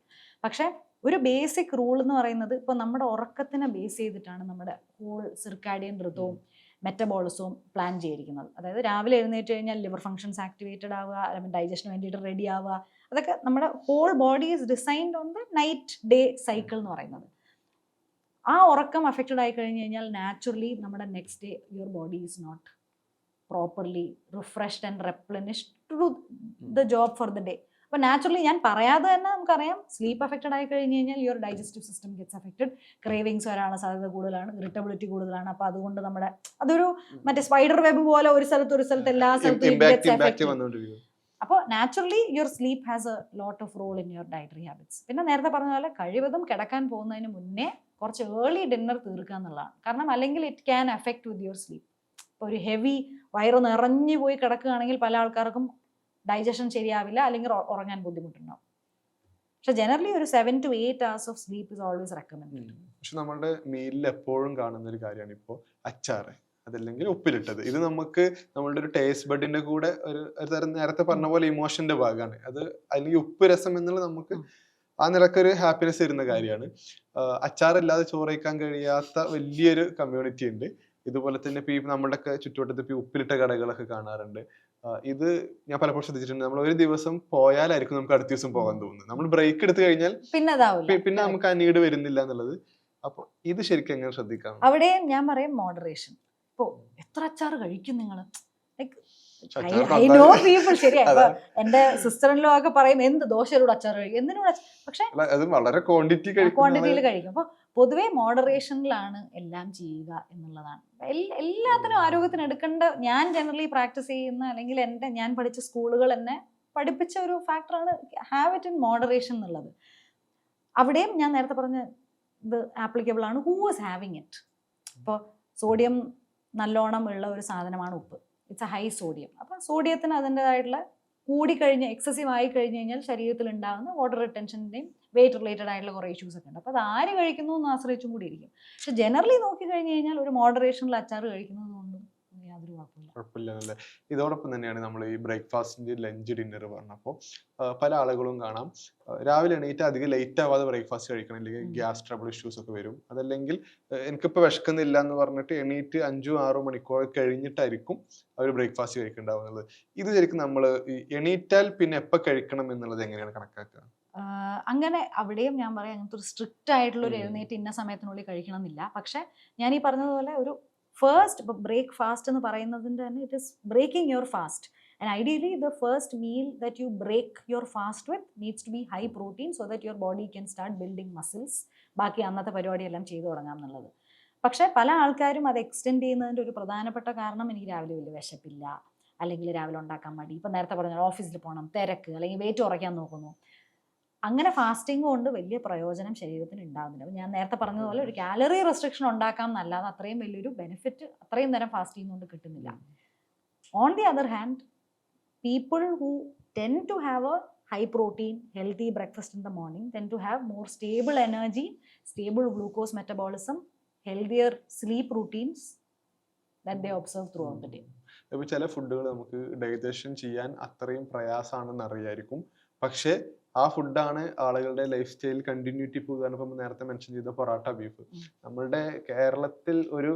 പക്ഷേ ഒരു ബേസിക് റൂൾ എന്ന് പറയുന്നത് ഇപ്പോൾ നമ്മുടെ ഉറക്കത്തിനെ ബേസ് ചെയ്തിട്ടാണ് നമ്മുടെ ഹോൾ സിർക്കാഡിയൻ ഋതവും മെറ്റബോളിസവും പ്ലാൻ ചെയ്തിരിക്കുന്നത്. അതായത് രാവിലെ എഴുന്നേറ്റ് കഴിഞ്ഞാൽ ലിവർ ഫങ്ഷൻസ് ആക്ടിവേറ്റഡ് ആവുക, അല്ലെങ്കിൽ ഡൈജഷന് വേണ്ടിയിട്ട് റെഡി ആവുക, അതൊക്കെ നമ്മുടെ whole body is designed on the night day cycle എന്ന് പറയുന്നത്. ആ ഉറക്കം അഫക്റ്റഡ് ആയി കഴിഞ്ഞ് കഴിഞ്ഞാൽ നാച്ചുറലി നമ്മുടെ next day your body is not properly refreshed and replenished to do the job for the day. അപ്പോൾ നാച്ചുറലി ഞാൻ പറയാതെ തന്നെ നമുക്കറിയാം, സ്ലീപ്പ് അഫക്റ്റഡ് ആയി കഴിഞ്ഞ് കഴിഞ്ഞാൽ your digestive system gets affected, cravings വരാനുള്ള സാധ്യത കൂടുതലാണ്, ഇറിറ്റബിലിറ്റി കൂടുതലാണ്. അപ്പോൾ അതുകൊണ്ട് നമ്മുടെ അതൊരു മറ്റേ സ്പൈഡർ വെബ് പോലെ ഒരു സ്ഥലത്ത് എല്ലാ സ്ഥലത്തും. അപ്പോൾ naturally your sleep has a lot of role in your dietary habits. പിന്നെ നേരത്തെ പറഞ്ഞ പോലെ കഴിവതും കിടക്കാൻ പോകുന്നതിന് മുന്നേ കുറച്ച് ഏർലി ഡിന്നർ തീർക്കുക എന്നുള്ളതാണ്. കാരണം അല്ലെങ്കിൽ it can affect with your sleep. ഇപ്പോൾ ഒരു ഹെവി വയറ് നിറഞ്ഞു പോയി കിടക്കുകയാണെങ്കിൽ പല ആൾക്കാർക്കും ഡൈജഷൻ ശരിയാവില്ല, അല്ലെങ്കിൽ ഉറങ്ങാൻ ബുദ്ധിമുട്ടുണ്ടാവും. പക്ഷെ ജനറലി ഒരു 7 to 8 hours of sleep is always recommend. പക്ഷെ നമ്മുടെ മീലിൽ എപ്പോഴും കാണുന്ന ഒരു കാര്യമാണ് ഇപ്പോൾ അച്ചാറ്, അതല്ലെങ്കിൽ ഉപ്പിലിട്ടത്. ഇത് നമുക്ക് നമ്മളുടെ ഒരു ടേസ്റ്റ് ബഡിന്റെ കൂടെ ഒരു തരം നേരത്തെ പറഞ്ഞ പോലെ ഇമോഷന്റെ ഭാഗമാണ് അത്. അല്ലെങ്കിൽ ഉപ്പ് രസം എന്നുള്ളത് നമുക്ക് ആ നിലക്കൊരു ഹാപ്പിനെസ് തരുന്ന കാര്യമാണ്. അച്ചാറില്ലാതെ ചോറ് കഴിക്കാൻ കഴിയാത്ത വലിയൊരു കമ്മ്യൂണിറ്റി ഉണ്ട്. ഇതുപോലെ തന്നെ ഇപ്പൊ നമ്മുടെ ചുറ്റുവട്ടത്ത് ഇപ്പൊ ഉപ്പിലിട്ട കടകളൊക്കെ കാണാറുണ്ട്. ഇത് ഞാൻ പലപ്പോഴും ശ്രദ്ധിച്ചിട്ടുണ്ട്. നമ്മൾ ഒരു ദിവസം പോയാലായിരിക്കും നമുക്ക് അടുത്ത ദിവസം പോകാൻ തോന്നുന്നത്. നമ്മൾ ബ്രേക്ക് എടുത്തു കഴിഞ്ഞാൽ പിന്നെ നമുക്ക് ആ നീഡ് വരുന്നില്ല എന്നുള്ളത്. അപ്പൊ ഇത് ശരിക്കും എങ്ങനെ ശ്രദ്ധിക്കാം? അവിടെ ഞാൻ പറയും മോഡറേഷൻ. ഇപ്പോ എത്ര അച്ചാറ് കഴിക്കും നിങ്ങൾ? ഐ നോ പീപ്പിൾ, ശരിയാ. എന്റെ സിസ്റ്ററിലോ ഒക്കെ പറയും എന്ത് ദോശയിലൂടെ അച്ചാർ കഴിക്കും, എന്തിനൂടെ. പക്ഷെ വളരെ ക്വാണ്ടിറ്റിയിൽ കഴിക്കും. അപ്പൊ പൊതുവെ മോഡറേഷനിലാണ് എല്ലാം ചെയ്യുക എന്നുള്ളതാണ്. എല്ലാത്തിനും ആരോഗ്യത്തിന് എടുക്കേണ്ട, ഞാൻ ജനറലി പ്രാക്ടീസ് ചെയ്യുന്ന അല്ലെങ്കിൽ ഞാൻ പഠിച്ച സ്കൂളുകൾ എന്നെ പഠിപ്പിച്ച ഒരു ഫാക്ടറാണ് ഹാവ് ഇറ്റ് ഇൻ മോഡറേഷൻ എന്നുള്ളത്. അവിടെയും ഞാൻ നേരത്തെ പറഞ്ഞ ഇത് ആപ്ലിക്കബിൾ ആണ്. Who is having it. ഇപ്പോൾ സോഡിയം നല്ലോണം ഉള്ള ഒരു സാധനമാണ് ഉപ്പ്. It's A high sodium. അപ്പോൾ സോഡിയത്തിന് അതിൻ്റെതായിട്ടുള്ള കൂടിക്കഴിഞ്ഞ് എക്സസീവ് ആയി കഴിഞ്ഞ് കഴിഞ്ഞാൽ ശരീരത്തിൽ ഉണ്ടാകുന്ന വാട്ടർ റിട്ടൻഷൻ്റെയും വെയിറ്റ് റിലേറ്റഡ് ആയിട്ടുള്ള കുറേ ഇഷ്യൂസ് ഒക്കെ ഉണ്ട്. അപ്പോൾ അത് ആര് കഴിക്കുന്നു എന്ന് ആശ്രയിച്ചും കൂടി ഇരിക്കും. പക്ഷെ ജനറലി നോക്കി കഴിഞ്ഞ് കഴിഞ്ഞാൽ ഒരു മോഡറേഷനിൽ അച്ചാർ കഴിക്കുന്നതുകൊണ്ടും യാതൊരു കുഴപ്പമില്ല. ഇതോടൊപ്പം തന്നെയാണ് നമ്മൾ ഈ ബ്രേക്ക്ഫാസ്റ്റിന്റെ ലഞ്ച് ഡിന്നർ പറഞ്ഞപ്പോൾ പല ആളുകളും കാണാം രാവിലെ എണീറ്റ് അധികം ലേറ്റ് ആവാതെ ബ്രേക്ക്ഫാസ്റ്റ് കഴിക്കണം, അല്ലെങ്കിൽ ഗ്യാസ് ട്രബിൾ ഇഷ്യൂസ് ഒക്കെ വരും. അതല്ലെങ്കിൽ എനിക്കിപ്പോൾ വിശക്കുന്നില്ല എന്ന് പറഞ്ഞിട്ട് എണീറ്റ് 5-6 മണിക്കൂർ കഴിഞ്ഞിട്ടായിരിക്കും അവർ ബ്രേക്ക്ഫാസ്റ്റ് കഴിക്കുന്നുണ്ടാവുന്നത്. ഇത് ശരിക്കും നമ്മൾ എണീറ്റാൽ പിന്നെ എപ്പോൾ കഴിക്കണം എന്നുള്ളത് എങ്ങനെയാണ് കണക്കാക്കുക? അങ്ങനെ അവിടെയും ഞാൻ പറയാം, അങ്ങനത്തെ ഒരു സ്ട്രിക്റ്റ് ആയിട്ടുള്ള ഒരു എഴുന്നേറ്റ് ഇന്ന സമയത്തിനുള്ളിൽ കഴിക്കണം എന്നില്ല. പക്ഷെ ഞാൻ ഈ പറഞ്ഞതുപോലെ ഒരു ഫസ്റ്റ് ബ്രേക്ക്ഫാസ്റ്റ് എന്ന് പറയുന്നതിൻ്റെ തന്നെ it is breaking your fast. And ideally the first meal that you break your fast with needs to be high protein so that your body can start building muscles. ബാക്കി അന്നത്തെ പരിപാടിയെല്ലാം ചെയ്തു തുടങ്ങാം എന്നുള്ളത്. പക്ഷേ പല ആൾക്കാരും അത് എക്സ്റ്റെൻഡ് ചെയ്യുന്നതിൻ്റെ ഒരു പ്രധാനപ്പെട്ട കാരണം എനിക്ക് രാവിലെ വലിയ വിശപ്പില്ല, അല്ലെങ്കിൽ രാവിലെ ഉണ്ടാക്കാൻ മടി, ഇപ്പം നേരത്തെ പറഞ്ഞാൽ ഓഫീസിൽ പോകണം, തിരക്ക്, അല്ലെങ്കിൽ വെയിറ്റ് കുറയ്ക്കാൻ നോക്കുന്നു. അങ്ങനെ ഫാസ്റ്റിംഗ് കൊണ്ട് വലിയ പ്രയോജനം ശരീരത്തിന് ഉണ്ടാകുന്നില്ല. അപ്പോൾ ഞാൻ നേരത്തെ പറഞ്ഞതുപോലെ ഒരു കാലറി റെസ്ട്രിക്ഷൻ ഉണ്ടാക്കാം എന്നല്ലാതെ അത്രയും വലിയൊരു ബെനിഫിറ്റ് അത്രയും നേരം ഫാസ്റ്റ് ചെയ്യുന്നതുകൊണ്ട് കിട്ടുന്നില്ല. On the other hand, people who tend to have a high protein healthy breakfast in the morning tend to have more stable energy, stable glucose metabolism, healthier sleep routines that they observe throughout the day. അപ്പോൾ ചില ഫുഡുകൾ നമുക്ക് digestion ചെയ്യാൻ അത്രയും പ്രയാസമാണെന്ന് അറിയായിരിക്കും, പക്ഷേ ആ ഫുഡാണ് ആളുകളുടെ ലൈഫ് സ്റ്റൈൽ കണ്ടിന്യൂറ്റി പോകുകയാണ്. ഇപ്പം നേരത്തെ മെൻഷൻ ചെയ്ത പൊറാട്ട ബീഫ് നമ്മളുടെ കേരളത്തിൽ ഒരു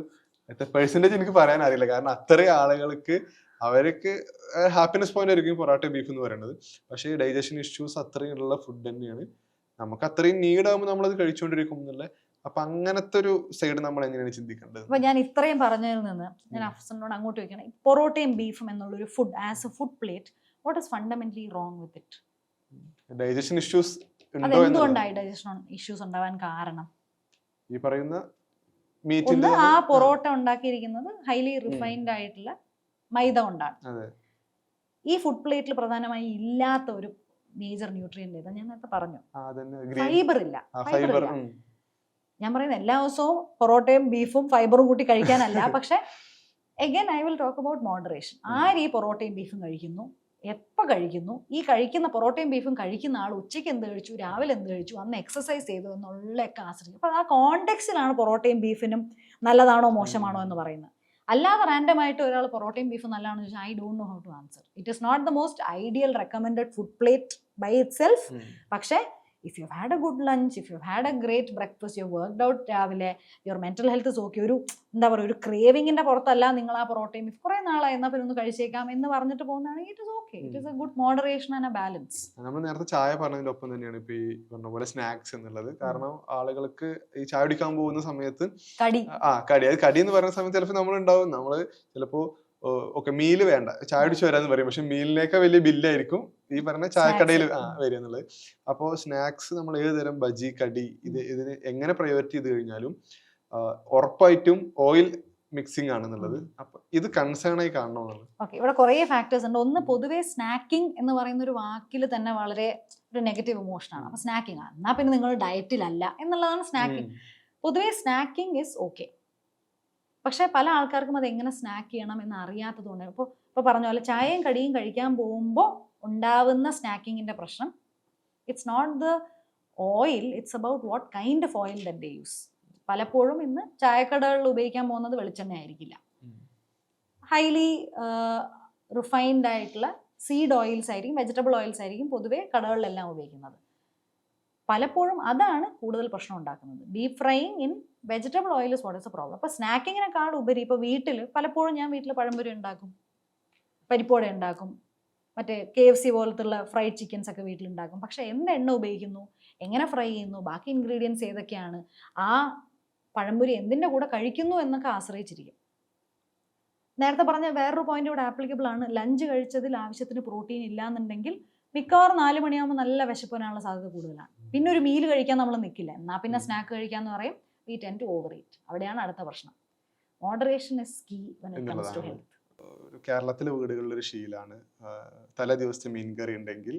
പെർസെൻറ്റേജ് എനിക്ക് പറയാൻ അറിയില്ല, കാരണം അത്രയും ആളുകൾക്ക് അവർക്ക് ഹാപ്പിനെസ് പോയിന്റ് ആയിരിക്കും പൊറാട്ട ബീഫ് എന്ന് പറയുന്നത്. പക്ഷേ ഡൈജഷൻ ഇഷ്യൂസ് അത്രയും ഉള്ള ഫുഡ് തന്നെയാണ്. നമുക്ക് അത്രയും നീഡ് ആകുമ്പോൾ നമ്മളത് കഴിച്ചുകൊണ്ടിരിക്കും എന്നുള്ള. അപ്പൊ അങ്ങനത്തെ ഒരു സൈഡ് നമ്മൾ എങ്ങനെയാണ് ചിന്തിക്കേണ്ടത്? അപ്പൊ ഞാൻ ഇത്രയും പറഞ്ഞതിൽ നിന്ന് ഞാൻ അഫ്സലിനോട് അങ്ങോട്ട് ചോദിക്കണം, പൊറോട്ടയും ബീഫും എന്നുള്ളൊരു food as A food plate, what is fundamentally wrong with it? Digestion issues അത് എന്തുകൊണ്ടായി ഡൈജഷൻ ഇഷ്യൂസ് ഉണ്ടാവാൻ കാരണം? ഈ പറയുന്ന ഒന്ന്, ആ പൊറോട്ട ഉണ്ടാക്കിയിരിക്കുന്നത് ഹൈലി റിഫൈൻഡ് ആയിട്ടുള്ള മൈദ കൊണ്ടാണ്. ഈ ഫുഡ് പ്ലേറ്റിൽ പ്രധാനമായി ഇല്ലാത്ത ഒരു മേജർ ന്യൂട്രിയന്റ് ഏതാ? ഞാൻ നേരത്തെ പറഞ്ഞു, ഫൈബർ ഇല്ല. ഞാൻ പറയുന്നത് എല്ലാ ദിവസവും പൊറോട്ടയും ബീഫും ഫൈബറും കൂട്ടി കഴിക്കാനല്ല. പക്ഷെ again I will talk about moderation. ആര് ഈ പൊറോട്ടയും ബീഫും കഴിക്കുന്നു, എപ്പോൾ കഴിക്കുന്നു, ഈ കഴിക്കുന്ന പൊറോട്ടയും ബീഫും കഴിക്കുന്ന ആൾ ഉച്ചയ്ക്ക് എന്ത് കഴിച്ചു, രാവിലെ എന്ത് കഴിച്ചു, അന്ന് എക്സസൈസ് ചെയ്തു എന്നുള്ളതൊക്കെ ആശ്രയിക്കും. അപ്പോൾ ആ കോണ്ടെക്സ്റ്റിലാണ് പൊറോട്ടയും ബീഫിനും നല്ലതാണോ മോശമാണോ എന്ന് പറയുന്നത്. അല്ലാതെ റാൻഡം ആയിട്ട് ഒരാൾ പൊറോട്ടയും ബീഫും നല്ലതാണെന്ന് ചോദിച്ചാൽ I don't know how to answer. It is not the most ideal recommended food plate by itself. പക്ഷേ if you've had a good lunch, if you've had a great breakfast, you've worked out രാവിലെ, your mental health is okay, ഒരു എന്താ പറയുക, ഒരു ക്രേവിങ്ങിന്റെ പുറത്തല്ല നിങ്ങൾ ആ പൊറോട്ടയും കുറെ നാളായി എന്നാൽ പിന്നെ ഒന്ന് കഴിച്ചേക്കാം എന്ന് പറഞ്ഞിട്ട് പോകുന്നതാണെങ്കിൽ it is okay. It is a good moderation and a balance. നമ്മൾ നേരത്തെ ചായ പറഞ്ഞതിന്റെ ഒപ്പം തന്നെയാണ് ഇപ്പൊ ഈ പറഞ്ഞ പോലെ സ്നാക്സ് എന്നുള്ളത്. കാരണം ആളുകൾക്ക് ഈ ചായ കുടിക്കാൻ പോകുന്ന സമയത്ത് കടി എന്ന് പറയുന്ന സമയത്ത് ചിലപ്പോൾ നമ്മളുണ്ടാവും, നമ്മള് ചിലപ്പോ ഓക്കെ മീല് വേണ്ട, ചായ കുടിച്ച് വരാന്ന് പറയും. പക്ഷെ മീലിനേക്കാൾ വലിയ ബില്ലായിരിക്കും ഈ പറഞ്ഞ ചായക്കടയിൽ വരിക എന്നുള്ളത്. അപ്പോൾ സ്നാക്സ് നമ്മൾ ഏത് തരം ബജി, കടി, ഇതിന് എങ്ങനെ പ്രയോറിറ്റി ചെയ്ത് കഴിഞ്ഞാലും ഉറപ്പായിട്ടും ഓയിൽ മിക്സിംഗ് ആണെന്നുള്ളത്. അപ്പൊ ഇത് കൺസേൺ ആയി കാണണമെന്നുള്ളത്. ഓക്കെ, ഇവിടെ കുറേ ഫാക്ടേഴ്സ് ഉണ്ട്. ഒന്ന്, പൊതുവേ സ്നാക്കിംഗ് എന്ന് പറയുന്ന ഒരു വാക്കിൽ തന്നെ വളരെ ഒരു നെഗറ്റീവ് ഇമോഷനാണ്. അപ്പൊ സ്നാക്കിംഗ് ആണ് എന്നാ പിന്നെ നിങ്ങൾ ഡയറ്റിലല്ല എന്നുള്ളതാണ് സ്നാക്കിംഗ്. പൊതുവേ സ്നാക്കിംഗ് ഇസ് ഓക്കെ. പക്ഷെ പല ആൾക്കാർക്കും അത് എങ്ങനെ സ്നാക്ക് ചെയ്യണം എന്ന് അറിയാത്തത് കൊണ്ട് ഇപ്പോൾ പറഞ്ഞ പോലെ ചായയും കടിയും കഴിക്കാൻ പോകുമ്പോൾ ഉണ്ടാവുന്ന സ്നാക്കിങ്ങിന്റെ പ്രശ്നം, it's not the oil, it's about what kind of oil that they use. പലപ്പോഴും ഇന്ന് ചായക്കടകളിൽ ഉപയോഗിക്കാൻ പോകുന്നത് വെളിച്ചെണ്ണ ആയിരിക്കില്ല, ഹൈലി റിഫൈൻഡ് ആയിട്ടുള്ള സീഡ് ഓയിൽസ് ആയിരിക്കും, വെജിറ്റബിൾ ഓയിൽസ് ആയിരിക്കും പൊതുവേ കടകളിലെല്ലാം ഉപയോഗിക്കുന്നത്. പലപ്പോഴും അതാണ് കൂടുതൽ പ്രശ്നം ഉണ്ടാക്കുന്നത്. Deep frying in vegetable oil is what is a problem. അപ്പോൾ സ്നാക്കിങ്ങിനെക്കാൾ ഉപരി ഇപ്പോൾ വീട്ടിൽ പലപ്പോഴും ഞാൻ വീട്ടിൽ പഴംപൊരി ഉണ്ടാക്കും, പരിപ്പോട ഉണ്ടാക്കും, മറ്റേ KFC പോലത്തുള്ള ഫ്രൈഡ് ചിക്കൻസ് ഒക്കെ വീട്ടിലുണ്ടാക്കും. പക്ഷെ എന്ത് എണ്ണ ഉപയോഗിക്കുന്നു, എങ്ങനെ ഫ്രൈ ചെയ്യുന്നു, ബാക്കി ഇൻഗ്രീഡിയൻസ് ഏതൊക്കെയാണ്, ആ പഴംപൊരി എന്തിൻ്റെ കൂടെ കഴിക്കുന്നു എന്നൊക്കെ ആശ്രയിച്ചിരിക്കും. നേരത്തെ പറഞ്ഞ വേറൊരു പോയിന്റ് ഇവിടെ ആപ്ലിക്കബിൾ ആണ്. ലഞ്ച് കഴിച്ചതിൽ ആവശ്യത്തിന് പ്രോട്ടീൻ ഇല്ലാന്നുണ്ടെങ്കിൽ മിക്കവാറും 4 മണിയാകുമ്പോൾ നല്ല വിശപ്പിനാനുള്ള സാധ്യത കൂടുതലാണ്. പിന്നെ ഒരു മീൽ കഴിക്കാൻ നമ്മൾ നിൽക്കില്ല, എന്നാൽ പിന്നെ സ്നാക്ക് കഴിക്കാന്ന് പറയും. We tend to overeat. അവിടെയാണ് അടുത്ത പ്രശ്നം. Moderation is key when it comes to health. കേരളത്തിലെ വീടുകളിൽ ഒരു ശീലാണ്, തലേ ദിവസത്തെ മീൻകറി ഉണ്ടെങ്കിൽ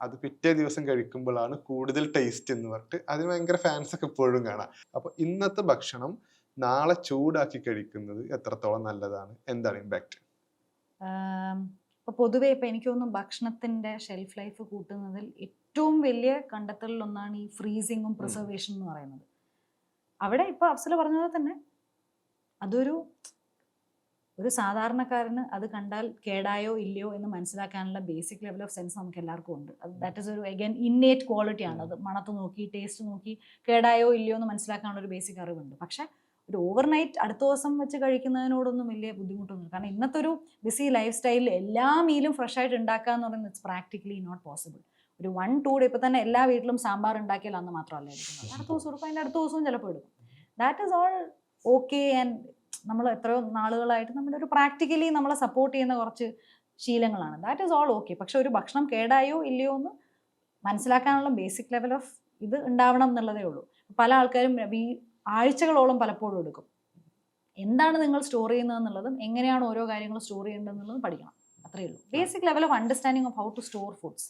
അത് പിറ്റേ ദിവസം കഴിക്കുമ്പോഴാണ് കൂടുതൽ ടേസ്റ്റ് എന്ന് പറഞ്ഞിട്ട് അതിന് ഭയങ്കര ഫാൻസ് ഒക്കെ ഇപ്പോഴും കാണാം. അപ്പൊ ഇന്നത്തെ ഭക്ഷണം നാളെ ചൂടാക്കി കഴിക്കുന്നത് എത്രത്തോളം നല്ലതാണ്, എന്താണ് ഇമ്പാക്ട്? ഇപ്പോൾ പൊതുവേ ഇപ്പം എനിക്ക് തോന്നുന്നു ഭക്ഷണത്തിൻ്റെ ഷെൽഫ് ലൈഫ് കൂട്ടുന്നതിൽ ഏറ്റവും വലിയ കണ്ടെത്തലിലൊന്നാണ് ഈ ഫ്രീസിങ്ങും പ്രിസർവേഷൻ എന്ന് പറയുന്നത്. അവിടെ ഇപ്പോൾ അഫ്സൽ പറഞ്ഞത് തന്നെ അതൊരു സാധാരണക്കാരന് അത് കണ്ടാൽ കേടായോ ഇല്ലയോ എന്ന് മനസ്സിലാക്കാനുള്ള ബേസിക് ലെവൽ ഓഫ് സെൻസ് നമുക്ക് എല്ലാവർക്കും ഉണ്ട്. ദാറ്റ് ഈസ് ഒരു അഗൈൻ ഇന്നേറ്റ് ക്വാളിറ്റി ആണ്. അത് മണത്ത് നോക്കി ടേസ്റ്റ് നോക്കി കേടായോ ഇല്ലയോ എന്ന് മനസ്സിലാക്കാനുള്ള ഒരു ബേസിക് അറിവുണ്ട്. പക്ഷെ ഒരു ഓവർനൈറ്റ് അടുത്ത ദിവസം വെച്ച് കഴിക്കുന്നതിനോടൊന്നും വലിയ ബുദ്ധിമുട്ടൊന്നുമില്ല. കാരണം ഇന്നത്തെ ഒരു ബിസി ലൈഫ് സ്റ്റൈലിൽ എല്ലാ മീലും ഫ്രഷ് ആയിട്ട് ഉണ്ടാക്കുക എന്ന് പറയുന്നത് ഇറ്റ്സ് പ്രാക്ടിക്കലി നോട്ട് പോസിബിൾ. ഒരു 1-2 ഡേ ഇപ്പം തന്നെ എല്ലാ വീട്ടിലും സാമ്പാർ ഉണ്ടാക്കിയാൽ അന്ന് മാത്രമല്ല എടുക്കുന്നത്, അടുത്ത ദിവസം എടുക്കും, അതിൻ്റെ അടുത്ത ദിവസവും ചിലപ്പോൾ എടുക്കും. That is all okay. And നമ്മൾ എത്രയോ നാളുകളായിട്ട് നമ്മുടെ ഒരു പ്രാക്ടിക്കലി നമ്മളെ സപ്പോർട്ട് ചെയ്യുന്ന കുറച്ച് ശീലങ്ങളാണ്. That is all okay. പക്ഷെ ഒരു ഭക്ഷണം കേടായോ ഇല്ലയോ എന്ന് മനസ്സിലാക്കാനുള്ള ബേസിക് ലെവൽ ഓഫ് ഇത് ഉണ്ടാവണം എന്നുള്ളതേ ഉള്ളൂ. പല ആൾക്കാരും ആഴ്ചകളോളം പലപ്പോഴും എടുക്കും. എന്താണ് നിങ്ങൾ സ്റ്റോർ ചെയ്യുന്നതെന്നുള്ളതും എങ്ങനെയാണ് ഓരോ കാര്യങ്ങളും സ്റ്റോർ ചെയ്യേണ്ടതെന്നുള്ളതും പഠിക്കണം. അത്രയേ ഉള്ളൂ. Basic level of understanding of how to store foods.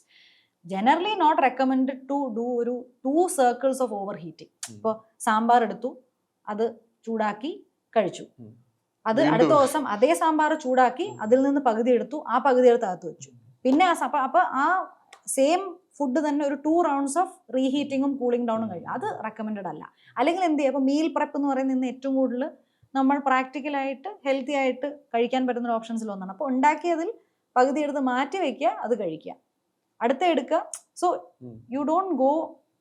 Generally not recommended to do ഒരു 2 സർക്കിൾസ് ഓഫ് ഓവർ ഹീറ്റിംഗ്. ഇപ്പോൾ സാമ്പാർ എടുത്തു, അത് ചൂടാക്കി കഴിച്ചു, അത് അടുത്ത ദിവസം അതേ സാമ്പാർ ചൂടാക്കി അതിൽ നിന്ന് പകുതി എടുത്തു, ആ പകുതി എടുത്ത് അകത്ത് വെച്ചു, പിന്നെ അപ്പോൾ ആ സെയിം ഫുഡ് തന്നെ ഒരു 2 റൗണ്ട്സ് ഓഫ് റീഹീറ്റിങ്ങും കൂളിംഗ് ഡൗണും കഴിയും. അത് റെക്കമെൻഡഡ് അല്ല. അല്ലെങ്കിൽ എന്ത് ചെയ്യുക, അപ്പോൾ മീൽ പ്രെപ്പ് എന്ന് പറയുന്നത് ഇന്ന് ഏറ്റവും കൂടുതൽ നമ്മൾ പ്രാക്ടിക്കലായിട്ട് ഹെൽത്തി ആയിട്ട് കഴിക്കാൻ പറ്റുന്ന ഓപ്ഷൻസിൽ ഒന്നാണ്. അപ്പോൾ ഉണ്ടാക്കിയതിൽ പകുതി എടുത്ത് മാറ്റി വയ്ക്കുക, അത് കഴിക്കുക, അടുത്ത എടുക്കുക. So you don't go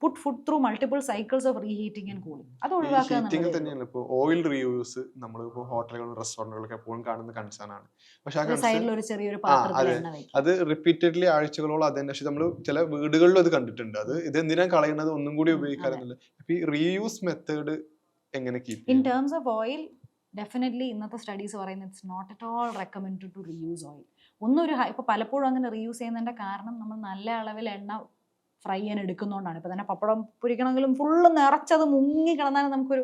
put food through multiple cycles of reheating and cooling. അത് ഈ ഒഴിവാക്കുക ഹീറ്റിംഗ് എന്നുള്ളത് തന്നെയാണ് ഇപ്പോൾ ഓയിൽ റീയൂസ് നമ്മളിപ്പോൾ ഹോട്ടലുകളും റെസ്റ്റോറൻറ്റുകളൊക്കെ എപ്പോഴും കാണുന്ന കൺസേൺ ആണ്. പക്ഷെ ആ സൈഡിൽ കൺസേൺ ഒരു ചെറിയൊരു പാത്രത്തിൽ അതെ എണ്ണ വയ്ക്കുക. അത് റിപ്പീറ്റഡ്ലി ആഴ്ചകളോളം അത് തന്നെ. പക്ഷെ നമ്മൾ ചില വീടുകളിലും അത് കണ്ടിട്ടുണ്ട്. അത് ഇതെന്തിനാ കളയുന്നത്, ഒന്നും കൂടി ഉപയോഗിക്കാറുന്നില്ല. അപ്പൊ ഈ റീയൂസ് മെത്തേഡ് എങ്ങനെ keep in terms of oil definitely ഇന്നത്തെ സ്റ്റഡീസ് പറയുന്നത് it's not at all recommend to reuse oil. ഇപ്പോൾ പലപ്പോഴും അങ്ങനെ റീയൂസ് ചെയ്യുന്നതിൻ്റെ കാരണം നമ്മൾ നല്ല അളവിൽ എണ്ണ ഫ്രൈ ചെയ്യാൻ എടുക്കുന്നതുകൊണ്ടാണ്. ഇപ്പോൾ തന്നെ പപ്പടം പൊരിക്കണമെങ്കിലും ഫുള്ള് നിറച്ചത് മുങ്ങി കിടന്നാലും നമുക്കൊരു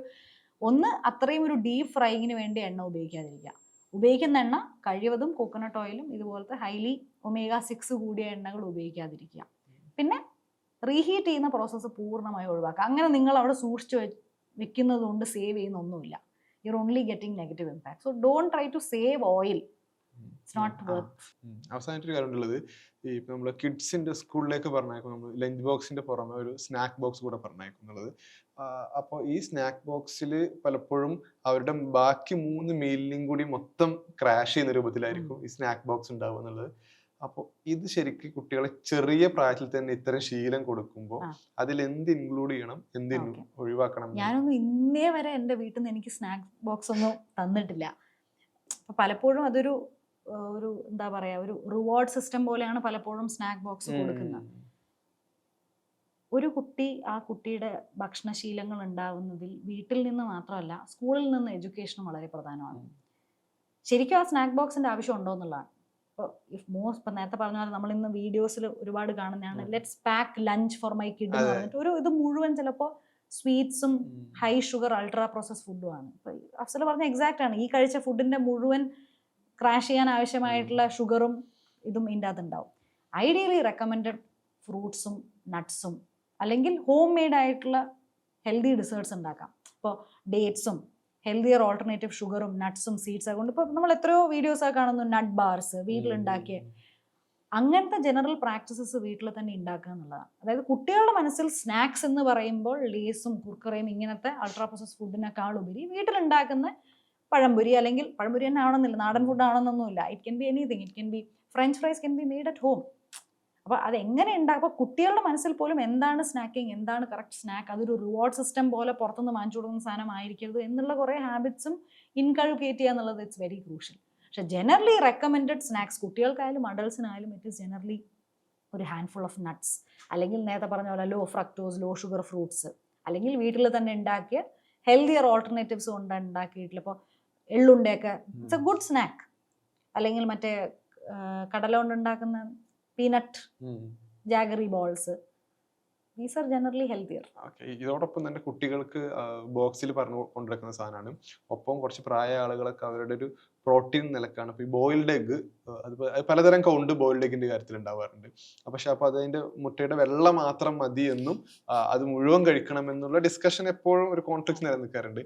അത്രയും ഒരു ഡീപ്പ് ഫ്രൈയിങ്ങിന് വേണ്ടി എണ്ണ ഉപയോഗിക്കാതിരിക്കുക. ഉപയോഗിക്കുന്ന എണ്ണ കഴിവതും കോക്കനട്ട് ഓയിലും ഇതുപോലത്തെ ഹൈലി omega-6 കൂടിയ എണ്ണകൾ ഉപയോഗിക്കാതിരിക്കുക. പിന്നെ റീഹീറ്റ് ചെയ്യുന്ന പ്രോസസ്സ് പൂർണ്ണമായി ഒഴിവാക്കുക. അങ്ങനെ നിങ്ങൾ അവിടെ സൂക്ഷിച്ച് വെക്കുന്നത് കൊണ്ട് സേവ് ചെയ്യുന്ന ഒന്നുമില്ല. You are only getting negative impact. So don't try to save oil. It's not worth. അവസാനത്തെ കാര്യം ഉള്ളത്, ഈ ഇപ്പം നമ്മൾ കിഡ്സിന്റെ സ്കൂളിലേക്ക് പറഞ്ഞയക്കും, നമ്മൾ ലഞ്ച് ബോക്സിന്റെ പുറമെ ഒരു സ്നാക്ക് ബോക്സ് കൂടെ പറഞ്ഞയക്കും എന്നുള്ളത്. അപ്പോൾ ഈ സ്നാക്ക് ബോക്സിൽ പലപ്പോഴും അവരുടെ ബാക്കി 3 മീലിനും കൂടി മൊത്തം ക്രാഷ് ചെയ്യുന്ന രൂപത്തിലായിരിക്കും ഈ സ്നാക്ക് ബോക്സ് ഉണ്ടാവുക എന്നുള്ളത്. അപ്പോൾ ഇത് ശരിക്കും കുട്ടികളെ ചെറിയ പ്രായത്തിൽ തന്നെ ഇത്തരം ശീലം കൊടുക്കുമ്പോൾ അതിൽ എന്ത് ഇൻക്ലൂഡ് ചെയ്യണം, എന്ത് ഒഴിവാക്കണം? ഞാനൊന്നും ഇന്നേ വരെ എൻ്റെ വീട്ടിൽ നിന്ന് എനിക്ക് സ്നാക്ക് ബോക്സ് ഒന്നും തന്നിട്ടില്ല. അപ്പം പലപ്പോഴും അതൊരു എന്താ പറയുക, ഒരു റിവാർഡ് സിസ്റ്റം പോലെയാണ് പലപ്പോഴും സ്നാക്ക് ബോക്സ് കൊടുക്കുന്നത്. ഒരു കുട്ടി ആ കുട്ടിയുടെ ഭക്ഷണശീലങ്ങൾ ഉണ്ടാവുന്നതിൽ വീട്ടിൽ നിന്ന് മാത്രമല്ല സ്കൂളിൽ നിന്ന് എഡ്യൂക്കേഷനും വളരെ പ്രധാനമാണ്. ശരിക്കും ആ സ്നാക്ക് ബോക്സിന്റെ ആവശ്യം ഉണ്ടോ എന്നുള്ളതാണ്. ഇപ്പം നേരത്തെ പറഞ്ഞ പോലെ നമ്മൾ ഇന്ന് വീഡിയോസിൽ ഒരുപാട് കാണുന്നതാണ് let's pack lunch for my kid എന്ന് പറഞ്ഞിട്ട് ഇത് മുഴുവൻ ചിലപ്പോൾ സ്വീറ്റ്സും ഹൈ ഷുഗർ അൾട്രാ പ്രോസസ് ഫുഡുമാണ്. ഇപ്പം അഫ്സൽ പറഞ്ഞ എക്സാക്റ്റ് ആണ്. ഈ കഴിച്ച ഫുഡിന്റെ മുഴുവൻ ക്രാഷ് ചെയ്യാൻ ആവശ്യമായിട്ടുള്ള ഷുഗറും ഇതും ഇതിൻ്റെ അകത്തുണ്ടാവും. ഐഡിയലി റെക്കമെൻഡഡ് ഫ്രൂട്ട്സും നട്ട്സും അല്ലെങ്കിൽ ഹോം മെയ്ഡ് ആയിട്ടുള്ള ഹെൽത്തി ഡിസേർട്ട്സ് ഉണ്ടാക്കാം. ഇപ്പോൾ ഡേറ്റ്സും ഹെൽത്തിയർ ഓൾട്ടർനേറ്റീവ് ഷുഗറും നട്ട്സും സീഡ്സ് ആയതുകൊണ്ട് ഇപ്പോൾ നമ്മൾ എത്രയോ വീഡിയോസൊക്കെ കാണുന്നു, നട്ട് ബാർസ് വീട്ടിലുണ്ടാക്കിയ. അങ്ങനത്തെ ജനറൽ പ്രാക്ടീസസ് വീട്ടിൽ തന്നെ ഉണ്ടാക്കുക എന്നുള്ളതാണ്. അതായത് കുട്ടികളുടെ മനസ്സിൽ സ്നാക്സ് എന്ന് പറയുമ്പോൾ ലേസും കുർക്കറയും ഇങ്ങനത്തെ അൾട്രാ പ്രോസസ് ഫുഡിനേക്കാൾ ഉപരി വീട്ടിലുണ്ടാക്കുന്ന പഴംപൊരി, അല്ലെങ്കിൽ പഴംപൊരി തന്നെ ആവണമെന്നില്ല, നാടൻ ഫുഡ് ആവണമെന്നൊന്നുമില്ല. It can be anything. It can be French fries can be made at home. അപ്പോൾ അതെങ്ങനെ ഉണ്ടാകും? അപ്പോൾ കുട്ടികളുടെ മനസ്സിൽ പോലും എന്താണ് സ്നാക്കിങ്, എന്താണ് കറക്റ്റ് സ്നാക്ക്, അതൊരു റിവാർഡ് സിസ്റ്റം പോലെ പുറത്തുനിന്ന് വാങ്ങിച്ചു കൊടുക്കുന്ന സാധനം ആയിരിക്കരുത് എന്നുള്ള കുറേ ഹാബിറ്റ്സും ഇൻകൾക്കേറ്റ് ചെയ്യുക എന്നുള്ളത് ഇറ്റ്സ് വെരി ക്രൂഷ്യൽ. പക്ഷേ ജനറലി റെക്കമെൻഡഡ് സ്നാക്സ് കുട്ടികൾക്കായാലും അഡൾട്ട്സിനായാലും ഇറ്റ് ഈസ് ജനറലി ഒരു ഹാൻഡ്ഫുൾ ഓഫ് നട്ട്സ്, അല്ലെങ്കിൽ നേരത്തെ പറഞ്ഞ പോലെ low fructose low sugar fruits, അല്ലെങ്കിൽ വീട്ടിൽ തന്നെ ഉണ്ടാക്കിയ ഹെൽത്തിയർ ഓൾട്ടർനേറ്റീവ്സ് കൊണ്ട് ഉണ്ടാക്കിയിട്ടില്ല. ഇപ്പോൾ എള്ളുണ്ടയൊക്കെ ഇറ്റ്സ് എ ഗുഡ് സ്നാക്ക്. അല്ലെങ്കിൽ മറ്റേ കടല കൊണ്ടുണ്ടാക്കുന്ന peanut jaggery balls, these are generally healthier. ഇതോടൊപ്പം തന്നെ കുട്ടികൾക്ക് ബോക്സിൽ പറഞ്ഞു കൊണ്ടിരിക്കുന്ന സാധനമാണ്. ഒപ്പം കുറച്ച് പ്രായ ആളുകളൊക്കെ അവരുടെ ഒരു പ്രോട്ടീൻ നിലക്കാണ് ഇപ്പോൾ ഈ ബോയിൽഡ് എഗ്ഗ്, അത് പലതരം കൗണ്ട് ബോയിൽഡ് എഗ്ഗിന്റെ കാര്യത്തിൽ ഉണ്ടാവാറുണ്ട്. പക്ഷെ അപ്പോൾ അതിന്റെ മുട്ടയുടെ വെള്ള മാത്രം മതി എന്നും അത് മുഴുവൻ കഴിക്കണം എന്നുള്ള ഡിസ്കഷൻ എപ്പോഴും ഒരു കോൺഫ്ലിക്റ്റ് നിലനിൽക്കാറുണ്ട്.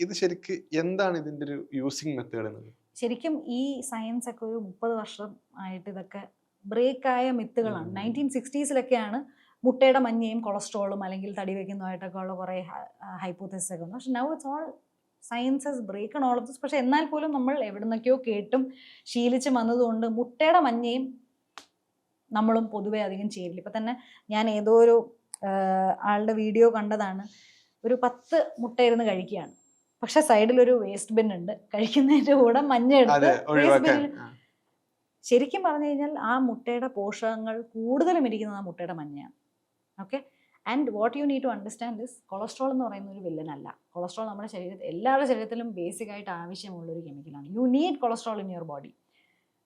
ഇത് ശരിക്ക് എന്താണ് ഇതിന്റെ ഒരു യൂസിങ് മെത്തേഡ് എന്നത്? ശരിക്കും ഈ സയൻസ് ഒക്കെ ഒരു 30 വർഷം ആയിട്ട് ഇതൊക്കെ ബ്രേക്കായ മിത്തുകളാണ്. 1960s മുട്ടയുടെ മഞ്ഞയും കൊളസ്ട്രോളും അല്ലെങ്കിൽ തടി വയ്ക്കുന്നതായിട്ടൊക്കെ ഉള്ള കുറേ ഹൈപ്പോത്തസിസ് ഒക്കെ ഉണ്ട്. പക്ഷെ now it's all sciences break on all of this. പക്ഷെ എന്നാൽ പോലും നമ്മൾ എവിടെ നിന്നൊക്കെയോ കേട്ടും ശീലിച്ച് വന്നതുകൊണ്ട് മുട്ടയുടെ മഞ്ഞയും നമ്മളും പൊതുവെ അധികം ചേരില്ല. ഇപ്പം തന്നെ ഞാൻ ഏതോ ഒരു ആളുടെ വീഡിയോ കണ്ടതാണ്, ഒരു 10 മുട്ട ഇരുന്ന് കഴിക്കുകയാണ്, പക്ഷെ സൈഡിലൊരു വേസ്റ്റ് ബിൻ ഉണ്ട്, കഴിക്കുന്നതിൻ്റെ കൂടെ മഞ്ഞ എടുത്ത് വേസ്റ്റ് ബിന്നിൽ. ശരിക്കും പറഞ്ഞു കഴിഞ്ഞാൽ ആ മുട്ടയുടെ പോഷകങ്ങൾ കൂടുതലും ഇരിക്കുന്നത് ആ മുട്ടയുടെ മഞ്ഞയാണ്. Okay, and what you need to understand is cholesterol എന്ന് പറയുന്ന ഒരു വില്ലനല്ല. കൊളസ്ട്രോൾ നമ്മുടെ ശരീരത്തിൽ, എല്ലാവരുടെ ശരീരത്തിലും ബേസിക് ആയിട്ട് ആവശ്യമുള്ളൊരു കെമിക്കലാണ്. You need cholesterol in your body.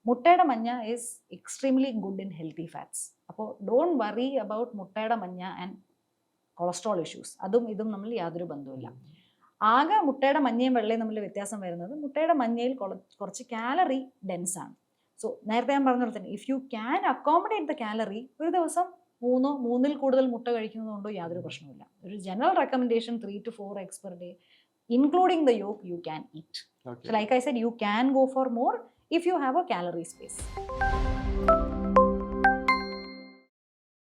മുട്ടയുടെ മഞ്ഞ is extremely good in healthy fats. അപ്പോൾ ഡോണ്ട് വറി അബൌട്ട് മുട്ടയുടെ മഞ്ഞ ആൻഡ് കൊളസ്ട്രോൾ ഇഷ്യൂസ്. അതും ഇതും തമ്മിൽ യാതൊരു ബന്ധവുമില്ല. ആകെ മുട്ടയുടെ മഞ്ഞയും വെള്ളയും തമ്മിൽ വ്യത്യാസം വരുന്നത് മുട്ടയുടെ മഞ്ഞയിൽ കുറച്ച് കാലറി ഡെൻസ് ആണ്. സോ നേരത്തെ ഞാൻ പറഞ്ഞ പോലെ തന്നെ if you can accommodate the calorie, ഒരു ദിവസം 3-3 കൂടുതൽ മുട്ട കഴിക്കുന്നതുകൊണ്ടോ യാതൊരു പ്രശ്നമില്ല. ഒരു general recommendation 3 to 4 eggs per day, including the yolk, you can eat. So like I said, you can go for more if you have a calorie space.